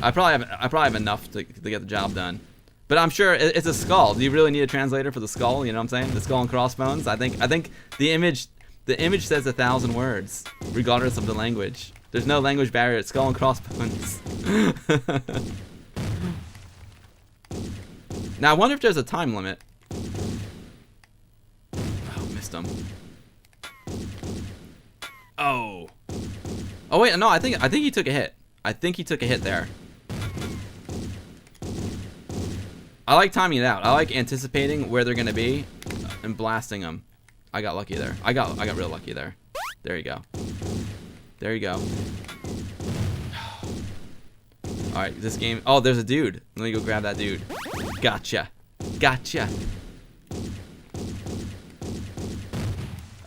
I probably have enough to get the job done. But I'm sure it's a skull. Do you really need a translator for the skull? You know what I'm saying? The skull and crossbones. I think the image says 1,000 words, regardless of the language. There's no language barrier. It's skull and crossbones. Now I wonder if there's a time limit. Oh, missed him. Oh. Oh wait, no. I think he took a hit. I think he took a hit there. I like timing it out. I like anticipating where they're gonna be and blasting them. I got lucky there. I got real lucky there. There you go. There you go. All right, this game. Oh, there's a dude. Let me go grab that dude. Gotcha. Gotcha.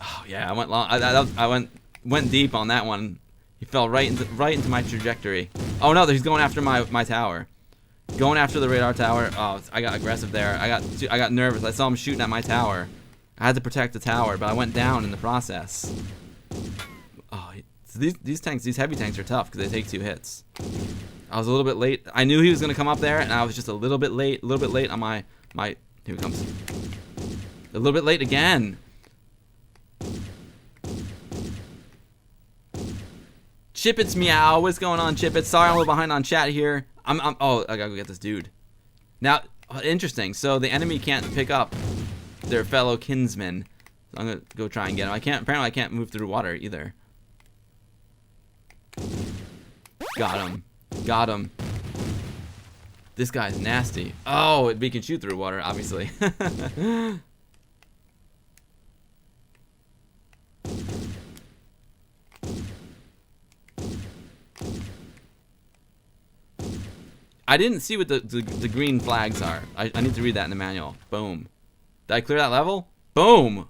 Oh yeah, I went long. I went deep on that one. He fell right into my trajectory. Oh no, he's going after my tower. Going after the radar tower. Oh, I got aggressive there. I got nervous. I saw him shooting at my tower. I had to protect the tower, but I went down in the process. Oh, so these heavy tanks are tough because they take 2 hits. I was a little bit late. I knew he was gonna come up there, and I was just a little bit late on my. Here he comes. A little bit late again. Chippets meow. What's going on, Chippets? Sorry, I'm a little behind on chat here. Oh, I gotta go get this dude. Now, interesting. So the enemy can't pick up their fellow kinsmen. So I'm gonna go try and get him. Apparently I can't move through water either. Got him. Got him. This guy's nasty. Oh, we can shoot through water, obviously. I didn't see what the green flags are. I need to read that in the manual. Boom. Did I clear that level? Boom.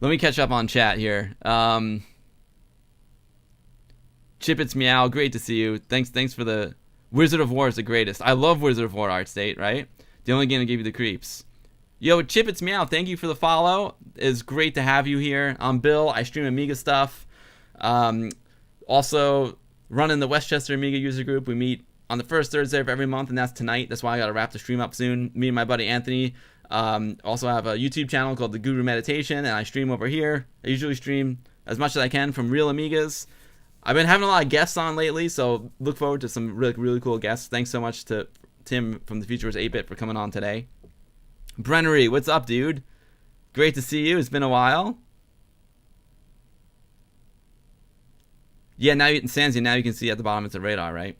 Let me catch up on chat here. Chippets meow. Great to see you. Thanks for the Wizard of War is the greatest. I love Wizard of War art state, right? The only game that gave you the creeps. Yo, Chippets meow. Thank you for the follow. It's great to have you here. I'm Bill. I stream Amiga stuff. Also running the Westchester Amiga user group. We meet on the first Thursday of every month, and that's tonight. That's why I gotta wrap the stream up soon. Me and my buddy Anthony also have a YouTube channel called The Guru Meditation, and I stream over here. I usually stream as much as I can from real Amigas. I've been having a lot of guests on lately, so look forward to some really cool guests. Thanks so much to Tim from the Future Was 8-Bit for coming on today. Brennery, what's up, dude? Great to see you. It's been a while. Yeah, now Sansi, now you can see at the bottom it's a radar, right?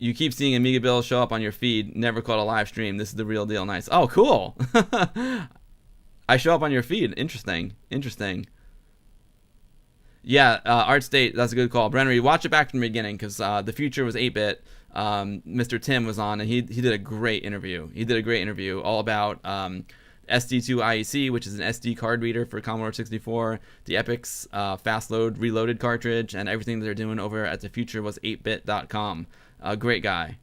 You keep seeing AmigaBill show up on your feed. Never caught a live stream. This is the real deal. Nice. Oh, cool. I show up on your feed. Interesting. Yeah, Art State, that's a good call. Brennery, watch it back from the beginning, because the Future Was 8-Bit. Mr. Tim was on, and he did a great interview. All about SD2IEC, which is an SD card reader for Commodore 64, the Epic's fast load reloaded cartridge, and everything that they're doing over at thefuturewas8bit.com. Great guy.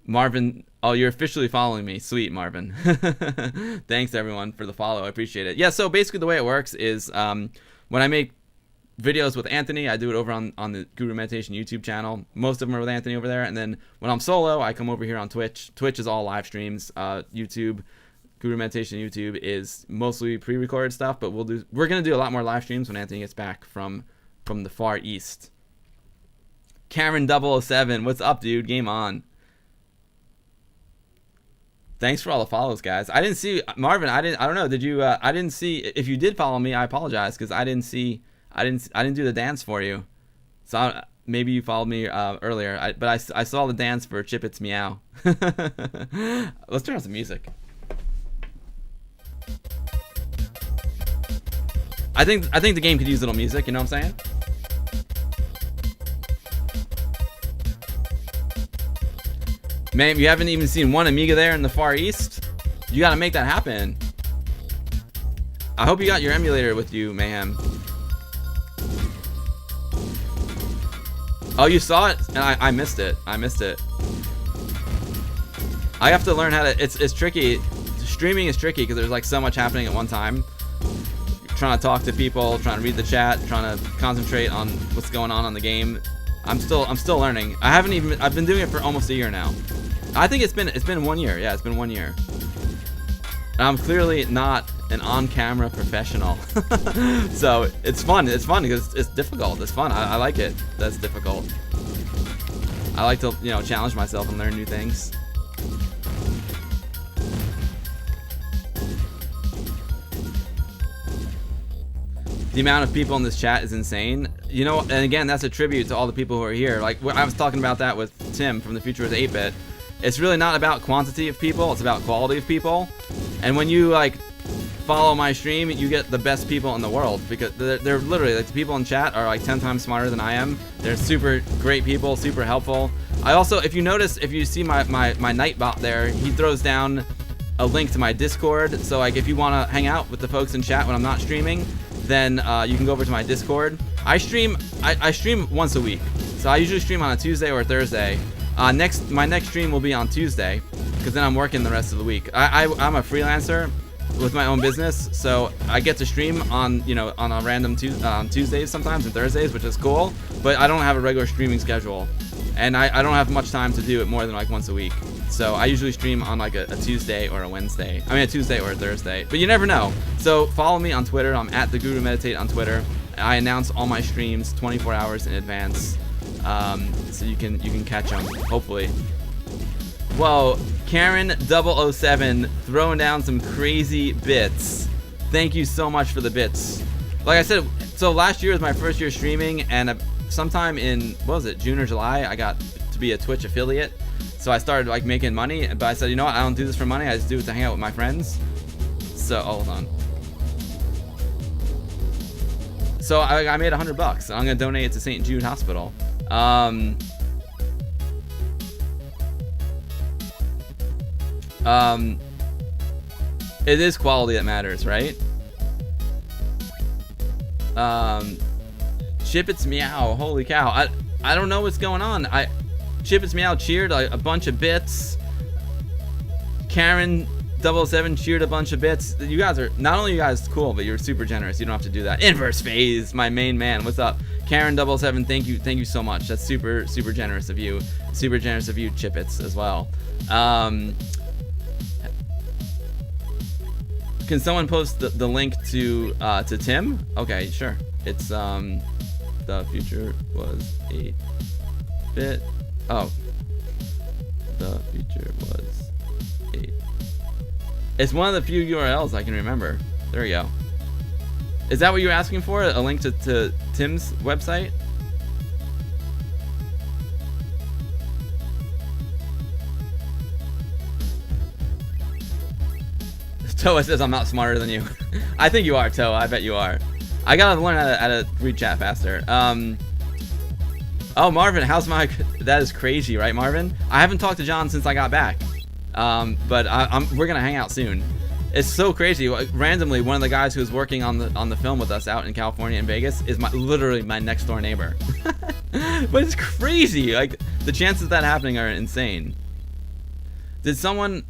Marvin, oh, you're officially following me. Sweet, Marvin. Thanks, everyone, for the follow. I appreciate it. Yeah, so basically the way it works is when I make videos with Anthony, I do it over on the Guru Meditation YouTube channel. Most of them are with Anthony over there. And then when I'm solo, I come over here on Twitch. Twitch is all live streams. YouTube, Guru Meditation YouTube is mostly pre-recorded stuff, but we're gonna do a lot more live streams when Anthony gets back from the far east. Karen 007, what's up, dude? Game on. Thanks for all the follows, guys. I didn't see Marvin. I don't know. Did you? I didn't see. If you did follow me, I apologize, because I didn't see. I didn't do the dance for you. So maybe you followed me earlier. But I saw the dance for Chip It's Meow. Let's turn on some music. I think the game could use a little music. You know what I'm saying? Man, you haven't even seen one Amiga there in the Far East? You gotta make that happen. I hope you got your emulator with you, Mayhem. Oh, you saw it? And I missed it. I have to learn how to... It's tricky. Streaming is tricky because there's like so much happening at one time. You're trying to talk to people, trying to read the chat, trying to concentrate on what's going on the game. I'm still learning. I've been doing it for almost a year now. I think it's been 1 year. Yeah, it's been 1 year. And I'm clearly not an on-camera professional. So it's fun. It's fun because it's difficult. It's fun. I like it. That's difficult. I like to, challenge myself and learn new things. The amount of people in this chat is insane. And again, that's a tribute to all the people who are here. Like, I was talking about that with Tim from the Future Was 8-Bit. It's really not about quantity of people, it's about quality of people. And when you, follow my stream, you get the best people in the world, because they're literally, the people in chat are, 10 times smarter than I am. They're super great people, super helpful. I also, if you see my Nightbot there, he throws down a link to my Discord. So, if you want to hang out with the folks in chat when I'm not streaming, then you can go over to my Discord. I stream once a week, so I usually stream on a Tuesday or a Thursday. My next stream will be on Tuesday, because then I'm working the rest of the week. I'm a freelancer with my own business, so I get to stream on a random Tuesdays sometimes and Thursdays, which is cool. But I don't have a regular streaming schedule, and I don't have much time to do it more than once a week. So I usually stream on a Tuesday or a Wednesday. I mean, a Tuesday or a Thursday. But you never know. So follow me on Twitter. I'm at @TheGuruMeditate on Twitter. I announce all my streams 24 hours in advance, so you can catch them, hopefully. Whoa, Karen 007 throwing down some crazy bits. Thank you so much for the bits. Like I said, so last year was my first year streaming, and sometime in, June or July, I got to be a Twitch affiliate. So I started making money, but I said, you know what, I don't do this for money, I just do it to hang out with my friends. So, hold on. So I made $100 bucks. I'm gonna donate it to St. Jude Hospital. It is quality that matters, right? Chip It's Meow, holy cow. I don't know what's going on. Chip It's Meow cheered a bunch of bits. Karen 007 cheered a bunch of bits. You guys are, not only you guys cool, but you're super generous. You don't have to do that. Inverse Phase, my main man. What's up? Karen 007, thank you so much. That's super generous of you. Super generous of you, Chipits, as well. Can someone post the link to Tim? Okay, sure. It's the future was 8-bit. Oh, the future was 8. It's one of the few URLs I can remember. There we go. Is that what you were asking for? A link to Tim's website? Toa says I'm not smarter than you. I think you are, Toa. I bet you are. I gotta learn how to read chat faster. Oh, Marvin, how's my... That is crazy, right, Marvin? I haven't talked to John since I got back. But we're gonna hang out soon. It's so crazy. Randomly, one of the guys who's working on the film with us out in California and Vegas is literally my next door neighbor. But it's crazy. Like, the chances of that happening are insane. Did someone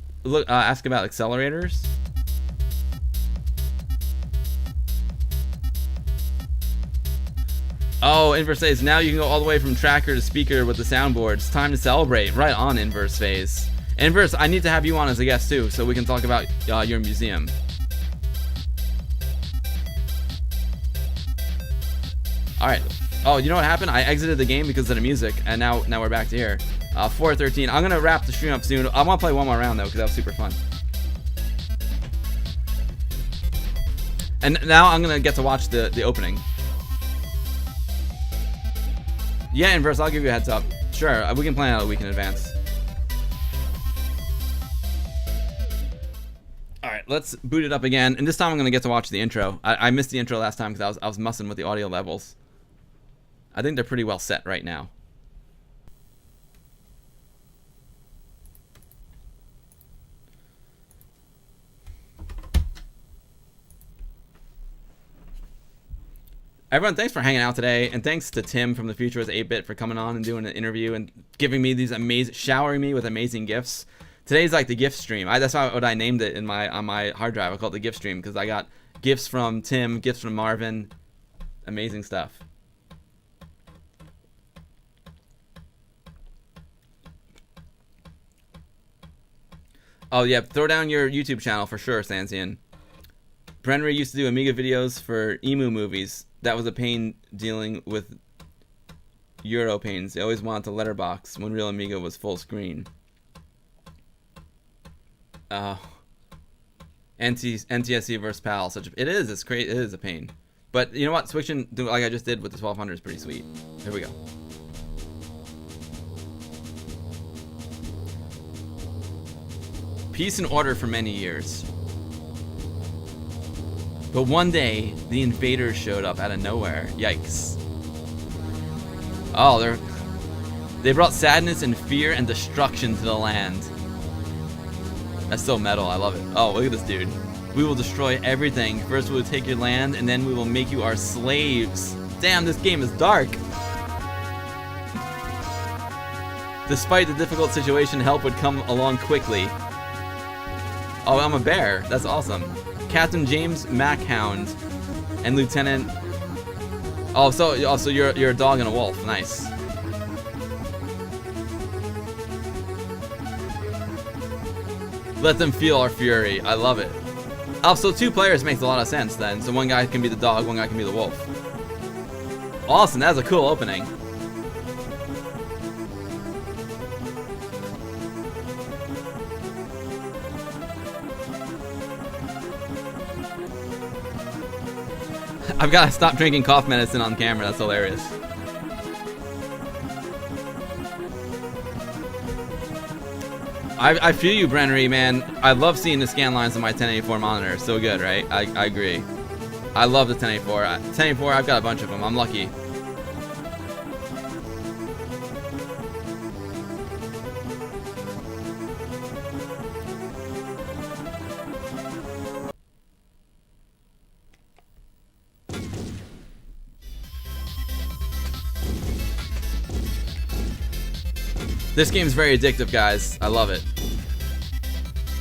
ask about accelerators? Oh, Inverse Phase. Now you can go all the way from tracker to speaker with the soundboard. It's time to celebrate. Right on, Inverse Phase. Inverse, I need to have you on as a guest too, so we can talk about your museum. Alright. Oh, you know what happened? I exited the game because of the music, and now we're back to here. 4:13. I'm gonna wrap the stream up soon. I want to play one more round though, because that was super fun. And now I'm gonna get to watch the opening. Yeah, Inverse, I'll give you a heads up. Sure, we can plan out a week in advance. Alright, let's boot it up again. And this time I'm going to get to watch the intro. I missed the intro last time because I was mussing with the audio levels. I think they're pretty well set right now. Everyone, thanks for hanging out today, and thanks to Tim from the future with 8-bit for coming on and doing an interview and giving me these showering me with amazing gifts. Today's like the gift stream. That's what I named it on my hard drive. I call it the gift stream because I got gifts from Tim, gifts from Marvin, amazing stuff. Oh yeah, throw down your YouTube channel for sure, Sansian. Brennery used to do Amiga videos for emu movies. That was a pain dealing with Euro pains. They always wanted to letterbox when real Amiga was full screen. NTSC versus PAL. It is. It's great. It is a pain. But you know what? Switching like I just did with the 1200 is pretty sweet. Here we go. Peace and order for many years. But one day, the invaders showed up out of nowhere. Yikes. Oh, they brought sadness and fear and destruction to the land. That's so metal, I love it. Oh, look at this dude. We will destroy everything. First we will take your land, and then we will make you our slaves. Damn, this game is dark. Despite the difficult situation, help would come along quickly. Oh, I'm a bear. That's awesome. Captain James Mackhound and Lieutenant... Oh, so you're a dog and a wolf. Nice. Let them feel our fury. I love it. Oh, so 2 players makes a lot of sense then. So one guy can be the dog, one guy can be the wolf. Awesome, that's a cool opening. I've got to stop drinking cough medicine on camera. That's hilarious. I feel you, Brennery, man. I love seeing the scan lines on my 1084 monitor. So good, right? I agree. I love the 1084. 1084, I've got a bunch of them. I'm lucky. This game's very addictive, guys. I love it.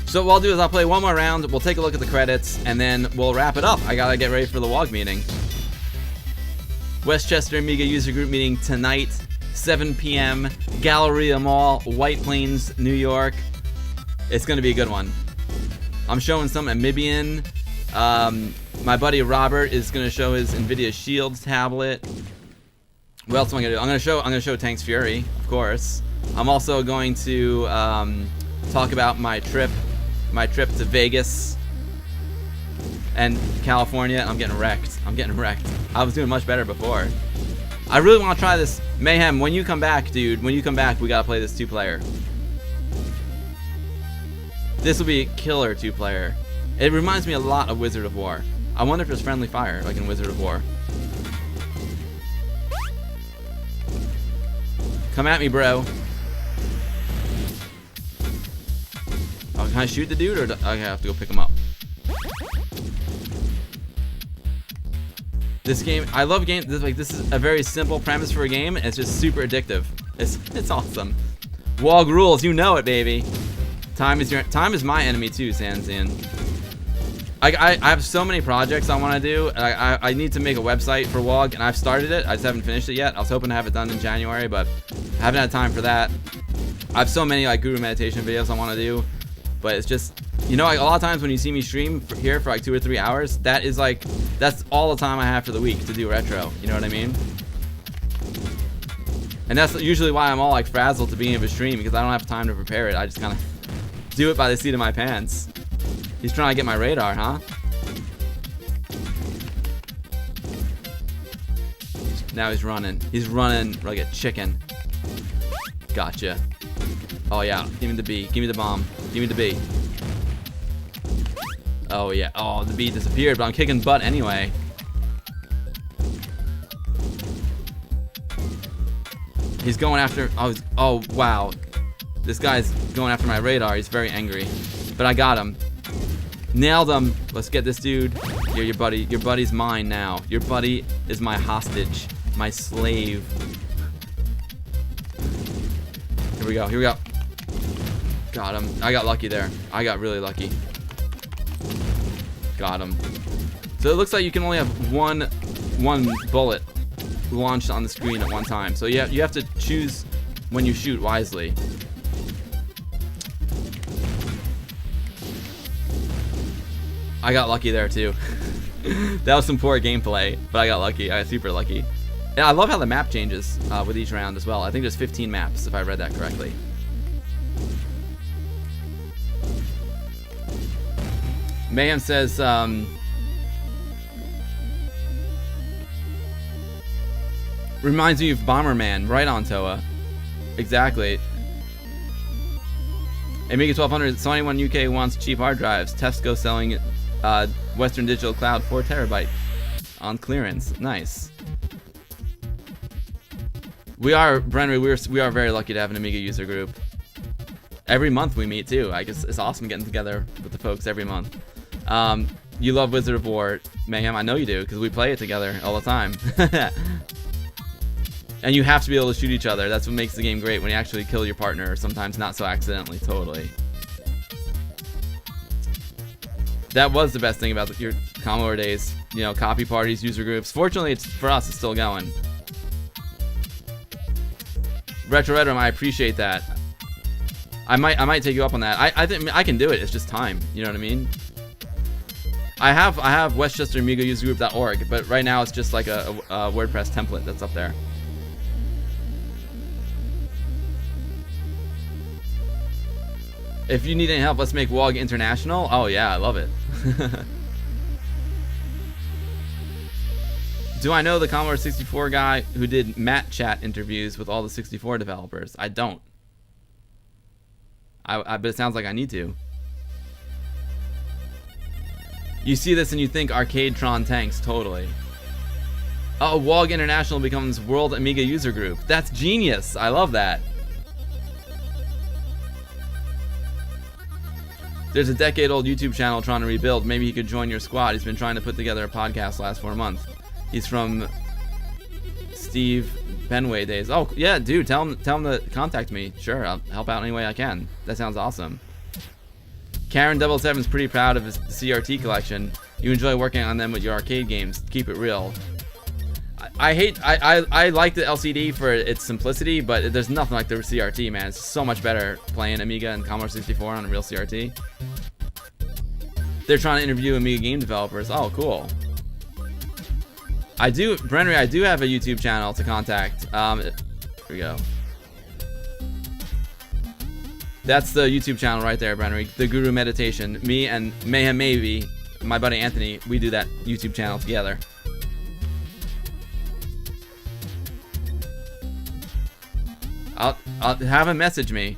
So what I'll do is I'll play one more round, we'll take a look at the credits, and then we'll wrap it up. I gotta get ready for the WOG meeting. Westchester Amiga User Group meeting tonight, 7 p.m. Galleria Mall, White Plains, New York. It's gonna be a good one. I'm showing some Amibian, My buddy Robert is gonna show his NVIDIA Shield tablet. What else am I gonna do? I'm gonna show Tank's Fury, of course. I'm also going to talk about my trip to Vegas and California. I'm getting wrecked. I was doing much better before. I really want to try this. Mayhem, when you come back, dude, we gotta play this 2-player. This will be a killer 2-player. It reminds me a lot of Wizard of War. I wonder if there's friendly fire, like in Wizard of War. Come at me, bro. Oh, can I shoot the dude, or do I have to go pick him up? This game, I love games. This is a very simple premise for a game, and it's just super addictive. It's awesome. WOG rules, you know it, baby. Time is my enemy too, Sanzian. I have so many projects I want to do. I need to make a website for WOG, and I've started it. I just haven't finished it yet. I was hoping to have it done in January, but I haven't had time for that. I have so many like guru meditation videos I want to do, but it's just, you know, like a lot of times when you see me stream here for like 2 or 3 hours, that's all the time I have for the week to do retro. You know what I mean? And that's usually why I'm all like frazzled to being of a stream, because I don't have time to prepare it. I just kind of do it by the seat of my pants. He's trying to get my radar, huh? Now he's running. He's running like a chicken. Gotcha. Oh yeah, give me the B. Give me the bomb. Give me the B. Oh yeah. Oh, the B disappeared, but I'm kicking butt anyway. He's going after. Oh wow. This guy's going after my radar. He's very angry, but I got him. Nailed him. Let's get this dude. Here, your buddy. Your buddy's mine now. Your buddy is my hostage, my slave. Here we go. Here we go. Got him. I got lucky there. I got really lucky. Got him. So it looks like you can only have one bullet launched on the screen at one time. So you have to choose when you shoot wisely. I got lucky there too. That was some poor gameplay, but I got lucky. I got super lucky. Yeah, I love how the map changes with each round as well. I think there's 15 maps if I read that correctly. Mayhem says, reminds me of Bomberman. Right on, Toa. Exactly. Amiga 1200, Sony One UK wants cheap hard drives. Tesco selling Western Digital Cloud 4 terabyte on clearance. Nice. We are, Brenry, we are very lucky to have an Amiga user group. Every month we meet too. I guess it's awesome getting together with the folks every month. You love Wizard of War, Mayhem. I know you do, because we play it together all the time. And you have to be able to shoot each other. That's what makes the game great, when you actually kill your partner, sometimes not so accidentally, totally. That was the best thing about your Commodore days. You know, copy parties, user groups. Fortunately, for us, it's still going. Retro, I appreciate that. I might take you up on that. I think I can do it. It's just time. You know what I mean? I have Westchester Amiga user group.org, but right now it's just like a WordPress template that's up there. If you need any help, let's make WOG international. Oh yeah, I love it. Do I know the Commodore 64 guy who did Matt Chat interviews with all the 64 developers? I don't. But it sounds like I need to. You see this and you think Arcadetron tanks, totally. Oh, WOG International becomes World Amiga User Group. That's genius. I love that. There's a decade-old YouTube channel trying to rebuild. Maybe he could join your squad. He's been trying to put together a podcast last 4 months. He's from Steve Benway days. Oh, yeah, dude, tell him to contact me. Sure, I'll help out any way I can. That sounds awesome. Karen 77's pretty proud of his CRT collection. You enjoy working on them with your arcade games. Keep it real. I like the LCD for its simplicity, but there's nothing like the CRT, man. It's so much better playing Amiga and Commodore 64 on a real CRT. They're trying to interview Amiga game developers. Oh, cool. I do, Brennery, I do have a YouTube channel to contact. Here we go. That's the YouTube channel right there, Brennery. The Guru Meditation. Me and Mayhem Maybe, my buddy Anthony, we do that YouTube channel together. I'll have him message me.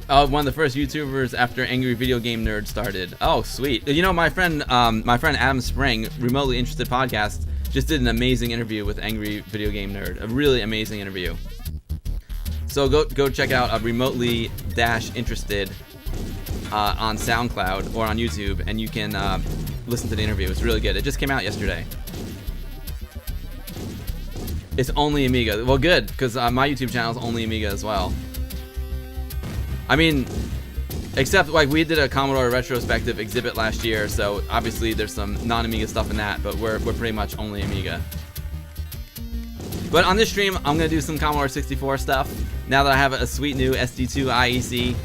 One of the first YouTubers after Angry Video Game Nerd started. Oh, sweet. You know, my friend Adam Spring, Remotely Interested Podcast, just did an amazing interview with Angry Video Game Nerd. A really amazing interview. So go check out Remotely Interested on SoundCloud or on YouTube, and you can listen to the interview. It's really good. It just came out yesterday. It's only Amiga. Well, good, because my YouTube channel is only Amiga as well. I mean, except like we did a Commodore retrospective exhibit last year, so obviously there's some non-Amiga stuff in that, but we're pretty much only Amiga. But on this stream, I'm gonna do some Commodore 64 stuff. Now that I have a sweet new SD2IEC,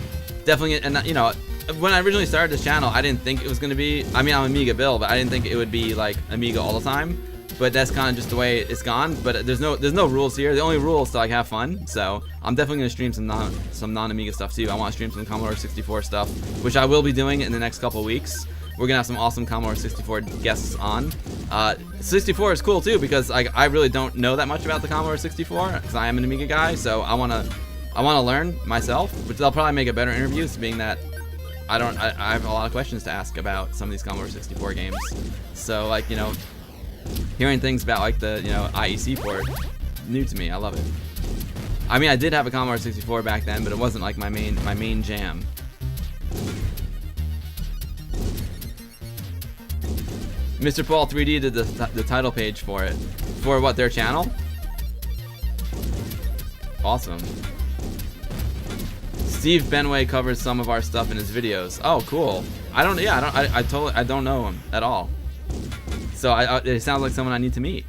definitely. And you know, when I originally started this channel, I didn't think it was gonna be. I mean, I'm AmigaBill, but I didn't think it would be like Amiga all the time. But that's kind of just the way it's gone. But there's no rules here. The only rule is to like have fun. So I'm definitely gonna stream some non-Amiga stuff too. I want to stream some Commodore 64 stuff, which I will be doing in the next couple weeks. We're gonna have some awesome Commodore 64 guests on. 64 is cool too because I really don't know that much about the Commodore 64 because I am an Amiga guy. So I wanna learn myself, which they'll probably make a better interview, being that I have a lot of questions to ask about some of these Commodore 64 games. So like, you know, hearing things about like the, you know, IEC port, new to me. I love it. I mean, I did have a Commodore 64 back then, but it wasn't like my main jam. Mr. Paul 3D did the title page for it. For what, their channel? Awesome. Steve Benway covers some of our stuff in his videos. Oh, cool. I don't know him at all. So it sounds like someone I need to meet.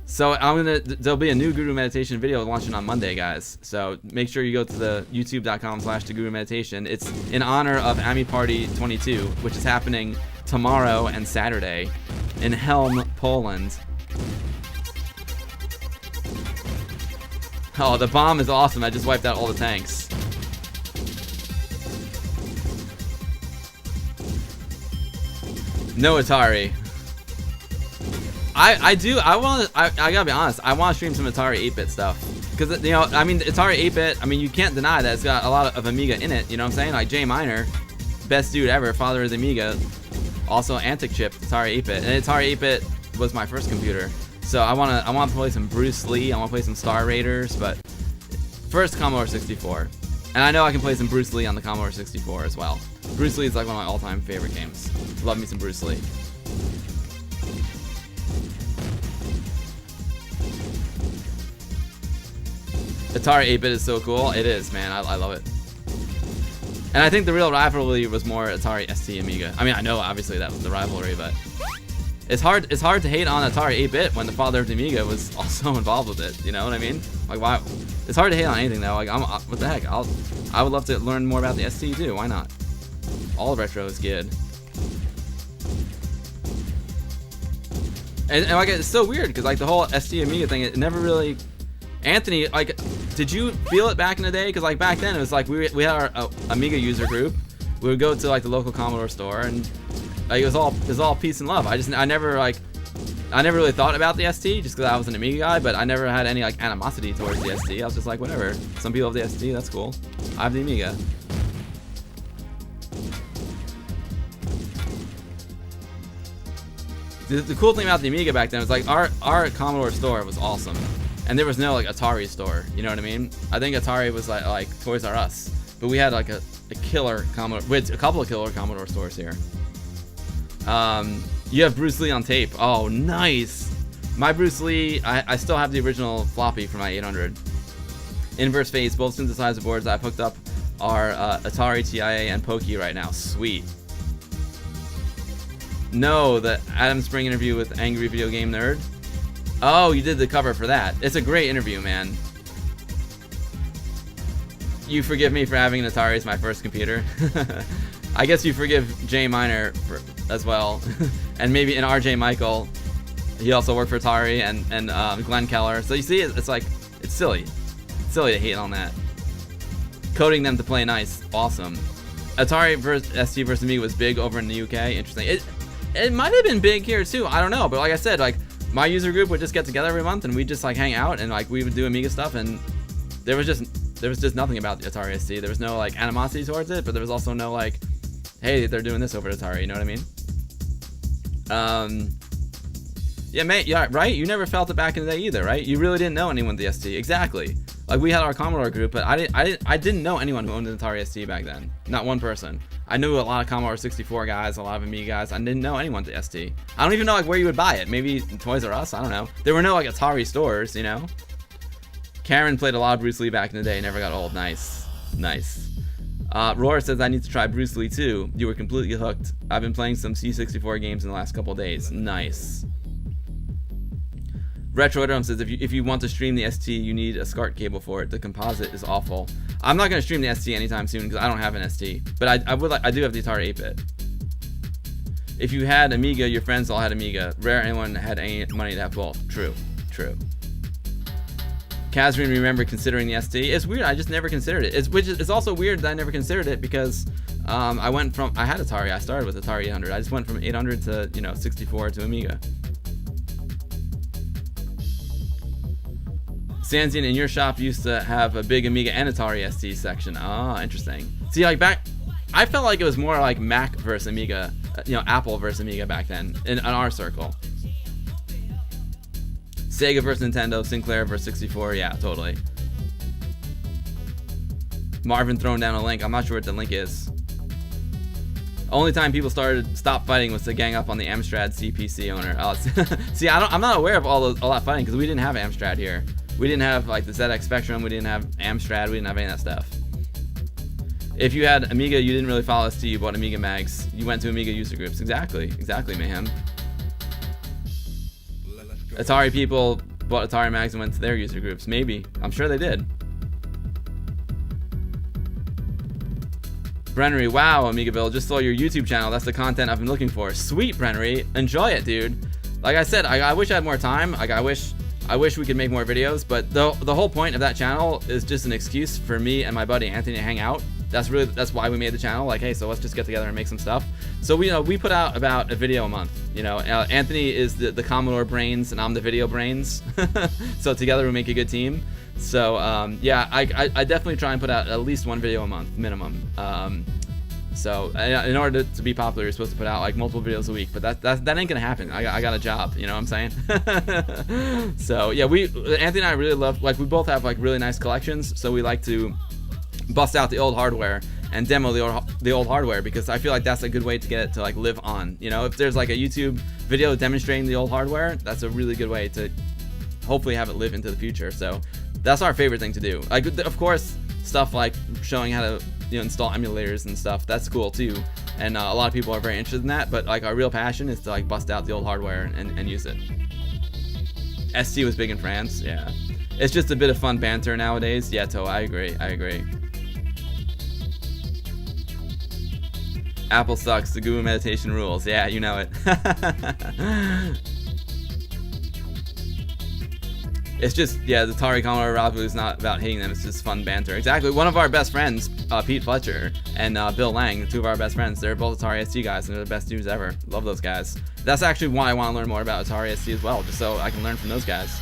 So there'll be a new Guru Meditation video launching on Monday, guys. So make sure you go to the youtube.com/thegurumeditation. It's in honor of Ami Party 22, which is happening tomorrow and Saturday in Helm, Poland. Oh, the bomb is awesome. I just wiped out all the tanks. No Atari. I gotta be honest, I want to stream some Atari 8-bit stuff. Because, you know, I mean, Atari 8-bit, I mean, you can't deny that it's got a lot of Amiga in it, you know what I'm saying? Like, Jay Miner, best dude ever, father of the Amiga, also Antic Chip, Atari 8-bit. And Atari 8-bit was my first computer. So I want to play some Bruce Lee, I want to play some Star Raiders, but first Commodore 64. And I know I can play some Bruce Lee on the Commodore 64 as well. Bruce Lee is like one of my all-time favorite games. Love me some Bruce Lee. Atari 8-bit is so cool. It is, man. I love it. And I think the real rivalry was more Atari ST Amiga. I mean, I know obviously that was the rivalry, but it's hard to hate on Atari 8-bit when the father of the Amiga was also involved with it. You know what I mean? Like, why? It's hard to hate on anything though. Like, what the heck? I would love to learn more about the ST too. Why not? All retro is good. And like, it's so weird because like the whole ST Amiga thing, it never really. Anthony, like, did you feel it back in the day? Because like back then it was like we had our Amiga user group. We would go to like the local Commodore store and like it was all peace and love. I never really thought about the ST just because I was an Amiga guy, but I never had any like animosity towards the ST. I was just like, whatever. Some people have the ST, that's cool. I have the Amiga. The cool thing about the Amiga back then was like our Commodore store was awesome. And there was no like Atari store, you know what I mean? I think Atari was like Toys R Us, but we had like a killer Commodore. We had a couple of killer Commodore stores here. You have Bruce Lee on tape. Oh, nice. My Bruce Lee, I still have the original floppy for my 800. Inverse phase, both synthesizer boards I've hooked up are Atari TIA and Pokey right now. Sweet. No, the Adam Spring interview with Angry Video Game Nerd. Oh, you did the cover for that. It's a great interview, man. You forgive me for having an Atari as my first computer. I guess you forgive Jay Miner as well. And maybe and RJ Michael. He also worked for Atari and Glenn Keller. So you see, it's like, it's silly. It's silly to hate on that. Coding them to play nice. Awesome. Atari ST versus Amiga was big over in the UK. Interesting. It might have been big here too. I don't know. But like I said, like my user group would just get together every month and we'd just like hang out and like we would do Amiga stuff, and there was just nothing about the Atari ST. There was no like animosity towards it, but there was also no like, hey, they're doing this over at Atari. You know what I mean? Yeah, mate. Yeah, right. You never felt it back in the day either, right? You really didn't know anyone with the ST. Exactly. Like we had our Commodore group, but I didn't know anyone who owned an Atari ST back then. Not one person. I knew a lot of Commodore 64 guys, a lot of Amiga guys. I didn't know anyone with the ST. I don't even know like where you would buy it. Maybe Toys R Us. I don't know. There were no like Atari stores, you know. Karen played a lot of Bruce Lee back in the day. Never got old. Nice, nice. Roar says I need to try Bruce Lee too. You were completely hooked. I've been playing some C64 games in the last couple of days. Nice. Retrodome says if you want to stream the ST, you need a SCART cable for it. The composite is awful. I'm not gonna stream the ST anytime soon because I don't have an ST. But I do have the Atari 8-bit. If you had Amiga, your friends all had Amiga. Rare anyone had any money to have both. True. Kazrin, remember considering the ST? It's weird. I just never considered it. It's also weird that I never considered it because I had Atari. I started with Atari 800. I just went from 800 to 64 to Amiga. Sanzian, in your shop used to have a big Amiga and Atari ST section. Ah, interesting. See, like I felt like it was more like Mac versus Amiga, Apple versus Amiga back then in our circle. Sega versus Nintendo, Sinclair versus 64, yeah, totally. Marvin throwing down a link. I'm not sure what the link is. Only time people stopped fighting was to gang up on the Amstrad CPC owner. See, I'm not aware of all that fighting because we didn't have Amstrad here. We didn't have like the ZX Spectrum. We didn't have Amstrad. We didn't have any of that stuff. If you had Amiga, you didn't really follow ST. You bought Amiga mags. You went to Amiga user groups. Exactly, Mayhem. Atari people bought Atari mags and went to their user groups. Maybe. I'm sure they did. Brennery, wow, AmigaBill, just saw your YouTube channel. That's the content I've been looking for. Sweet, Brennery. Enjoy it, dude. Like I said, I wish I had more time. Like I wish we could make more videos, but the whole point of that channel is just an excuse for me and my buddy Anthony to hang out. That's why we made the channel. Like, hey, so let's just get together and make some stuff. So we put out about a video a month. Anthony is the Commodore brains and I'm the video brains. So together we make a good team. So yeah, I definitely try and put out at least one video a month minimum. So in order to be popular, you're supposed to put out like multiple videos a week, but that ain't gonna happen. I got a job, you know what I'm saying? So yeah, Anthony and I really love, like, we both have like really nice collections, so we like to bust out the old hardware and demo the old hardware because I feel like that's a good way to get it to like live on. If there's like a YouTube video demonstrating the old hardware, that's a really good way to hopefully have it live into the future. So that's our favorite thing to do. Like, of course, stuff like showing how to install emulators and stuff, that's cool too, and a lot of people are very interested in that, but like our real passion is to like bust out the old hardware and use it. ST was big in France. Yeah, it's just a bit of fun banter nowadays. Yeah, I agree. Apple sucks. The Guru meditation rules. Yeah, you know it. It's just, yeah, the Atari Commodore Raspberry is not about hating them. It's just fun banter. Exactly. One of our best friends, Pete Fletcher, and Bill Lang, the two of our best friends, they're both Atari ST guys, and they're the best dudes ever. Love those guys. That's actually why I want to learn more about Atari ST as well, just so I can learn from those guys.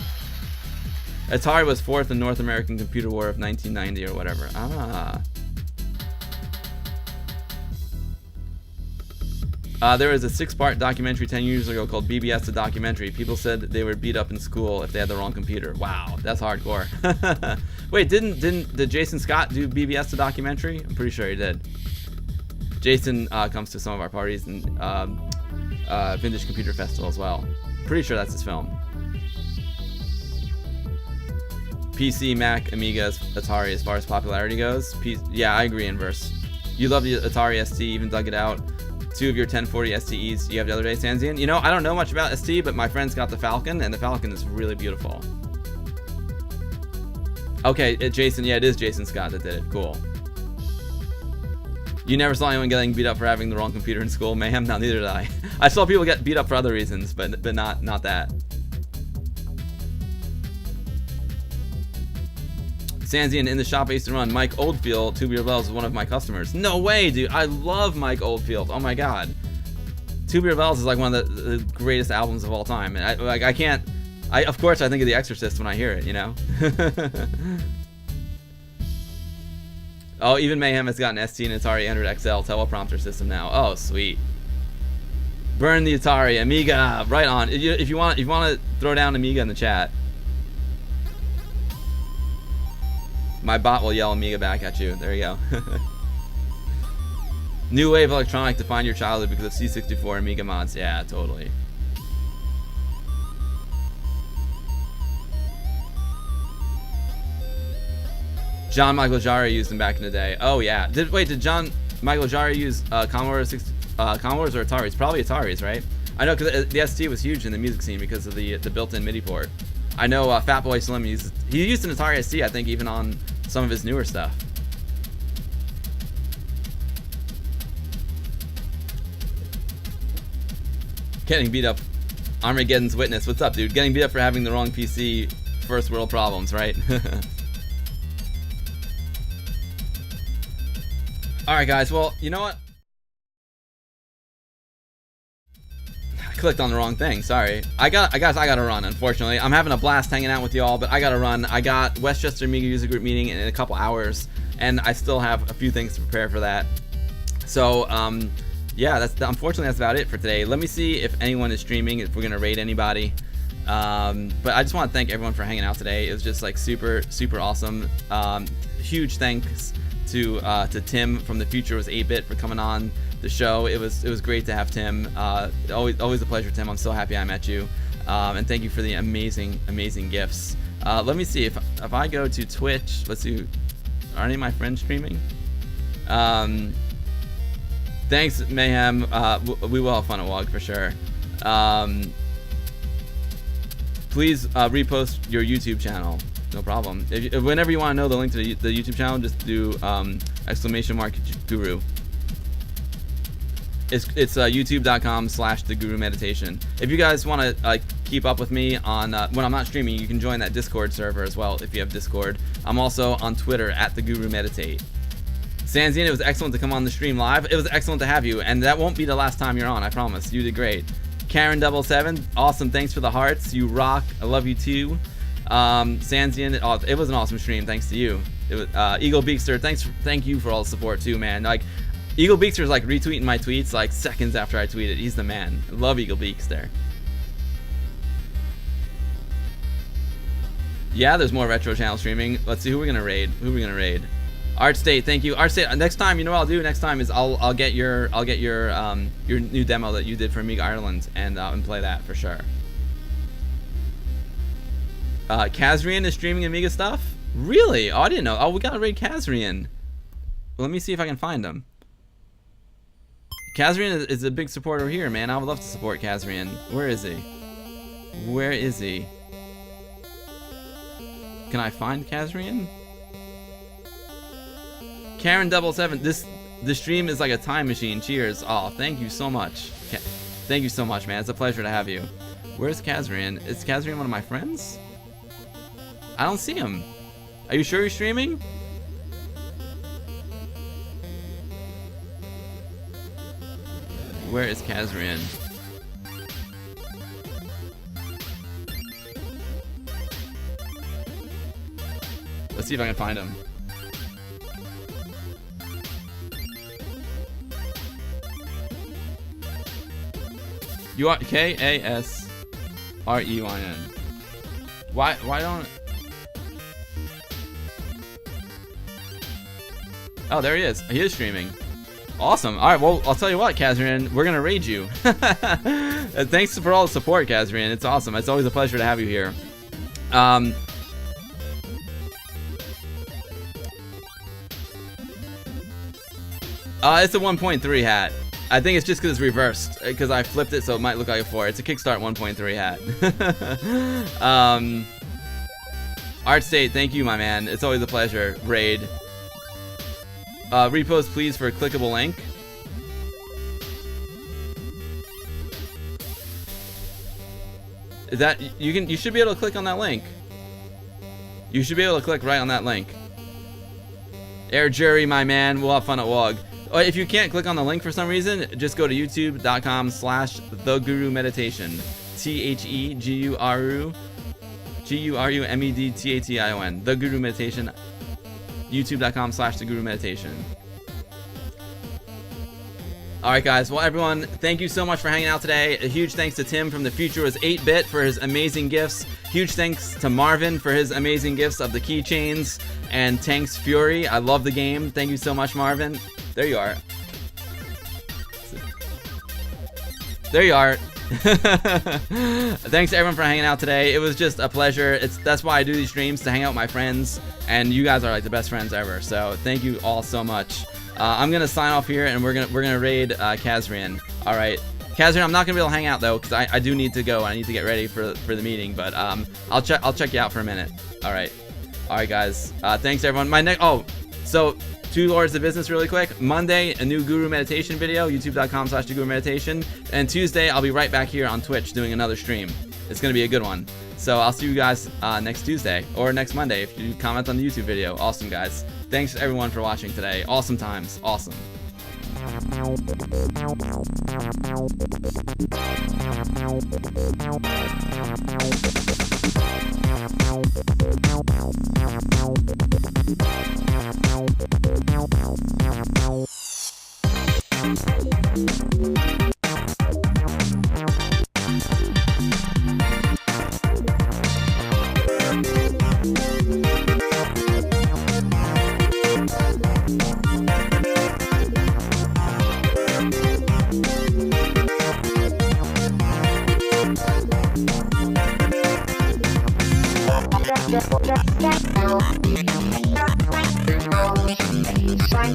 Atari was fourth in North American Computer War of 1990 or whatever. There was a 6-part documentary 10 years ago called BBS the Documentary. People said they were beat up in school if they had the wrong computer. Wow, that's hardcore. Wait, did Jason Scott do BBS the Documentary? I'm pretty sure he did. Jason comes to some of our parties and Vintage Computer Festival as well. Pretty sure that's his film. PC, Mac, Amiga, Atari as far as popularity goes. Yeah, I agree, Inverse. You love the Atari ST, even dug it out. 2 of your 1040 STEs you have the other day, Sanzian. You know, I don't know much about ST, but my friends got the Falcon, and the Falcon is really beautiful. Okay, Jason, yeah, it is Jason Scott that did it. Cool. You never saw anyone getting beat up for having the wrong computer in school, Mayhem? No, neither did I. I saw people get beat up for other reasons, but not that. Sanzian, in the shop I used to run, Mike Oldfield, Tubular Bells, is one of my customers. No way, dude. I love Mike Oldfield. Oh my god. Tubular Bells is like one of the greatest albums of all time. And of course I think of The Exorcist when I hear it, you know? Oh, even Mayhem has got an ST and Atari Android XL teleprompter system now. Oh, sweet. Burn the Atari, Amiga, right on. If you want to throw down Amiga in the chat. My bot will yell Amiga back at you. There you go. New wave electronic to find your childhood because of C64 Amiga mods. Yeah, totally. John Michael Jari used them back in the day. Oh yeah. Did John Michael Jari use Commodores or Ataris? Probably Ataris, right? I know because the ST was huge in the music scene because of the built-in MIDI port. I know Fatboy Slim used an Atari ST, I think, even on some of his newer stuff. Getting beat up. Armageddon's Witness. What's up, dude? Getting beat up for having the wrong PC. First world problems, right? Alright, guys. Well, you know what? I clicked on the wrong thing. Sorry. I gotta run, unfortunately. I'm having a blast hanging out with y'all, but I gotta run. I got Westchester Amiga User Group meeting in a couple hours, and I still have a few things to prepare for that. So, yeah, unfortunately that's about it for today. Let me see if anyone is streaming, if we're gonna raid anybody. But I just want to thank everyone for hanging out today. It was just like super awesome. Huge thanks to Tim from the future was 8-bit for coming on the show. It was great to have Tim. Always a pleasure, Tim. I'm so happy I met you. And thank you for the amazing gifts. Let me see if I go to Twitch. Let's see. Are any of my friends streaming? Thanks, Mayhem. We will have fun at WOG for sure. Please repost your YouTube channel. No problem. Whenever you want to know the link to the YouTube channel, just do !guru. It's youtube.com/thegurumeditation. If you guys want to keep up with me on when I'm not streaming, you can join that Discord server as well if you have Discord. I'm also on Twitter @thegurumeditate. Sanzian, it was excellent to come on the stream live. It was excellent to have you, and that won't be the last time you're on, I promise. You did great. Karen77, awesome. Thanks for the hearts. You rock. I love you too. Sanzian, it was an awesome stream. Thanks to you. It was, Eagle Beakster, thank you for all the support too, man. Like, Eagle Beakster is like retweeting my tweets like seconds after I tweeted. He's the man. I love Eagle Beakster. Yeah, there's more retro channel streaming. Let's see who we're gonna raid. Art State, thank you. Art State, next time, you know what I'll do next time is I'll get your new demo that you did for Amiga Ireland and play that for sure. Kazrian is streaming Amiga stuff? Really? Oh, I didn't know. Oh, we gotta raid Kazrian. Well, let me see if I can find him. Kazrian is a big supporter here, man. I would love to support Kazrian. Where is he? Where is he? Can I find Kazrian? Karen77, this stream is like a time machine. Cheers. Oh, thank you so much. Thank you so much, man. It's a pleasure to have you. Where's Kazrian? Is Kazrian one of my friends? I don't see him. Are you sure you're streaming? Where is Kazrian? Let's see if I can find him. You are Kasreyn. Why don't? Oh, there he is. He is streaming. Awesome. All right. Well, I'll tell you what, Kazrian, we're gonna raid you. Thanks for all the support, Kazrian. It's awesome. It's always a pleasure to have you here. It's a 1.3 hat. I think it's just because it's reversed, because I flipped it so it might look like a 4. It's a Kickstart 1.3 hat. Art State, thank you, my man. It's always a pleasure. Raid. Repost, please, for a clickable link. Is that you should be able to click on that link. You should be able to click right on that link. Air Jury, my man. We'll have fun at WOG. If you can't click on the link for some reason, just go to youtube.com/thegurumeditation. TheGurumeditation. The Guru Meditation. youtube.com/thegurumeditation. Alright guys, well everyone, thank you so much for hanging out today. A huge thanks to Tim from the future was 8-bit for his amazing gifts. Huge thanks to Marvin for his amazing gifts of the keychains and Tanks Fury. I love the game. Thank you so much, Marvin. There you are. There you are. Thanks to everyone for hanging out today. It was just a pleasure. That's why I do these streams, to hang out with my friends, and you guys are like the best friends ever. So thank you all so much. I'm gonna sign off here, and we're gonna raid Kazrian. All right, Kazrian, I'm not gonna be able to hang out though, because I do need to go. I need to get ready for the meeting. But I'll check you out for a minute. All right, guys. Thanks everyone. So 2 Lords of Business really quick. Monday, a new Guru Meditation video, youtube.com/thegurumeditation. And Tuesday, I'll be right back here on Twitch doing another stream. It's gonna be a good one. So I'll see you guys next Tuesday or next Monday if you comment on the YouTube video. Awesome, guys. Thanks everyone for watching today. Awesome times. Awesome. Shine